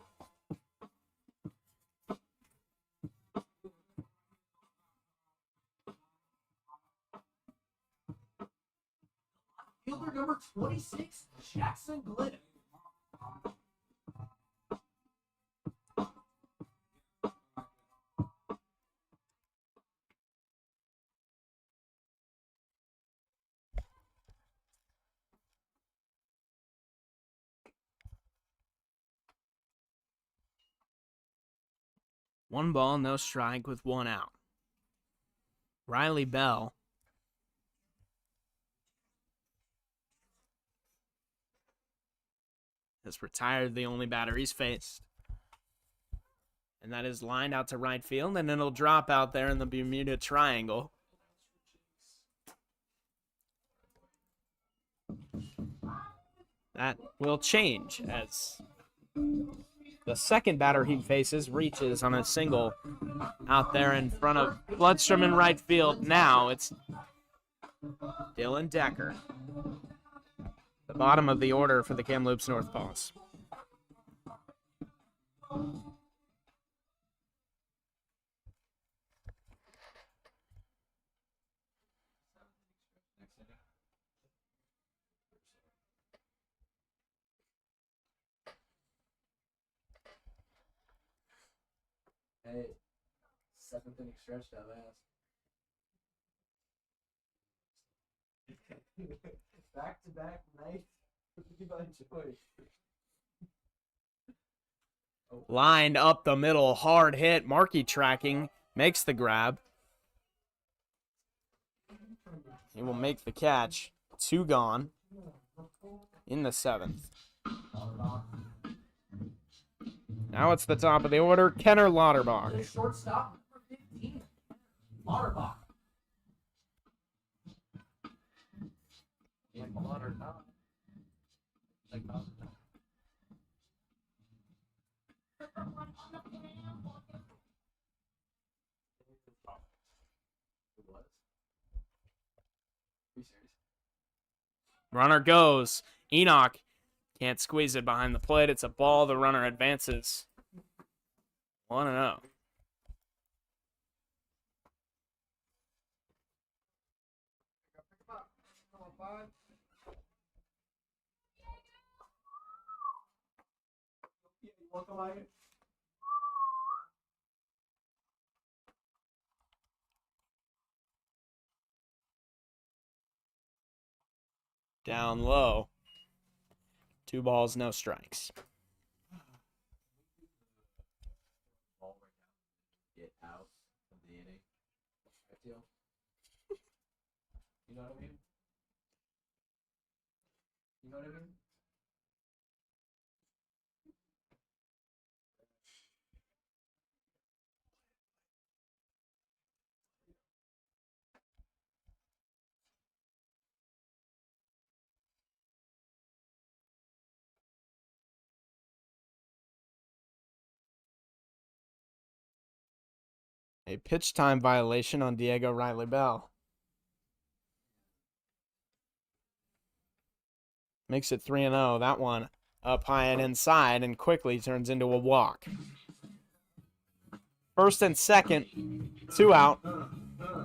Fielder number 26, Jackson Glidden. One ball, no strike with 1 out. Riley Bell has retired the only batter he's faced. And that is lined out to right field, and it'll drop out there in the Bermuda Triangle. That will change as the second batter he faces reaches on a single out there in front of Bloodstrom in right field. Now it's Dylan Decker. The bottom of the order for the Kamloops Northpaws. Hey, 7th inning stretch that last. Back-to-back nights. by choice. Lined up the middle, hard hit. Markey tracking, makes the grab. He will make the catch. 2 gone in the 7th. Now it's the top of the order, Kenner Lauterbach. The shortstop, number 15, Lauterbach. Like water, not. Like not. It was. Are you serious? Runner goes. Enoch can't squeeze it behind the plate. It's a ball. The runner advances. 1-0. Down low. 2 balls, no strikes. Ball right now. Get out of the inning. I feel. You know what I mean? You know what I mean? A pitch time violation on Diego Riley Bell. Makes it 3-0. That one up high and inside and quickly turns into a walk. First and second, 2 out.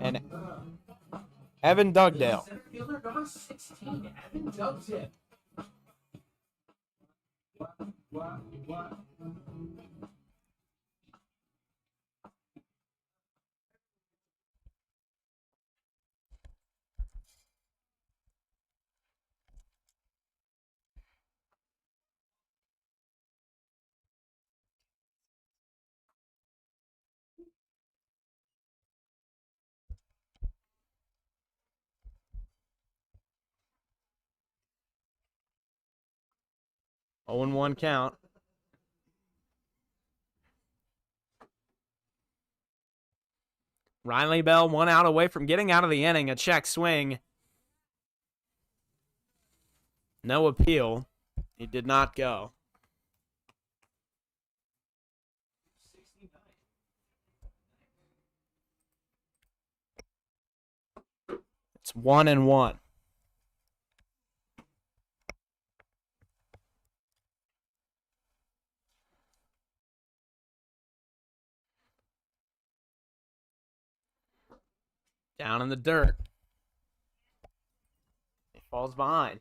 And Evan Dugdale. Center fielder number 16, Evan Dugdale. Oh and 1 count. Riley Bell 1 out away from getting out of the inning. A check swing. No appeal. He did not go. It's 1 and 1. Down in the dirt. He falls behind.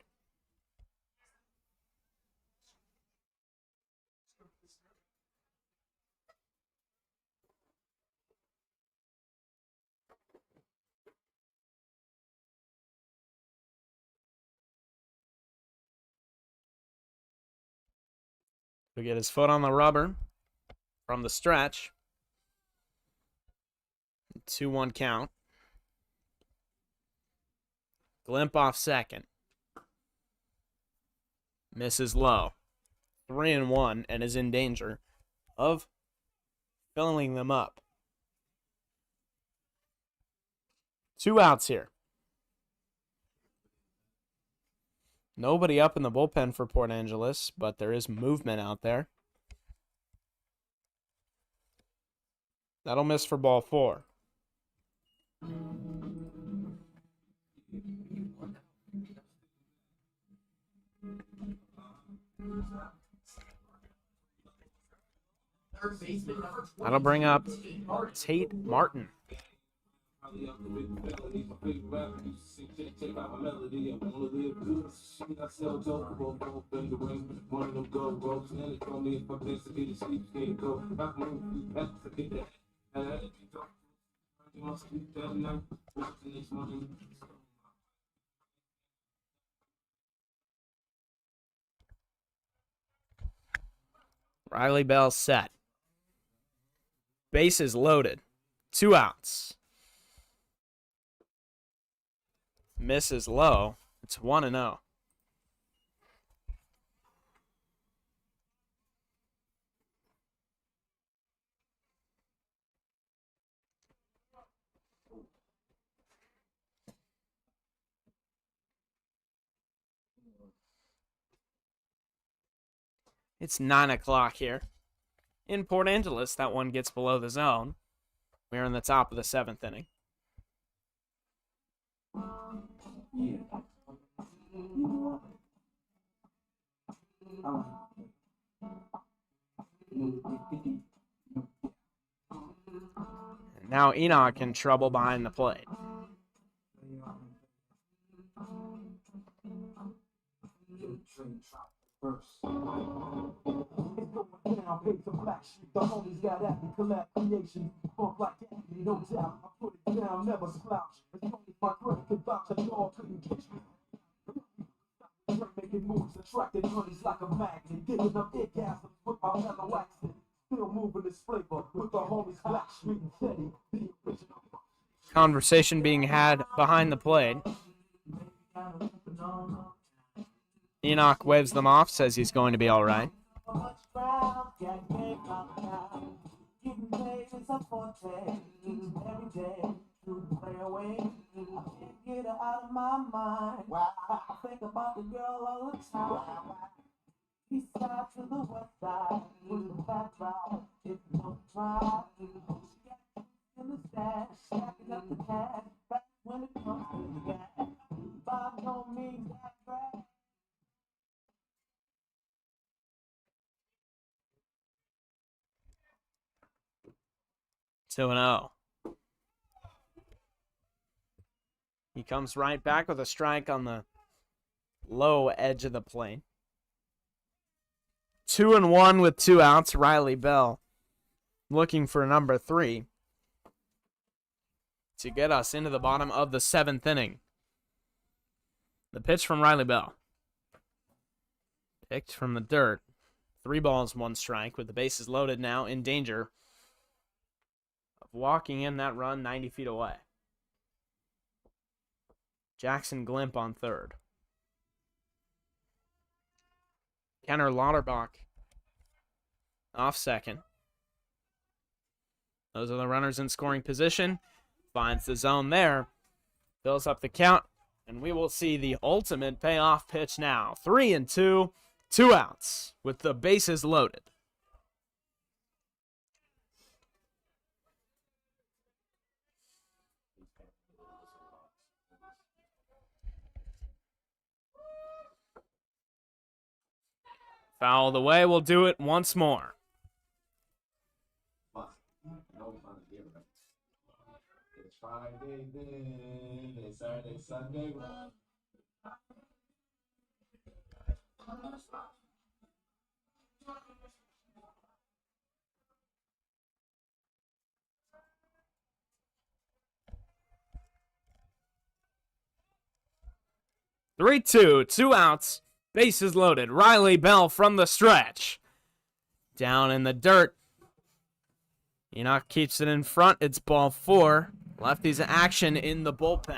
He'll get his foot on the rubber from the stretch. 2-1 count. Glimp off second. Misses low. 3 and 1 and is in danger of filling them up. 2 outs here. Nobody up in the bullpen for Port Angeles, but there is movement out there. That'll miss for ball 4. Third baseman number 20. That'll bring up Tate Martin. Riley Bell set. Bases loaded. 2 outs. Misses low. It's 1 and 0. It's 9 o'clock here. In Port Angeles, that one gets below the zone. We're in the top of the 7th inning. And now Enoch in trouble behind the plate. Down, pay some black shit. The homies got at me, collect creation. Funk like that, no doubt. I put it down, never slouch. As long as my credit could vouch, a dog couldn't catch me. Making moves, attracting honeys like a magnet. Giving up orgasms with my mellow accent. Still moving this flavor with the homies Black Street and Teddy. The original. Conversation being had behind the plate. Enoch waves them off, says he's going to be all right. 2-0. He comes right back with a strike on the low edge of the plate. 2-1 with 2 outs. Riley Bell looking for number 3 to get us into the bottom of the 7th inning. The pitch from Riley Bell. Picked from the dirt. 3 balls, 1 strike with the bases loaded now, in danger of walking in that run 90 feet away. Jackson Glimp on third. Kenner Lauterbach off second. Those are the runners in scoring position. Finds the zone there. Fills up the count. And we will see the ultimate payoff pitch now. 3-2. 2 outs with the bases loaded. Foul the way. We'll do it once more. It's Friday then, it's Saturday, Sunday. 3-2, 2 outs, bases loaded. Riley Bell from the stretch. Down in the dirt. Enoch keeps it in front. It's ball 4. Lefties action in the bullpen.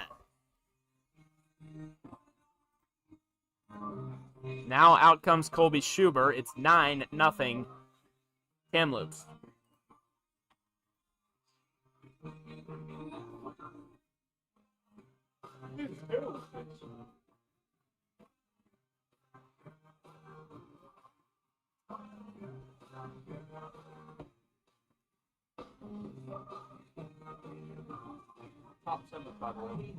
Now out comes Colby Schuber. It's 9-0 Kamloops. Top 7, by the way.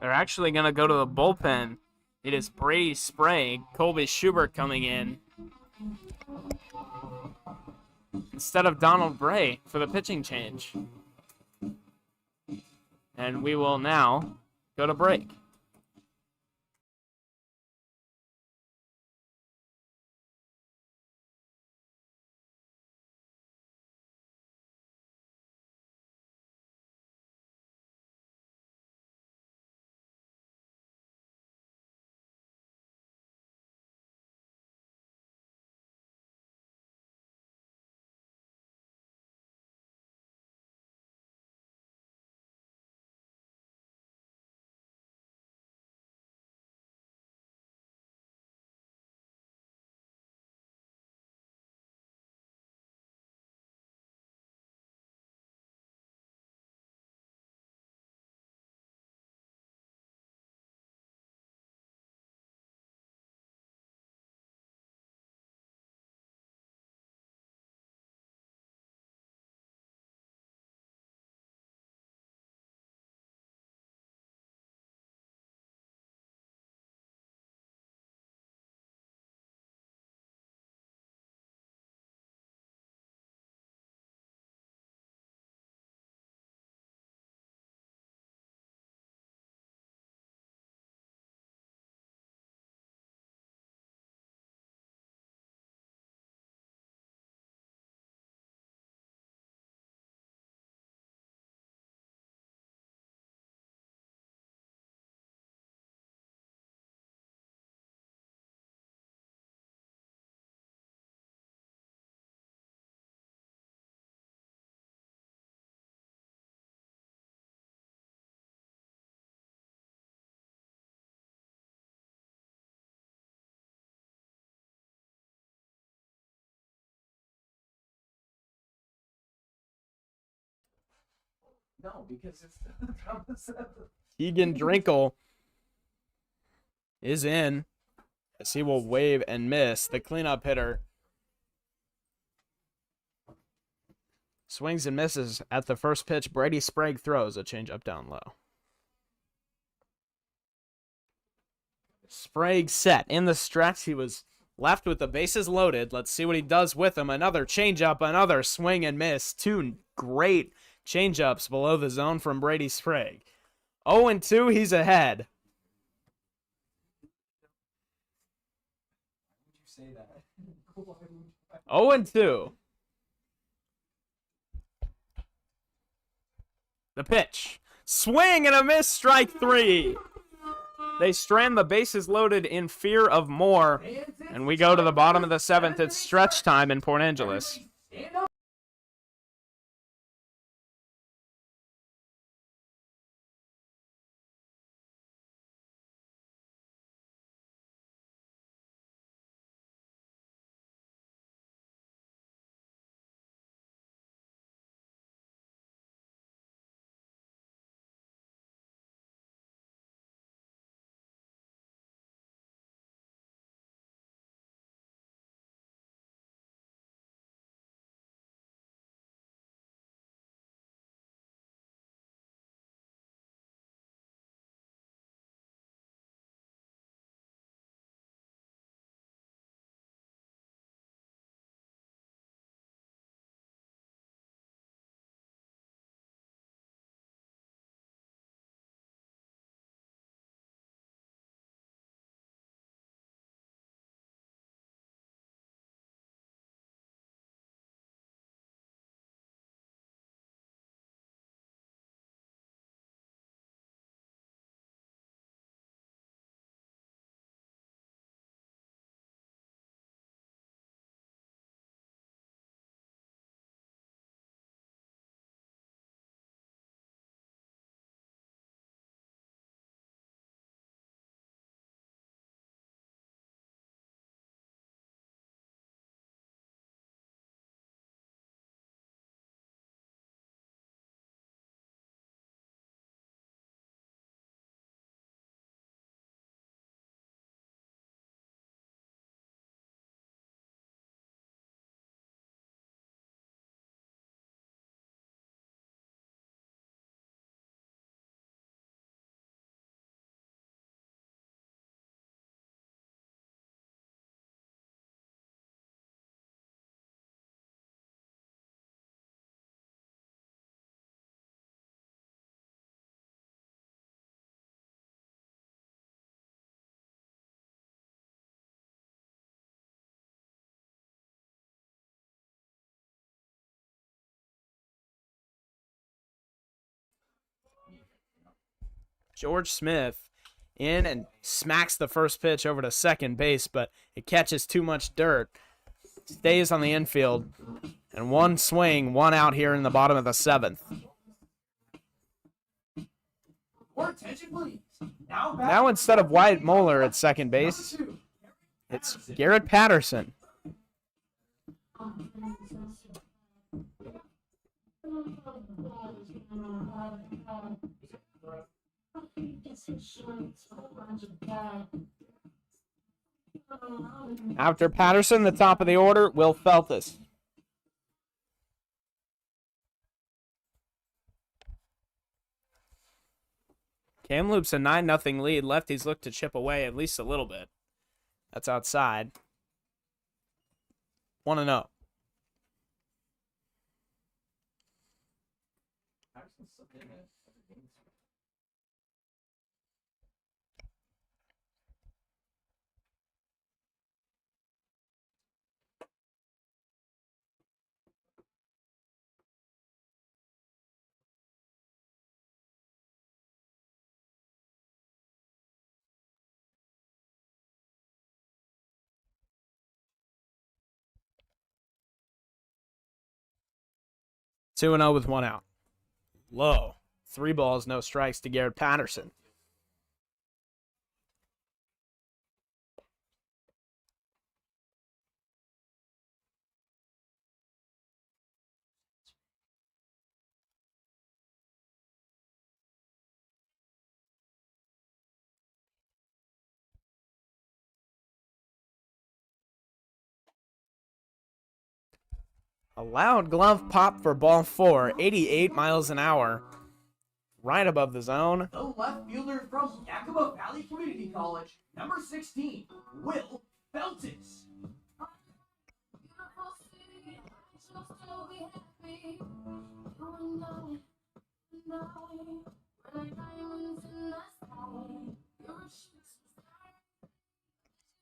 They're actually going to go to the bullpen. It is Brady Sprague, Colby Schubert coming in instead of Donald Bray for the pitching change. And we will now go to break. No, because it's the top of 7th. Keegan Drinkle is in as he will wave and miss. The cleanup hitter swings and misses at the first pitch. Brady Sprague throws a changeup down low. Sprague set in the stretch. He was left with the bases loaded. Let's see what he does with them. Another changeup, another swing and miss. Two great changeups below the zone from Brady Sprague. 0-2, he's ahead. Would you say that? 0-2. The pitch. Swing and a miss, strike 3. They strand the bases loaded in fear of more. And we go to the bottom of the 7th. It's stretch time in Port Angeles. Stand up. George Smith in and smacks the first pitch over to second base, but it catches too much dirt. Stays on the infield. And one swing, one out here in the bottom of the 7th. More attention, please. Now, back Now instead of Wyatt Moeller at second base, number 2. it's Garrett Patterson. After Patterson, the top of the order, Will Feltus. Kamloops a 9-0 lead. Lefties look to chip away at least a little bit. That's outside. 1-0. Patterson's so good at other games. Two 2-0 with one out. Low. 3 balls, no strikes to Garrett Patterson. A loud glove pop for ball 4, 88 miles an hour. Right above the zone. The left fielder from Yakima Valley Community College, number 16, Will Feltis.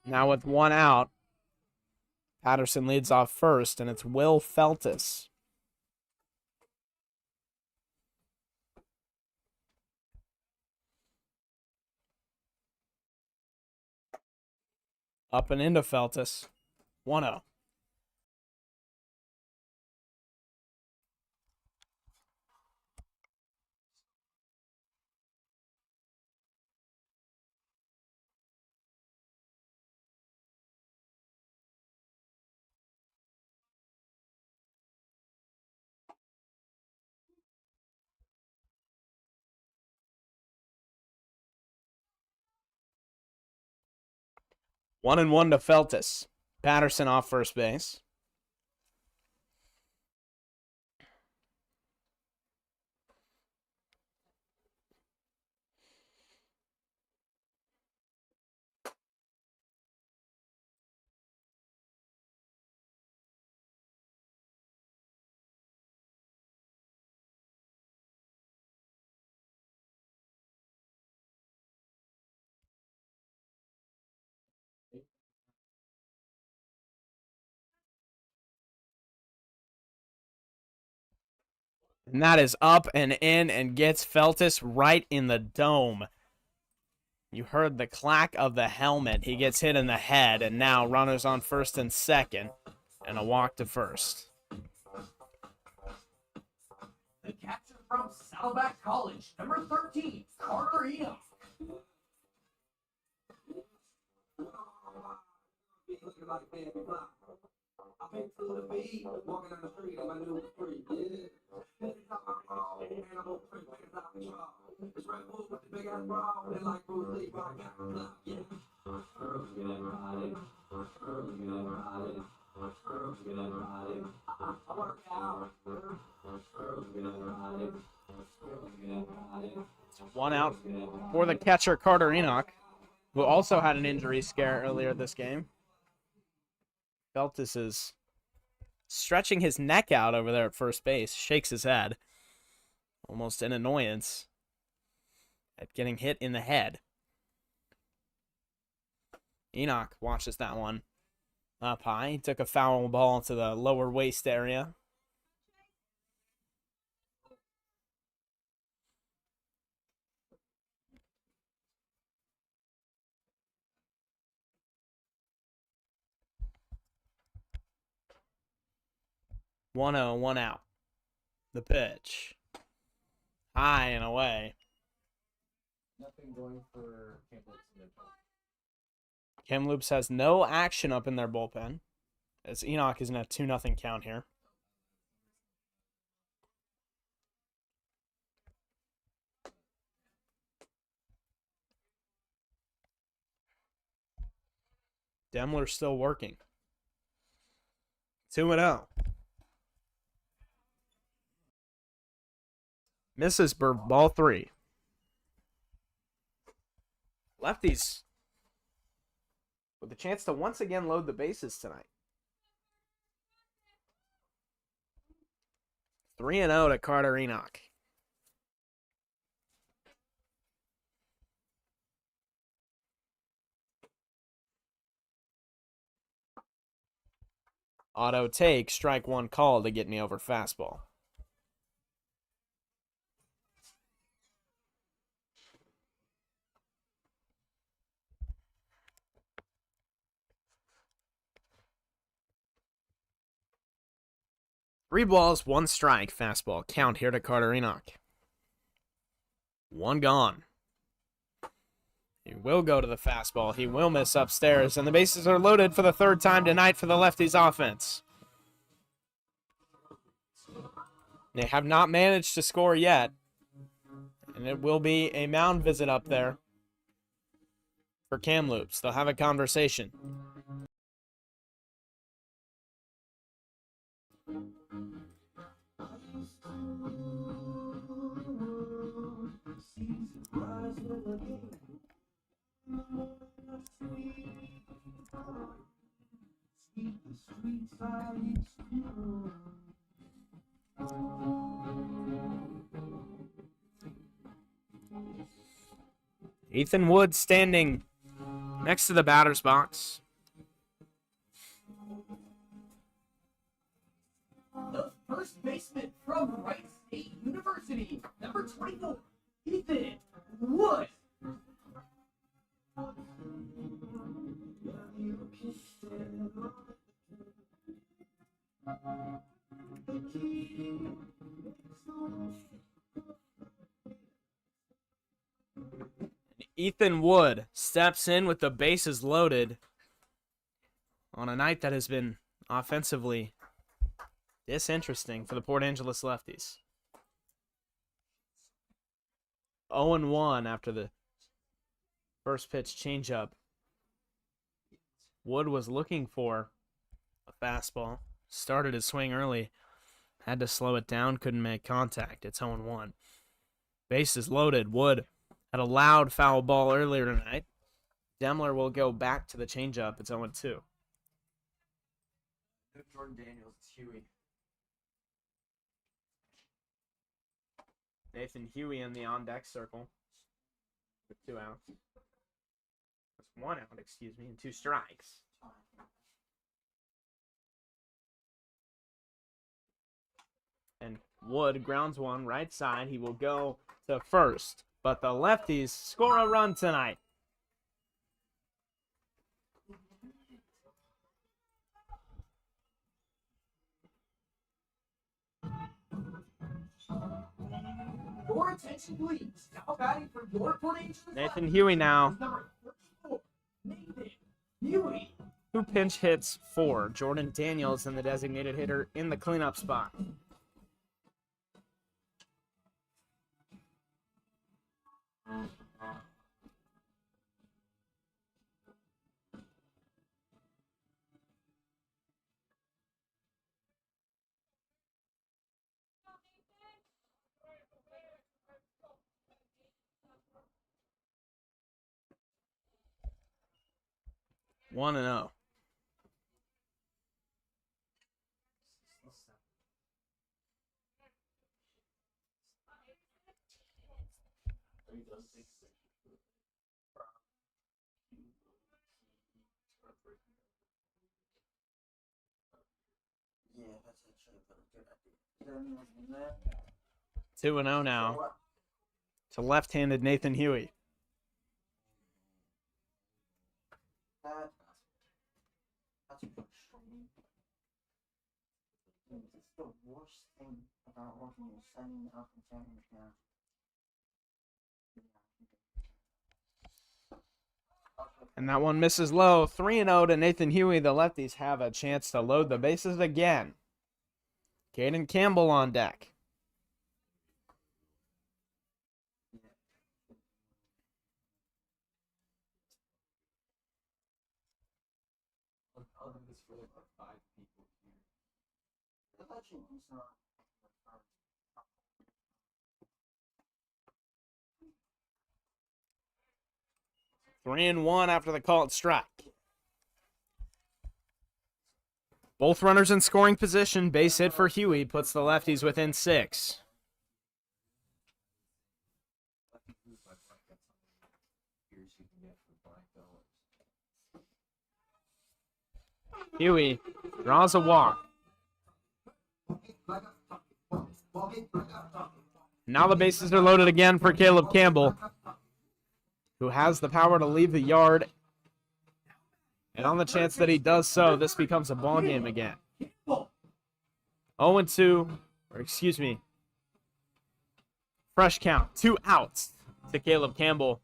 Now with one out, Patterson leads off first, and it's Will Feltis. Up and into Feltis. 1-0. One and one to Feltis. Patterson off first base. And that is up and in and gets Feltis right in the dome. You heard the clack of the helmet. He gets hit in the head, and now runners on first and second, and a walk to first. The catcher from Saddleback College, number 13, Carter Enoch. I've been to the beat, walking down the street on my new street, yeah. This is how I roll, and I'm on three fingers out the draw. It's Red Bull with the big ass bra, they like Bruce Lee, but I got the block, yeah. Girls get everybody, girls get everybody, girls get everybody. I work out, girls get everybody, girls get everybody. One out for the catcher, Carter Enoch, who also had an injury scare earlier this game. Feltis is stretching his neck out over there at first base, shakes his head, almost in annoyance at getting hit in the head. Enoch watches that one up high. He took a foul ball to the lower waist area. One 0, one out. The pitch. High and away. Nothing going for Kamloops. Kamloops has no action up in their bullpen, as Enoch is in a 2-0 count here. Demler's still working. 2-0. Misses for ball 3. Lefties with a chance to once again load the bases tonight. 3-0 to Carter Enoch. Auto take, strike one call to get me over fastball. Three balls, one strike, fastball count here to Carter Enoch. One gone. He will go to the fastball. He will miss upstairs, and the bases are loaded for the third time tonight for the Lefties offense. They have not managed to score yet, and it will be a mound visit up there for Kamloops. They'll have a conversation. Ethan Wood standing next to the batter's box. The first baseman from Wright State University, number 24, Ethan Wood. Ethan Wood steps in with the bases loaded on a night that has been offensively disinteresting for the Port Angeles Lefties. 0-1 after the first pitch changeup. Wood was looking for a fastball. Started his swing early. Had to slow it down. Couldn't make contact. It's 0-1. Bases loaded. Wood had a loud foul ball earlier tonight. Demler will go back to the changeup. It's 0-2. Jordan Daniels, it's Huey. Nathan Huey in the on-deck circle with 2 outs. That's 1 out, excuse me, and 2 strikes. And Wood grounds one right side. He will go to first. But the Lefties score a run tonight. Your attention, please. Now batting for your Port Angeles Nathan Lefties Huey now. is number 34, Nathan Huey. 2 pinch hits for Jordan Daniels and the designated hitter in the cleanup spot. One and 0. Yeah, that's actually a good idea. 2-0 now to left-handed Nathan Huey. That's frustrating. It's the worst thing about working in setting up and challenge now. And that one misses low. 3-0 to Nathan Huey. The Lefties have a chance to load the bases again. Caden Campbell on deck. I'll do this for like 5 people here. The legend is not. 3-1 after the called strike. Both runners in scoring position. Base hit for Huey puts the Lefties within 6. Huey draws a walk. Now the bases are loaded again for Caleb Campbell, who has the power to leave the yard. And on the chance that he does so, this becomes a ball game again. 0-2, or excuse me, fresh count, 2 outs to Caleb Campbell.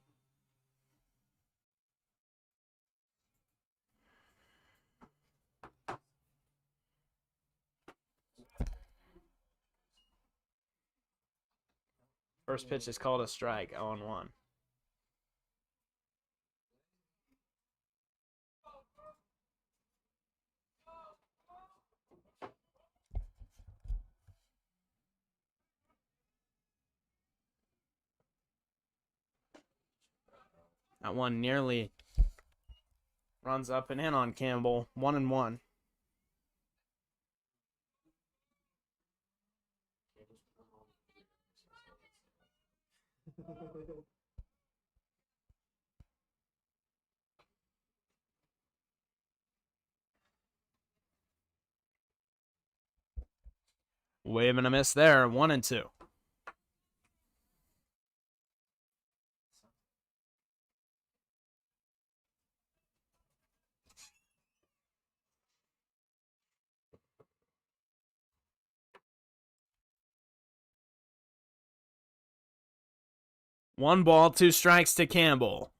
First pitch is called a strike, 0-1. That one nearly runs up and in on Campbell. 1-1. Wave and a miss there. 1-2. One ball, 2 strikes to Campbell.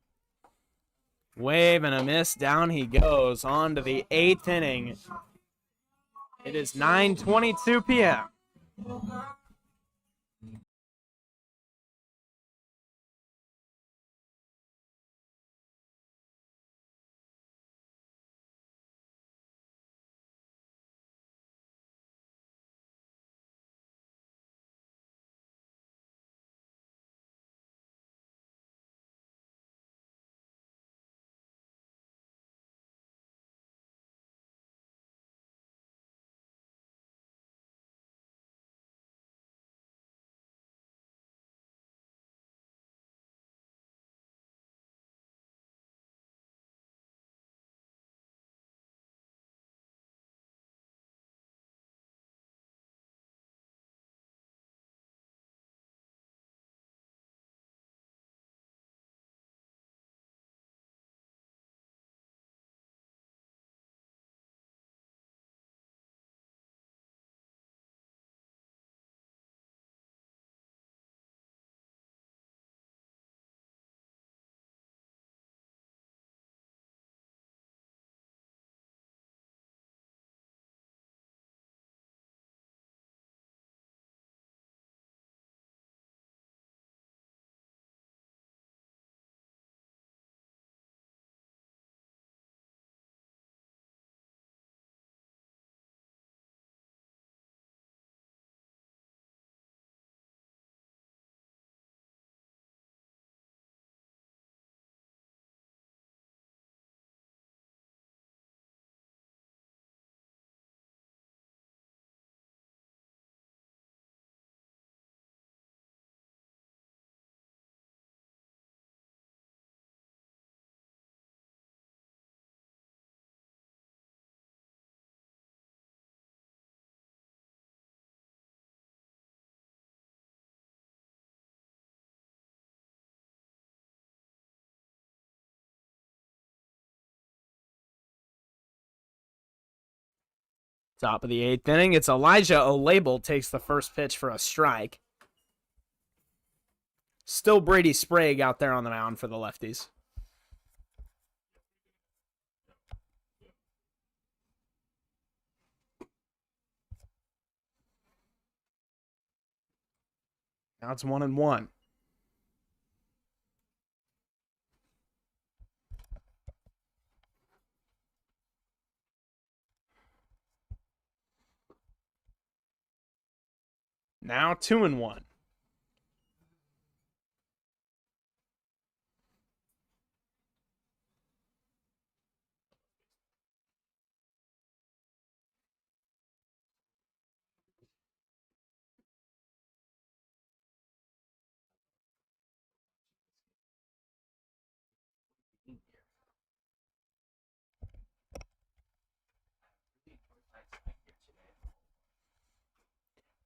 Wave and a miss. Down he goes. On to the 8th inning. It is 9:22 p.m. Top of the 8th inning. It's Elijah Olabel takes the first pitch for a strike. Still Brady Sprague out there on the mound for the Lefties. Now it's 1-1. Now 2-1.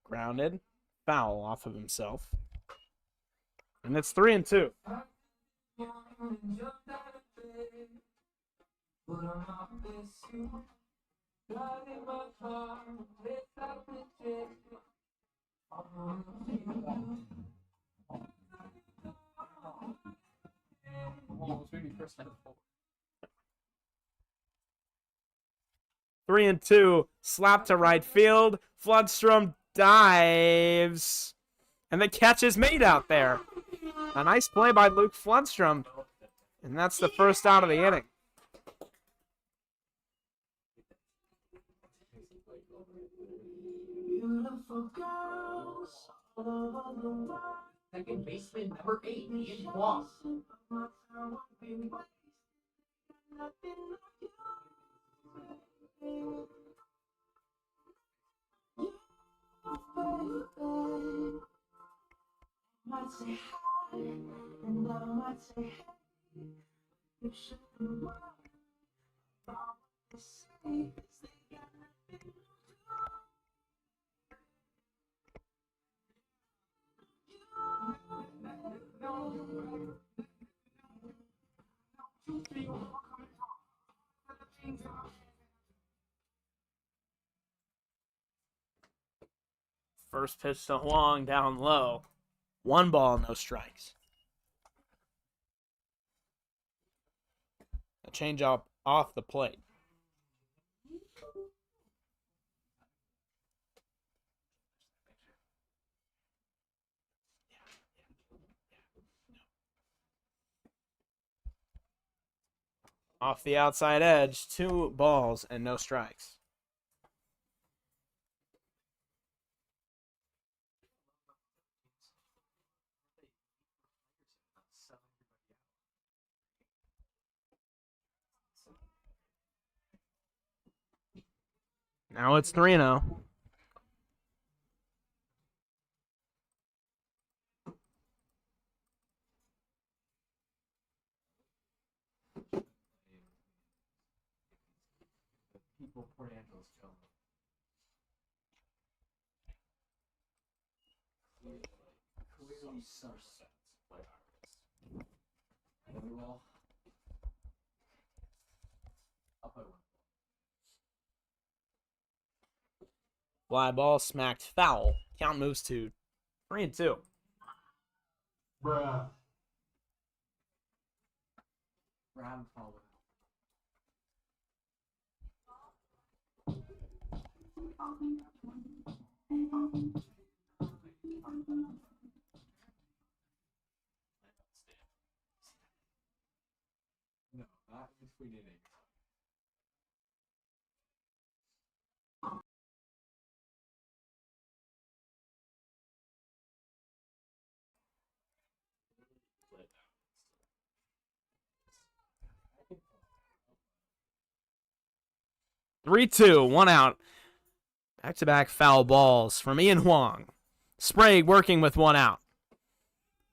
Grounded. Foul off of himself. And it's 3-2. Almost maybe first time forward. 3-2. Slap to right field. Floodstrom dives. And the catch is made out there. A nice play by Luke Floodstrom. And that's the first out of the inning. Beautiful girls all over the world. Second baseman number 8, Ian Huang. Might say hi, and I might say hey. You shouldn't worry about what they say, 'cause they got nothing to do. First pitch to Huang down low. 1 ball, no strikes. A change up off the plate. Off the outside edge, 2 balls and no strikes. Now it's 3-0. People, Port Angeles, kill them. Clearly some sets by artists. Well, I'll put 1. Fly ball smacked foul. Count moves to 3-2. Bruh. Round forward. No, not if we did it. Three, 2, 1 out. Back-to-back foul balls from Ian Huang. Sprague working with 1 out.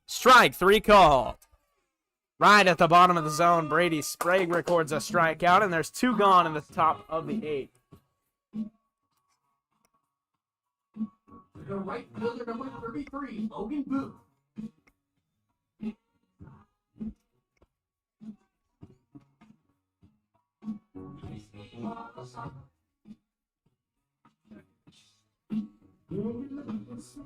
Strike 3 called. Right at the bottom of the zone, Brady Sprague records a strikeout, and there's 2 gone in the top of the 8th. The right fielder number 33, Logan Booth. Just so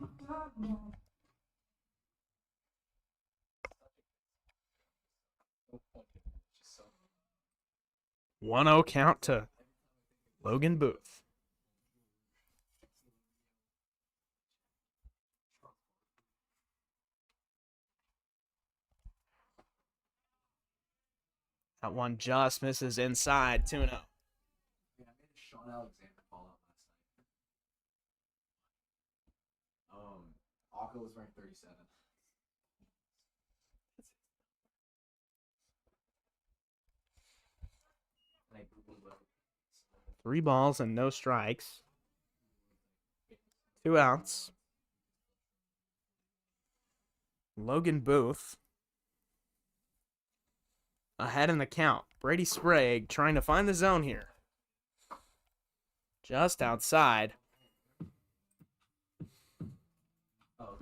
1-0 count to Logan Booth. That one just misses inside, 2-0. I made a Sean Alexander fall out last night. Alka was ranked 37. And I Googled it. 3 balls and no strikes. 2 outs. Logan Booth ahead in the count. Brady Sprague trying to find the zone here. Just outside. Oh,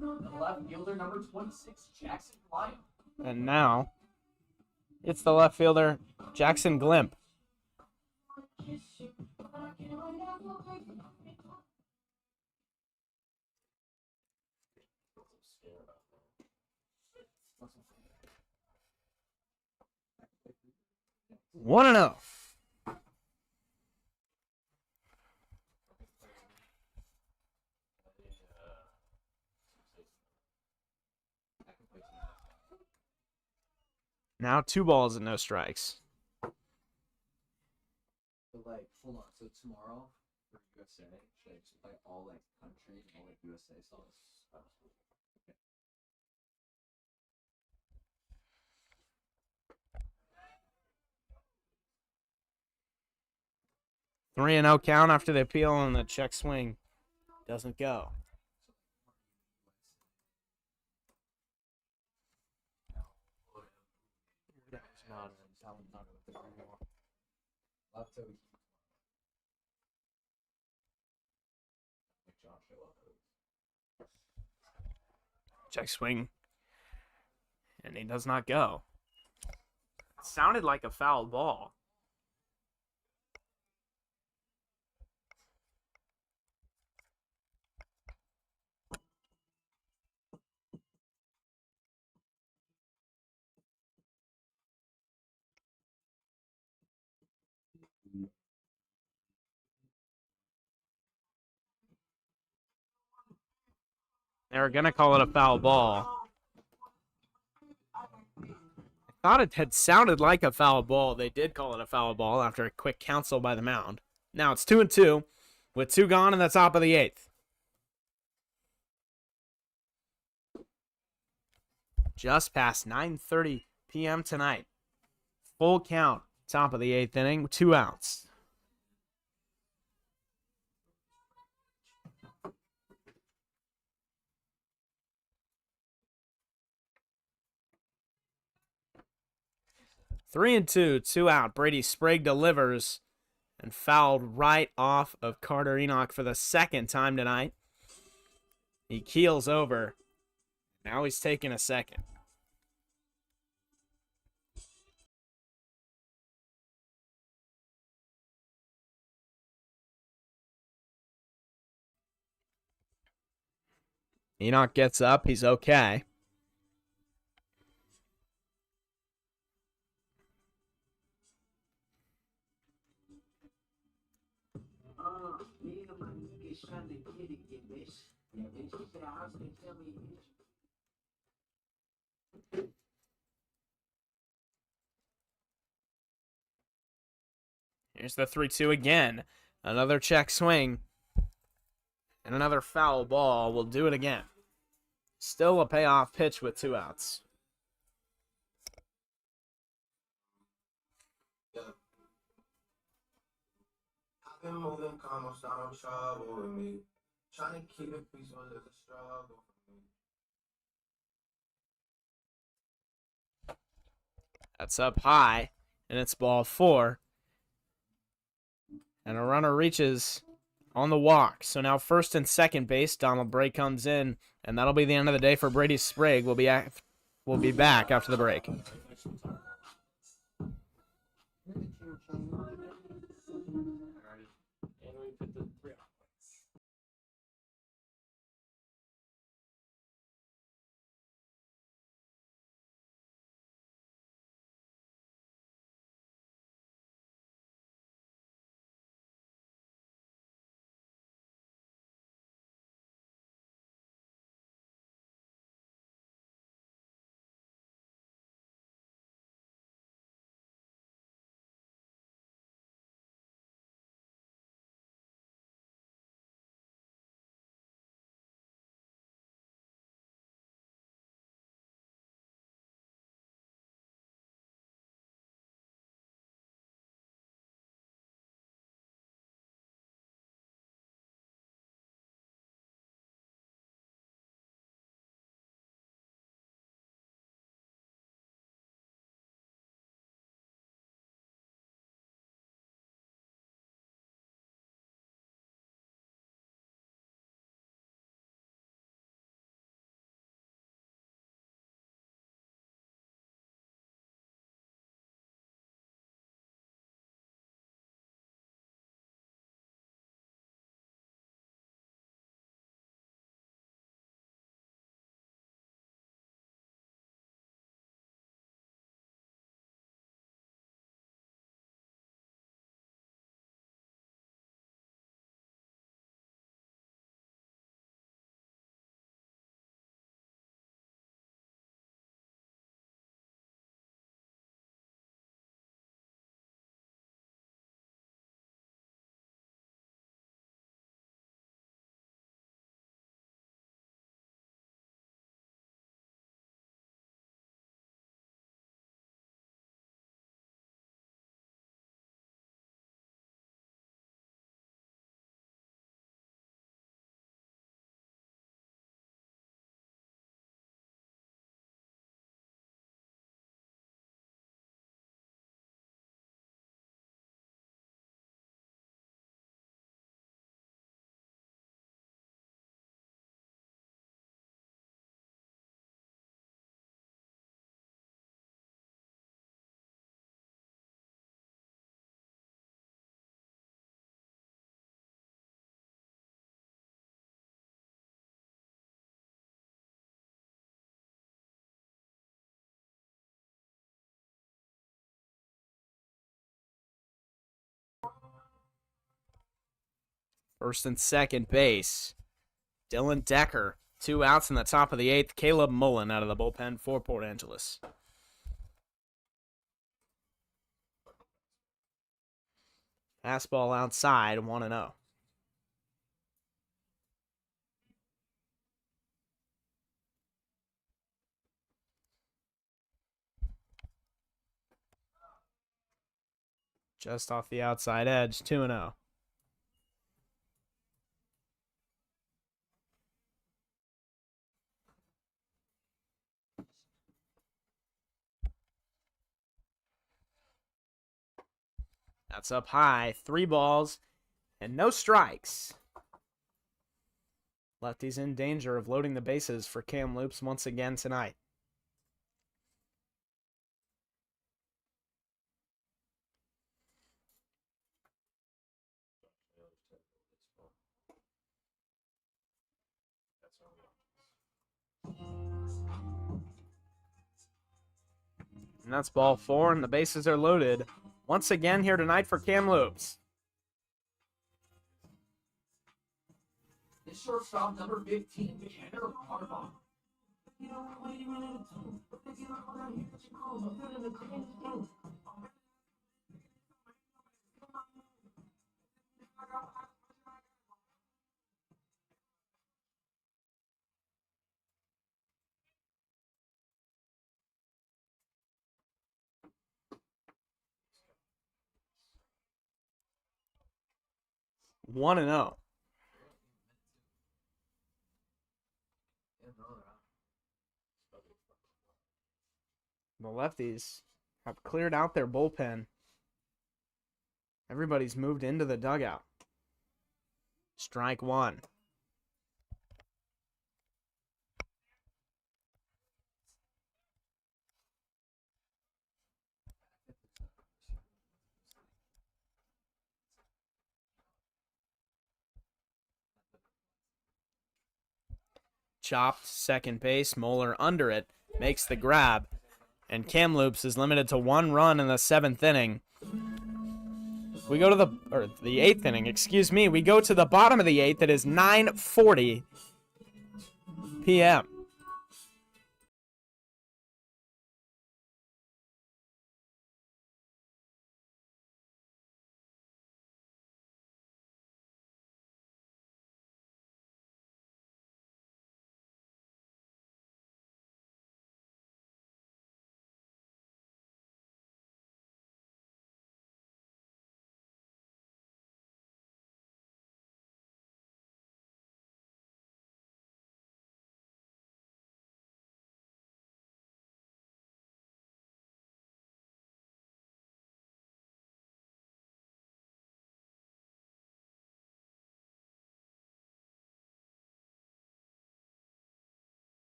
The left fielder number 26, Jackson Lyon. And now it's the left fielder, Jackson Glimp. One and oh. Now 2 balls and no strikes. But like, hold on. So tomorrow for USA, should I just play all like countries and all like USA songs? Okay. 3-0 count after the appeal, and the check swing doesn't go. Lefto Heat. Like Josh Lefto. Check swing. And he does not go. It sounded like a foul ball. They were going to call it a foul ball. I thought it had sounded like a foul ball. They did call it a foul ball after a quick counsel by the mound. Now it's 2-2 with 2 gone in the top of the 8th. Just past 9:30 p.m. tonight. Full count, top of the 8th inning, 2 outs. Three and two out. Brady Sprague delivers and fouled right off of Carter Enoch for the second time tonight. He keels over. Now he's taking a second. Enoch gets up. He's okay. Me and my niggas trying to get it, bitch. Yeah, bitch. She said, I was gonna tell me, bitch. Here's the 3-2 again. Another check swing. And another foul ball. We'll do it again. Still a payoff pitch with 2 outs. I've been moving calm, I'm starting trouble with me. Trying to keep it peaceful is a struggle for me. That's up high, and it's ball 4. And a runner reaches on the walk. So now first and second base, Donald Bray comes in, and that'll be the end of the day for Brady Sprague. We'll be back after the break. First and second base. Dylan Decker. 2 outs in the top of the 8th. Caleb Mullen out of the bullpen for Port Angeles. Fastball outside, 1-0. Just off the outside edge, 2-0. That's up high. 3 balls and no strikes. Lefties in danger of loading the bases for Kamloops once again tonight. And that's ball 4, and the bases are loaded once again here tonight for Kamloops. The shortstop, number 15, Tanner Harbaugh. One and 0. The Lefties have cleared out their bullpen. Everybody's moved into the dugout. Strike 1. Chopped, second base, Moeller under it, makes the grab, and Kamloops is limited to 1 run in the 7th inning. We go to the 8th inning, excuse me. We go to the bottom of the 8th. It is 9:40 p.m.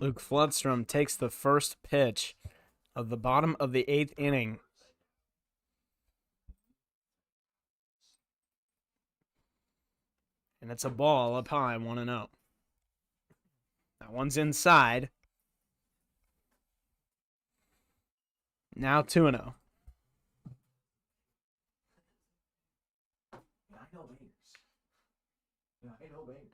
Luke Floodstrom takes the first pitch of the bottom of the 8th inning. And it's a ball up high, 1-0. That one's inside. Now 2-0. Yeah, I know bangers. Yeah, I know bangers.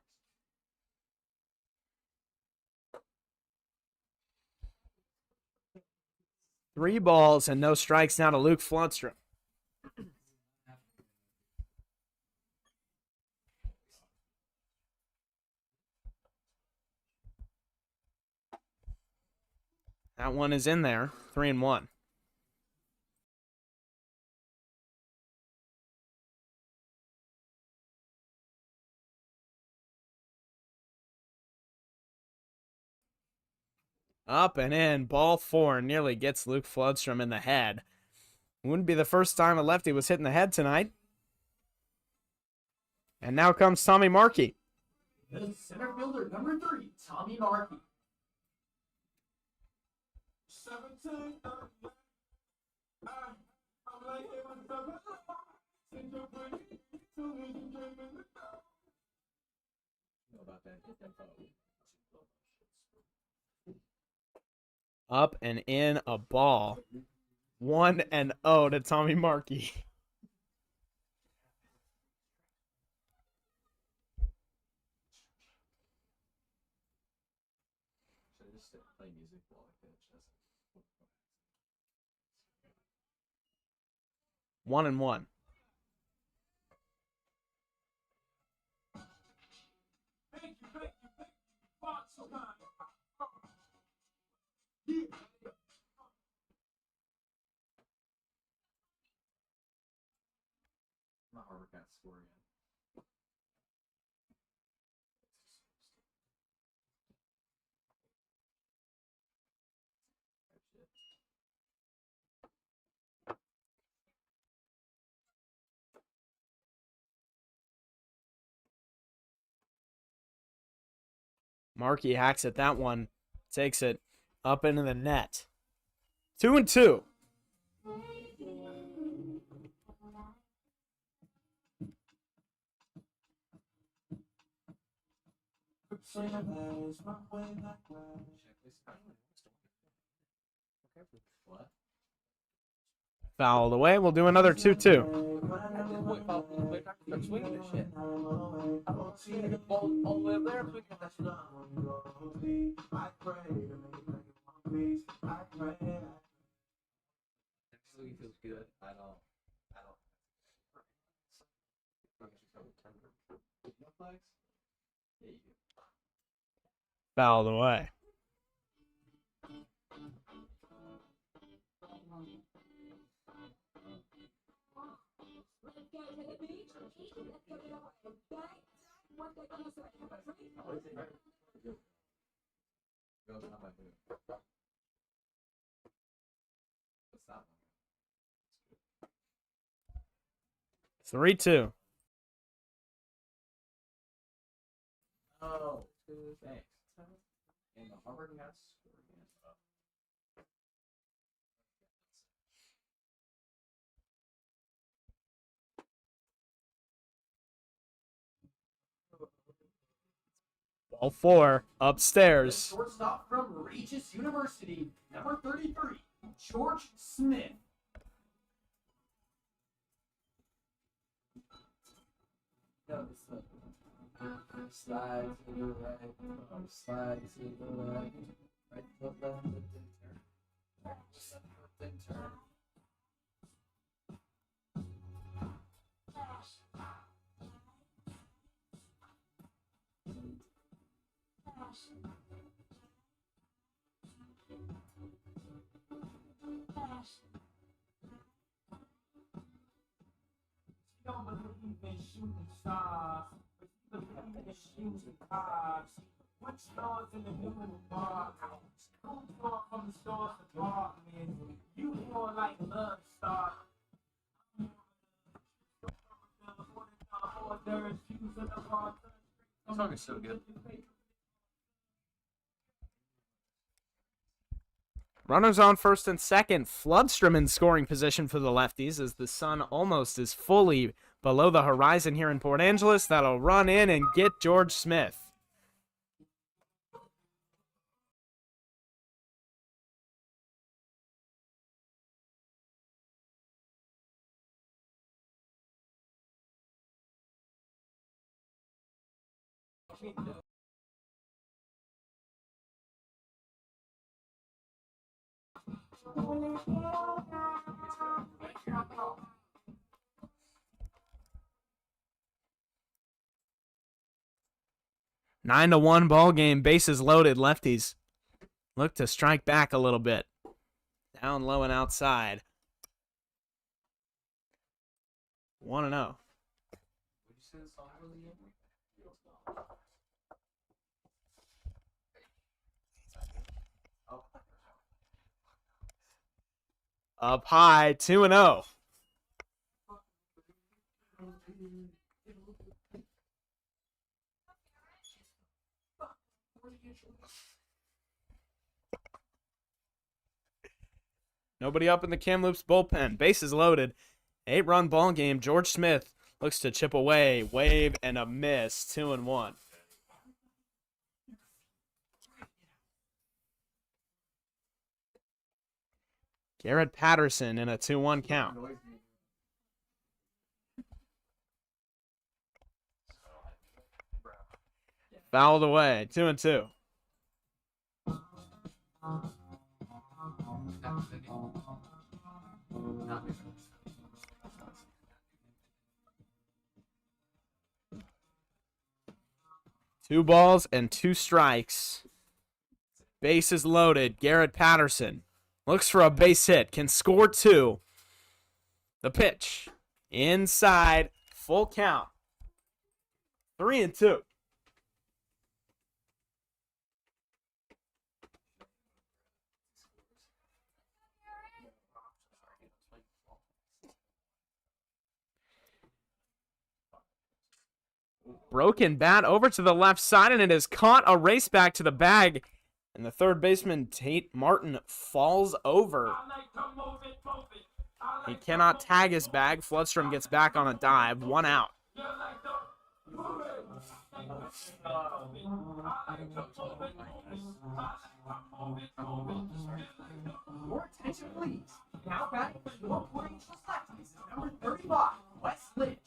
Three balls and no strikes now to Luke Floodstrom. That one is in there, 3-1. Up and in, ball 4, nearly gets Luke Floodstrom in the head. Wouldn't be the first time a lefty was hit in the head tonight. And now comes Tommy Markey. The center fielder, number 3, Tommy Markey. 17, I'm like, hey, what's up? Send your pretty, tell me you dreaming. Know about that info. Up and in, a ball. 1-0 to Tommy Markey. Should I just play music while I pitch? That's 1-1. Thank you. Fuck, so kind. my Harvard Cats score again. Shit. Markey hacks at that one. Takes it up into the net. 2-2. What? Fouled away. We'll do another 2-2. Start swinging this shit. Ball all the way up there, so we can get that shit up. Actually feels good. I don't. No flags? Yeah, you do. Fouled away. Go down by who? What's that one? 3-2. Oh, thanks. And the Harvard Cats score again. Ball 4 The upstairs. shortstop from Regis University, number 33, George Smith. No, it's the slide to the right, slide to the right, right foot left, and turn. Right foot left, and turn. Don't believe in shooting stars, but you believe in shooting cars. Which stars in the new bar? Who draw from the stars apartment? You more like love star. The song is so good. Runners on first and second. Floodstrom in scoring position for the Lefties as the sun almost is fully below the horizon here in Port Angeles. That'll run in and get George Smith. Nine to 1 ball game. Bases loaded. Lefties look to strike back a little bit. Down low and outside. 1-0. Would you say the song was again? Up high, 2-0. Nobody up in the Kamloops bullpen. Bases loaded. 8-run ball game. George Smith looks to chip away. Wave and a miss. 2-1. Garrett Patterson in a 2-1 count. Fouled away. 2-2. Two balls and 2 strikes. Bases loaded. Garrett Patterson looks for a base hit. Can score 2. The pitch. Inside. Full count. 3-2. Broken bat over to the left side, and it has caught a race back to the bag. And the third baseman, Tate Martin, falls over. He cannot tag his bag. Floodstrom gets back on a dive. 1 out. Your attention, please. Now batting for your Port Angeles Lefties is number 35, Wes Lynch.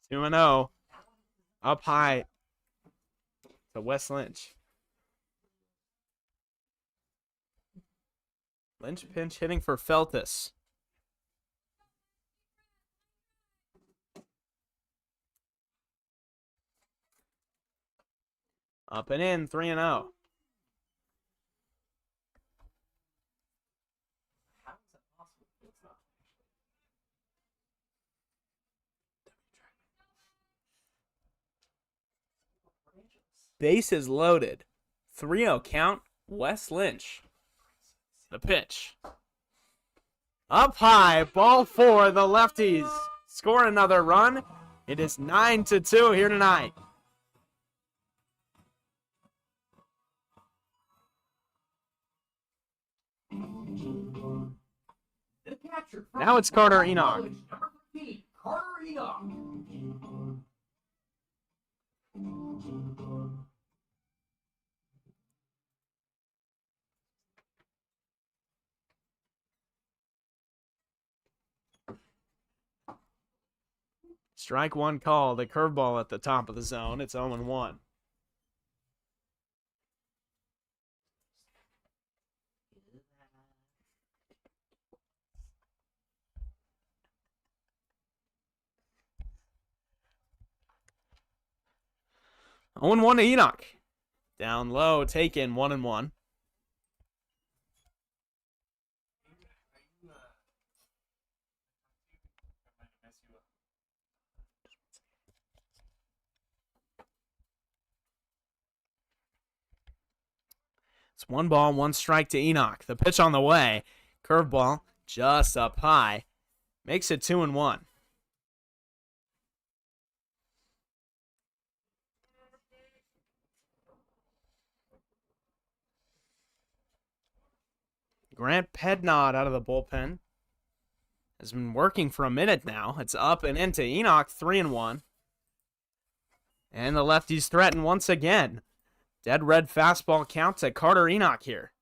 Two and 0. Up high to Wes Lynch. Lynch pinch hitting for Feltus. Up and in, 3-0. Bases loaded. 3-0 count. Wes Lynch. The pitch. Up high. Ball 4. The Lefties score another run. It is 9-2 here tonight. The catcher from Now it's Carter Enoch. College, number 15, Carter Enoch. Strike 1 call. The curveball at the top of the zone. It's 0-1. Oh, 1 to Enoch. Down low, taken 1-1. It's 1 ball, 1 strike to Enoch. The pitch on the way. Curveball just up high. Makes it 2-1. Grant Pednod out of the bullpen. Has been working for a minute now. It's up and into Enoch, 3-1. And the lefties threaten once again. Dead red fastball counts at Carter Enoch here.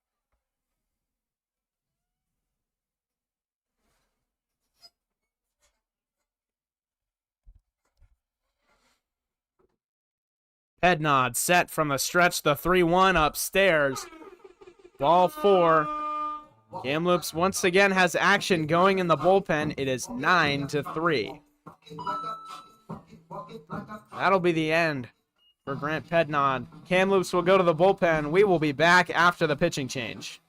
Pednod set from the stretch, the 3-1 upstairs. Ball 4. Kamloops once again has action going in the bullpen. It is 9-3. That'll be the end for Grant Pednod. Kamloops will go to the bullpen. We will be back after the pitching change.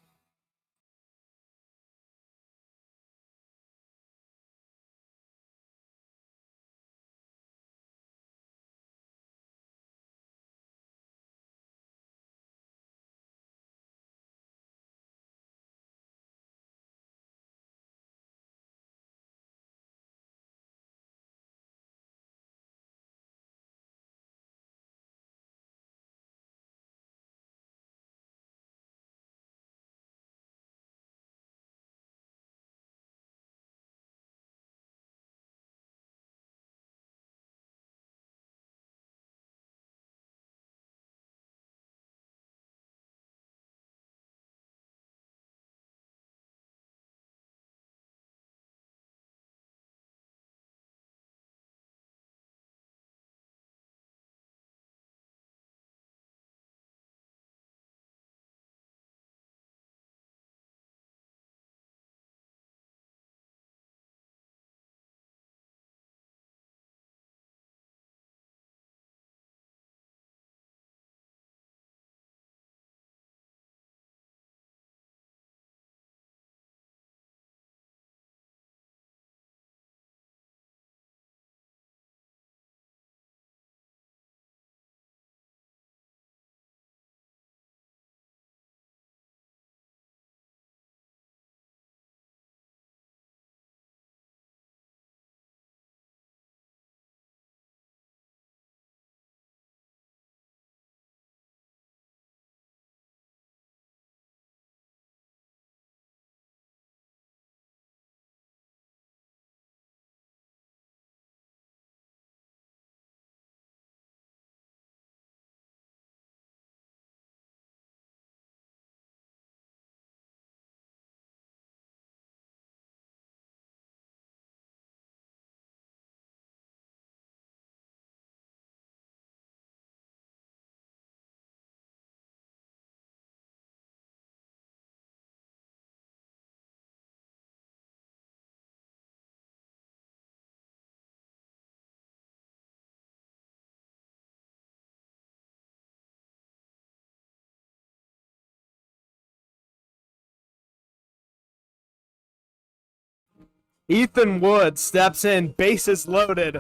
Ethan Wood steps in, bases loaded.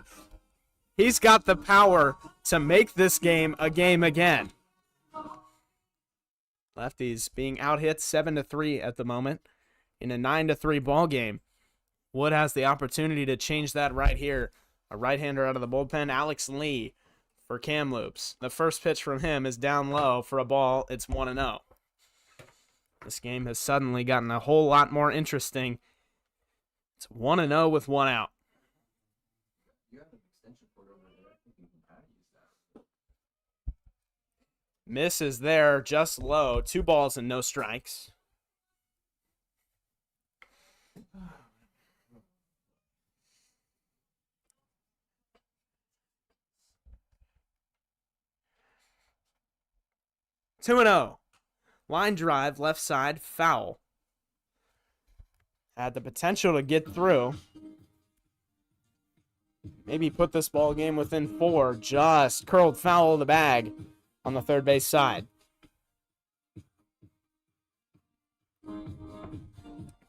He's got the power to make this game a game again. Lefties being out hit 7-3 at the moment in a 9-3 ball game. Wood has the opportunity to change that right here. A right-hander out of the bullpen, Alex Lee for Kamloops. The first pitch from him is down low for a ball. It's 1-0. This game has suddenly gotten a whole lot more interesting. It's 1-0 with 1 out. You have an extension cord over there. I think you can kind of use that. Miss is there, just low. 2 balls and no strikes. Two and 0. Line drive, left side, foul. Had the potential to get through. Maybe put this ball game within 4. Just curled foul of the bag on the third base side.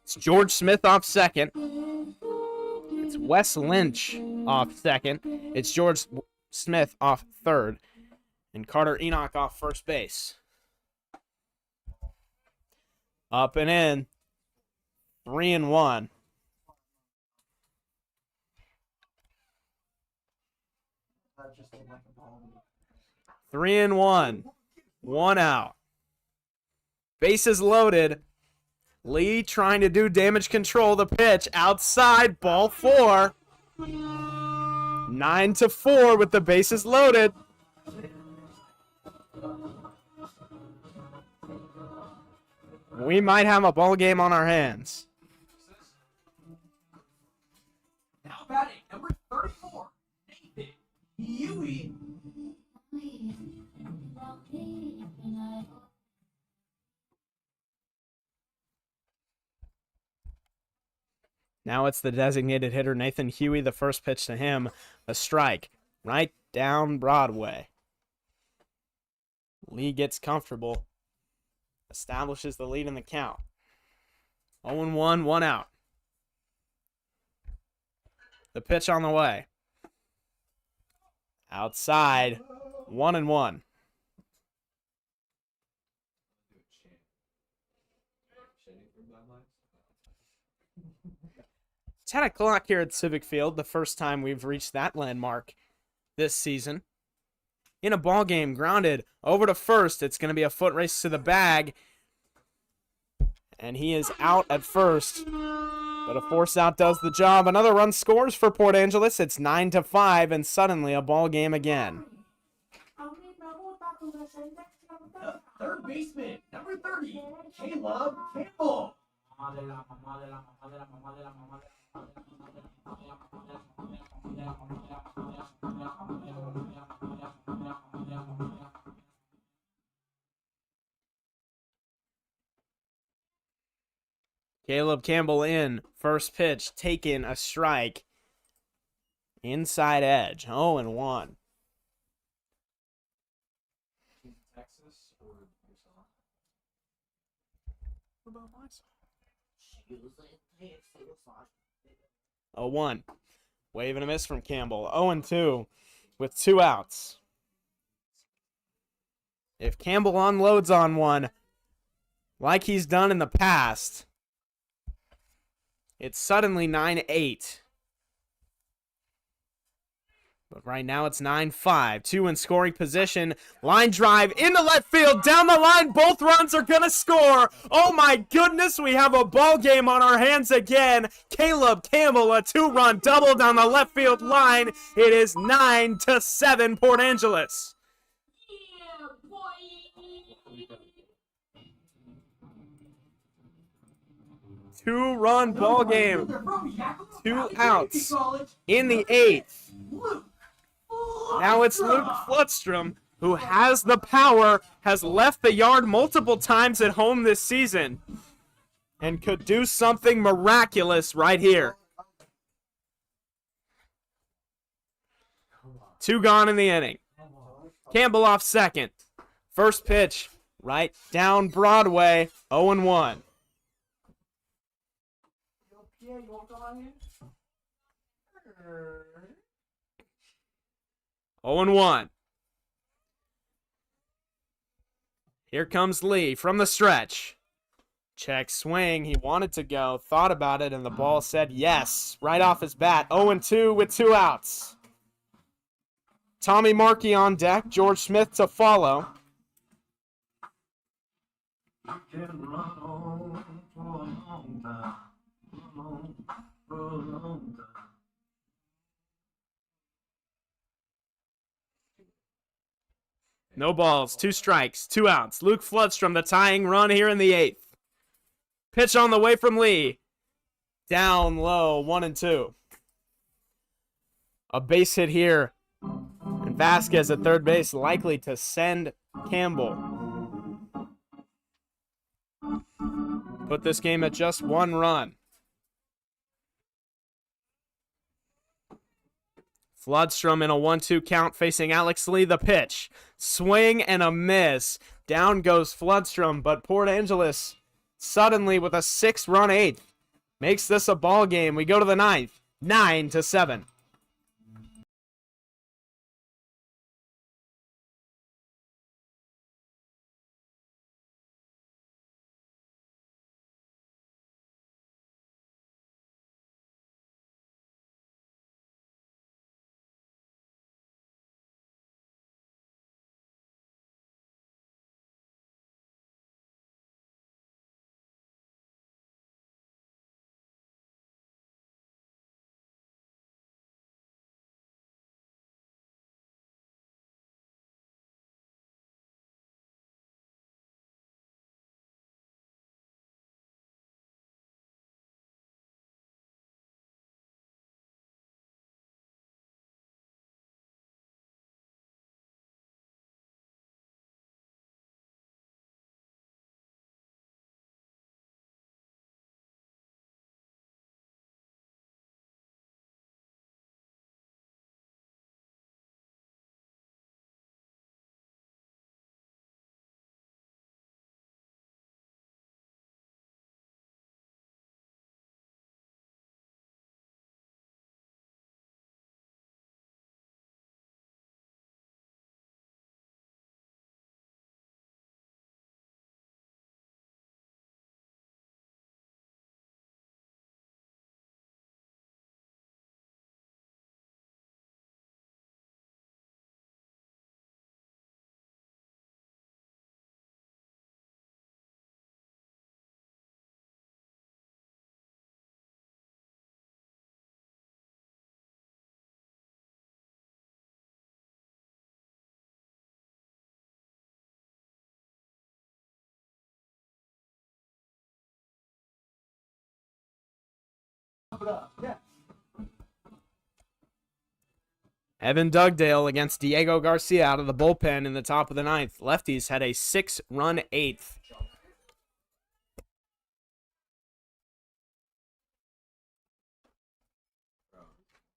It's George Smith off second. It's Wes Lynch off second. It's George Smith off third. And Carter Enoch off first base. Up and in. 3-1. That just looked like a ball. 3-1. 1 out. Bases loaded. Lee trying to do damage control. The pitch outside. Ball 4. 9-4 with the bases loaded. We might have a ball game on our hands. Now batting, number 34, Nathan Huey. Now it's the designated hitter, Nathan Huey. The first pitch to him, a strike. Right down Broadway. Lee gets comfortable. Establishes the lead in the count. 0-1, 1 out. The pitch on the way. Outside. 1-1. 10 o'clock here at Civic Field, the first time we've reached that landmark this season. In a ball game, grounded over to first. It's going to be a foot race to the bag. And he is out at first. But a force out does the job. Another run scores for Port Angeles. It's 9-5 and suddenly a ball game again. Third baseman, number 30, Caleb Campbell. Caleb Campbell in. First pitch, taken, a strike. Inside edge, 0-1. Texas or Utah? What about myself? 0-1. Wave and a miss from Campbell. 0-2 with 2 outs. If Campbell unloads on one, like he's done in the past, it's suddenly 9-8. But right now it's 9-5. 2 in scoring position. Line drive into left field. Down the line. Both runs are going to score. Oh my goodness. We have a ball game on our hands again. Caleb Campbell, a 2-run double down the left field line. It is 9-7 Port Angeles. Two-run ball game. 2 outs in the 8th. Now it's Luke Flutstrom, who has the power, has left the yard multiple times at home this season, and could do something miraculous right here. 2 gone in the inning. Campbell off second. First pitch, right down Broadway, 0-1. 0-1. Here comes Lee from the stretch. Check swing. He wanted to go, thought about it, and the ball said yes. Right off his bat. 0-2 with 2 outs. Tommy Markey on deck. George Smith to follow. No balls, 2 strikes, 2 outs. Luke Flutstrom, the tying run here in the 8th. Pitch on the way from Lee. Down low, 1-2. A base hit here. And Vasquez at third base likely to send Campbell. Put this game at just 1 run. Flutstrom in a 1-2 count facing Alex Lee. The pitch. Swing and a miss. Down goes Flutstrom, but Port Angeles suddenly with a 6-run 8th makes this a ball game. We go to the 9th. 9-7. it up. Yeah. Evan Dugdale against Diego Garcia out of the bullpen in the top of the ninth. Lefties had a 6-run eighth.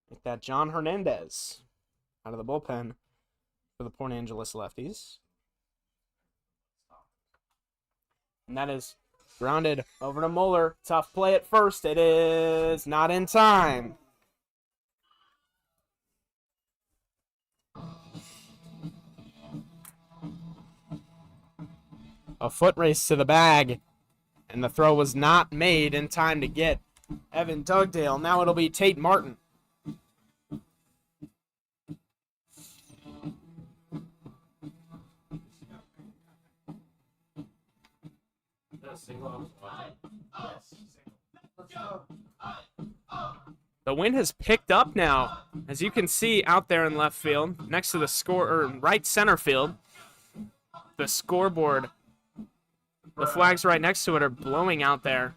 With that, John Hernandez out of the bullpen for the Port Angeles Lefties. And that is grounded over to Mueller. Tough play at first. It is not in time. A foot race to the bag, and the throw was not made in time to get Evan Dugdale. Now it'll be Tate Martin. The wind has picked up now, as you can see out there in left field, next to the right center field. The scoreboard, the flags right next to it are blowing out there.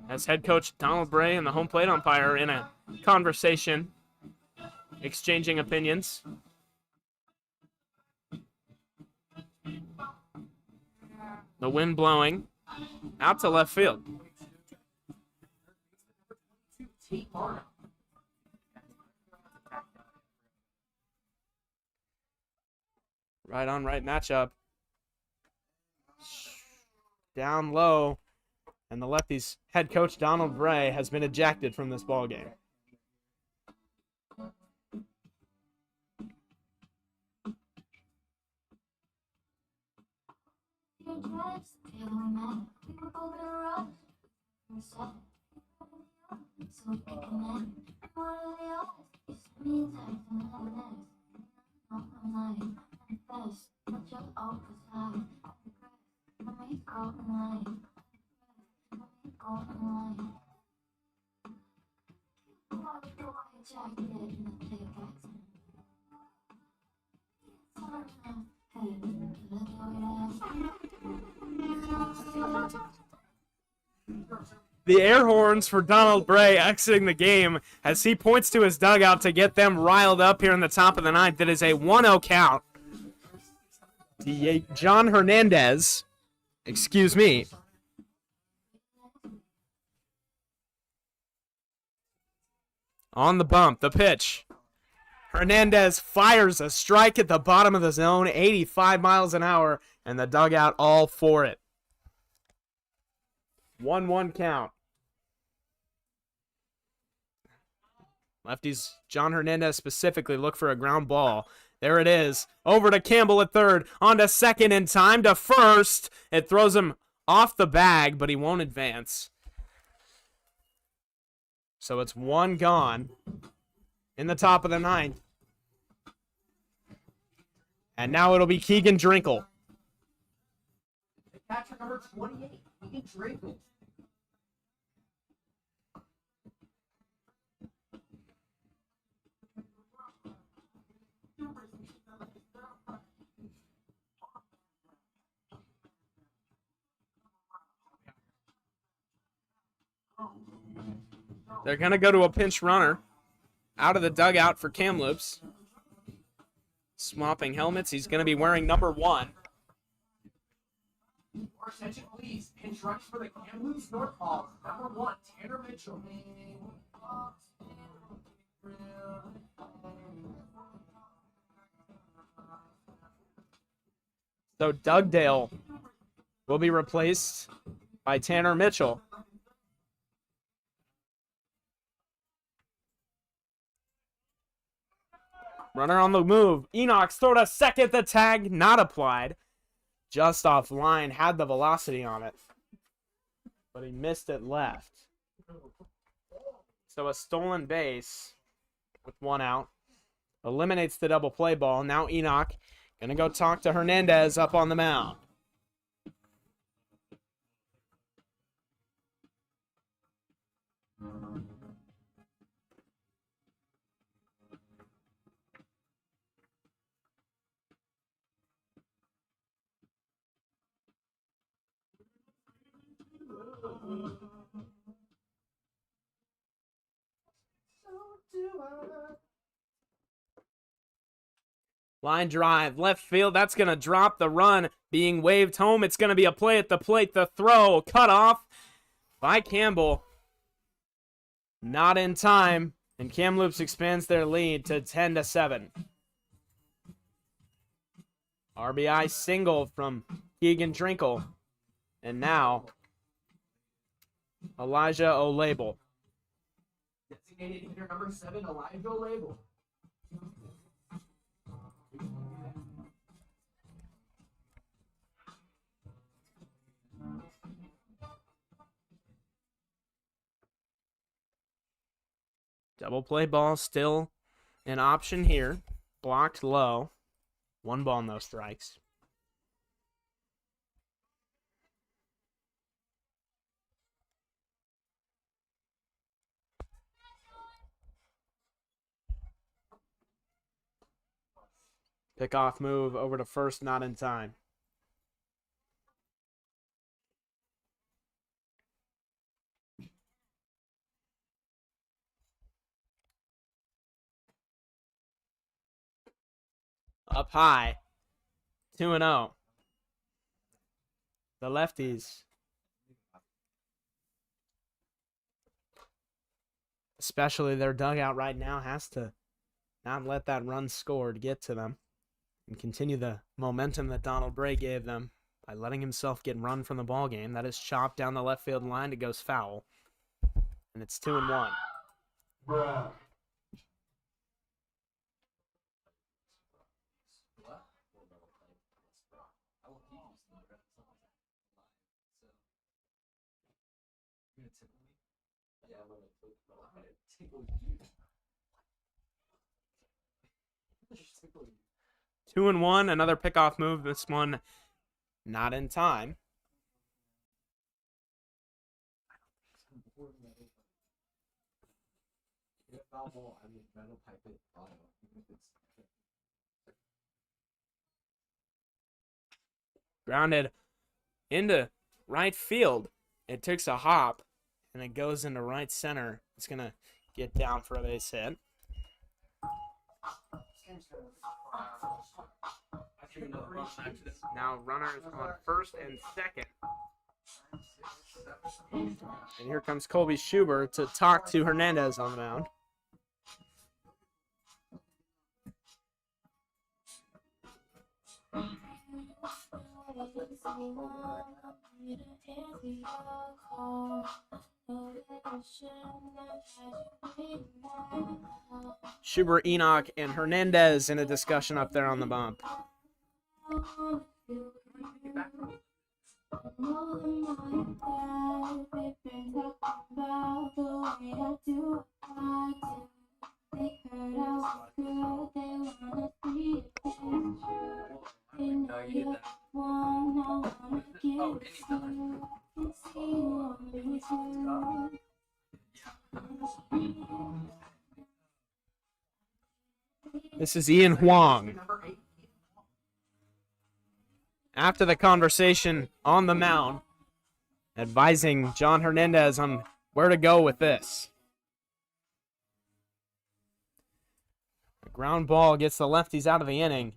As head coach Donald Bray and the home plate umpire are in a conversation, exchanging opinions. The wind blowing out to left field. Right on right matchup. Down low. And the Lefties head coach Donald Bray has been ejected from this ball game. The air horns for Donald Bray exiting the game as he points to his dugout to get them riled up here in the top of the ninth. It is a 1-0 count. John Hernandez, excuse me. On the bump, the pitch. Hernandez fires a strike at the bottom of the zone, 85 miles an hour, and the dugout all for it. 1-1 count. Lefties, John Hernandez specifically look for a ground ball. There it is. Over to Campbell at third. On to second in time to first. It throws him off the bag, but he won't advance. So it's one gone in the top of the ninth. And now it'll be Keegan Drinkle. The catcher number 28, Keegan Drinkle. They're going to go to a pinch runner out of the dugout for Kamloops. Swapping helmets. He's going to be wearing number 1. More attention, please. Pinch runs for the Kamloops Northpaws. Number 1, Tanner Mitchell. So Dugdale will be replaced by Tanner Mitchell. Runner on the move. Enoch's throw to second. The tag not applied. Just off line. Had the velocity on it. But he missed it left. So a stolen base with 1 out. Eliminates the double play ball. Now Enoch going to go talk to Hernandez up on the mound. Line drive, left field. That's going to drop the run. Being waved home. It's going to be a play at the plate. The throw cut off by Campbell. Not in time. And Kamloops expands their lead to 10-7. RBI single from Keegan Drinkle. And now, Elijah Olabel. Designated hitter number 7, Elijah Label. Double play ball still an option here. Blocked low. 1 ball, no strikes. Pickoff move over to first, not in time. Up high. 2-0. The Lefties. Especially their dugout right now has to not let that run scored get to them and continue the momentum that Donald Bray gave them by letting himself get run from the ball game. That is chopped down the left field line. It goes foul. And it's 2-1. Bruh. Two and one, another pickoff move. This one not in time. Grounded into right field. It takes a hop and it goes into right center. It's going to get down for a base hit. Now runners on first and second. And here comes Colby Schubert to talk to Hernandez on the mound. Schubert, Enoch, and Hernandez in a discussion up there on the bump. This is Ian Huang. After the conversation on the mound, advising John Hernandez on where to go with this. A ground ball gets the Lefties out of the inning.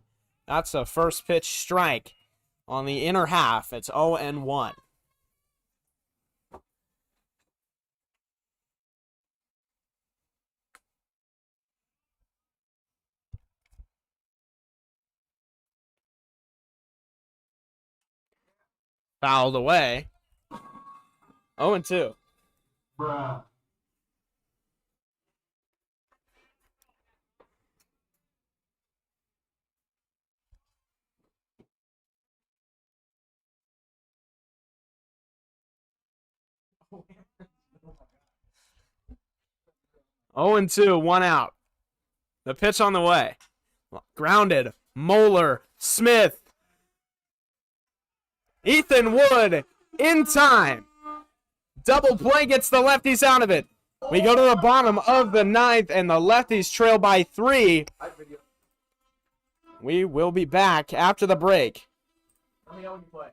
That's a first pitch strike on the inner half. It's 0-1. Fouled away. 0-2. Bruh. Oh and 2, 1 out. The pitch on the way. Grounded. Moeller. Smith. Ethan Wood in time. Double play gets the Lefties out of it. We go to the bottom of the ninth, and the Lefties trail by 3. We will be back after the break. Let me know when you play.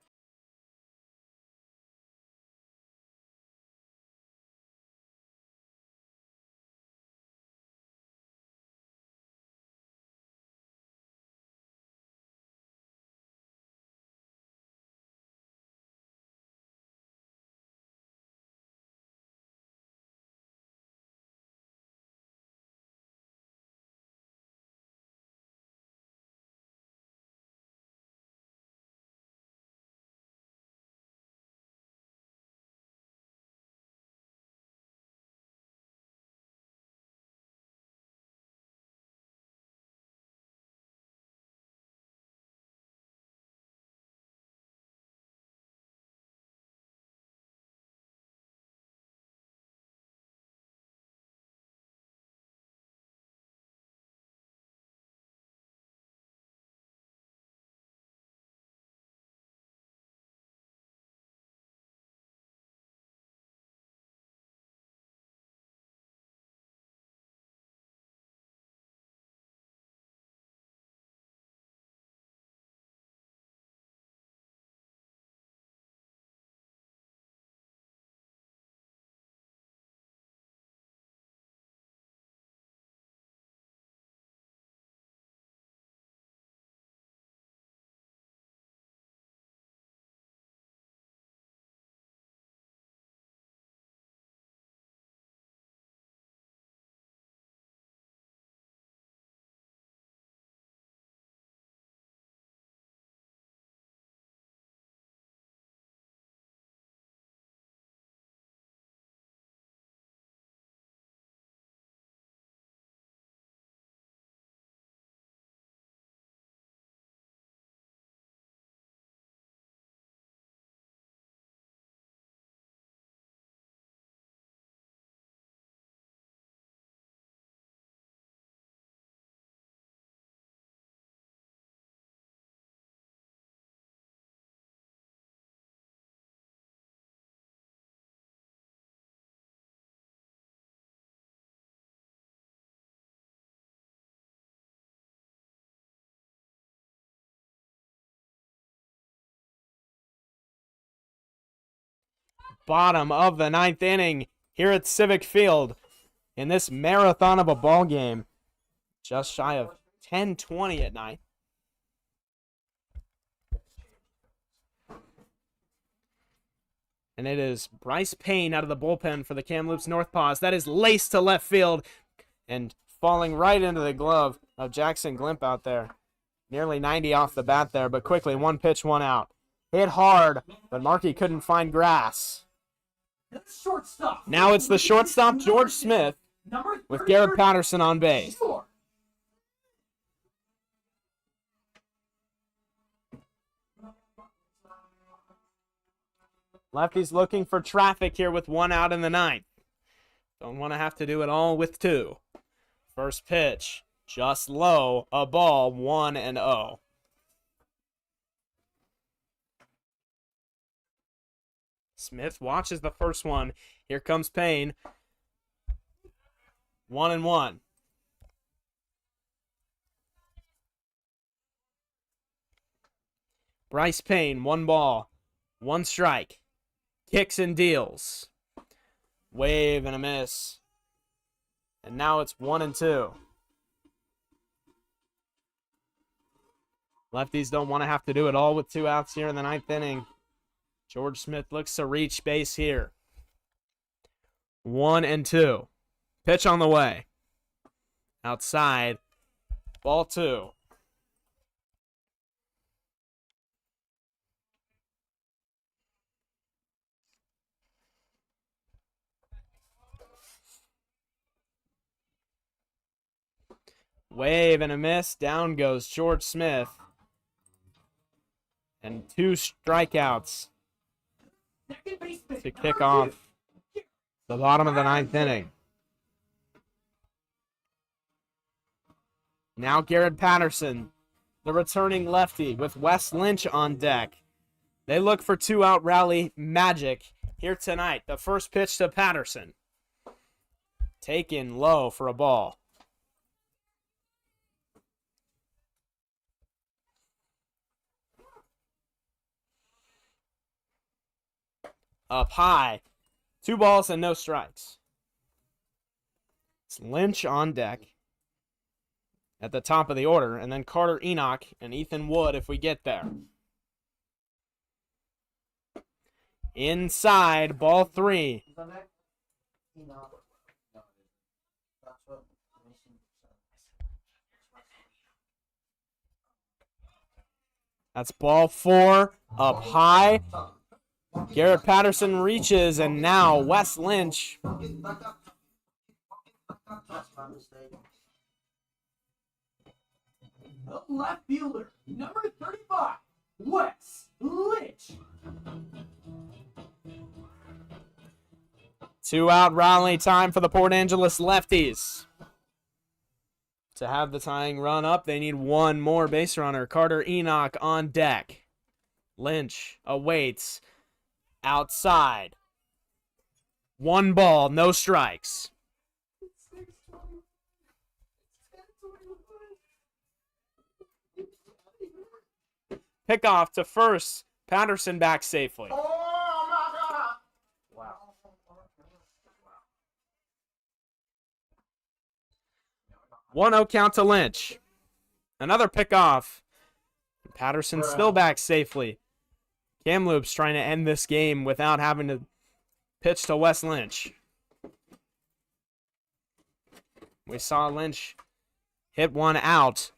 bottom of the 9th inning here at Civic Field in this marathon of a ball game. Just shy of 10:20 at night. And it is Bryce Payne out of the bullpen for the Kamloops Northpaws. That is laced to left field and falling right into the glove of Jackson Glimp out there. Nearly 90 off the bat there, but quickly, 1 pitch, 1 out. Hit hard, but Markey couldn't find grass. Shortstop. Now it's the shortstop, George Smith, with Garrett Patterson on base. Sure. Lefties looking for traffic here with 1 out in the 9th. Don't want to have to do it all with 2. First pitch, just low, a ball, 1-0. Smith watches the first one. Here comes Payne. 1-1. Bryce Payne, 1 ball, 1 strike. Kicks and deals. Wave and a miss. And now it's 1-2. Lefties don't want to have to do it all with 2 outs here in the 9th inning. George Smith looks to reach base here. 1-2. Pitch on the way. Outside. Ball 2. Wave and a miss. Down goes George Smith. And 2 strikeouts to kick off the bottom of the 9th inning. Now Garrett Patterson, the returning lefty, with Wes Lynch on deck. They look for 2-out rally magic here tonight. The first pitch to Patterson. Taken low for a ball. Up high. 2 balls and no strikes. It's Lynch on deck at the top of the order, and then Carter Enoch and Ethan Wood if we get there. Inside, ball 3. That's ball 4, up high. Garrett Patterson reaches, and now Wes Lynch. The left fielder, number 35, Wes Lynch. 2-out rally time for the Port Angeles Lefties. To have the tying run up, they need 1 more base runner. Carter Enoch on deck. Lynch awaits. Outside. 1 ball, no strikes. Pick off to first. Patterson back safely. Oh my God! Wow. 1-0 count to Lynch. Another pickoff. Patterson still back safely. Kamloops trying to end this game without having to pitch to Wes Lynch. We saw Lynch hit 1 out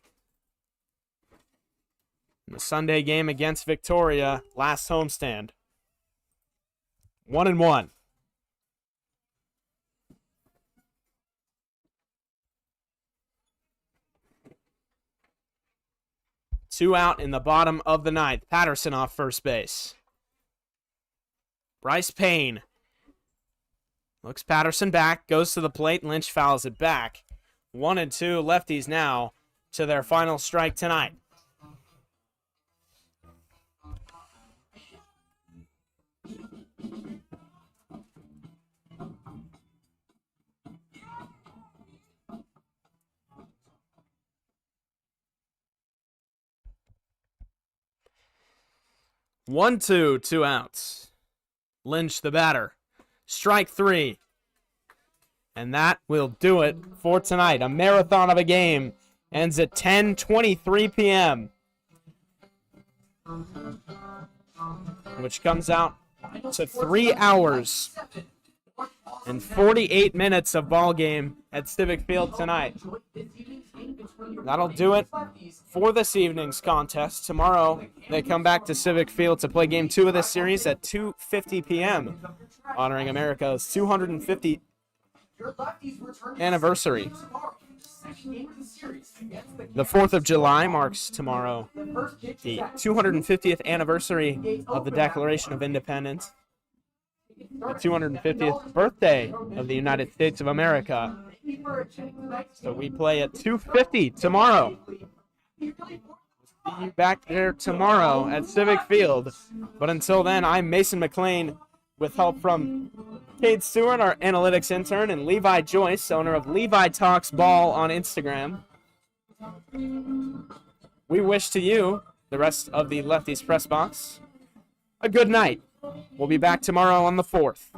in the Sunday game against Victoria last homestand. 1-1. Two out in the bottom of the 9th. Patterson off first base. Bryce Payne looks Patterson back, goes to the plate. Lynch fouls it back. 1-2 lefties now to their final strike tonight. One, two outs. Lynch, the batter. Strike 3. And that will do it for tonight. A marathon of a game ends at 10:23 p.m., which comes out to 3 hours and 48 minutes of ball game at Civic Field tonight. That'll do it for this evening's contest. Tomorrow, they come back to Civic Field to play Game 2 of this series at 2:50 p.m., honoring America's 250th anniversary. The 4th of July marks tomorrow the 250th anniversary of the Declaration of Independence, the 250th birthday of the United States of America. So we play at 2:50 tomorrow. See you back there tomorrow at Civic Field. But until then, I'm Mason McLean with help from Cade Stewart, our analytics intern, and Levi Joyce, owner of Levi Talks Ball on Instagram. We wish to you, the rest of the Lefties Press Box, a good night. We'll be back tomorrow on the 4th.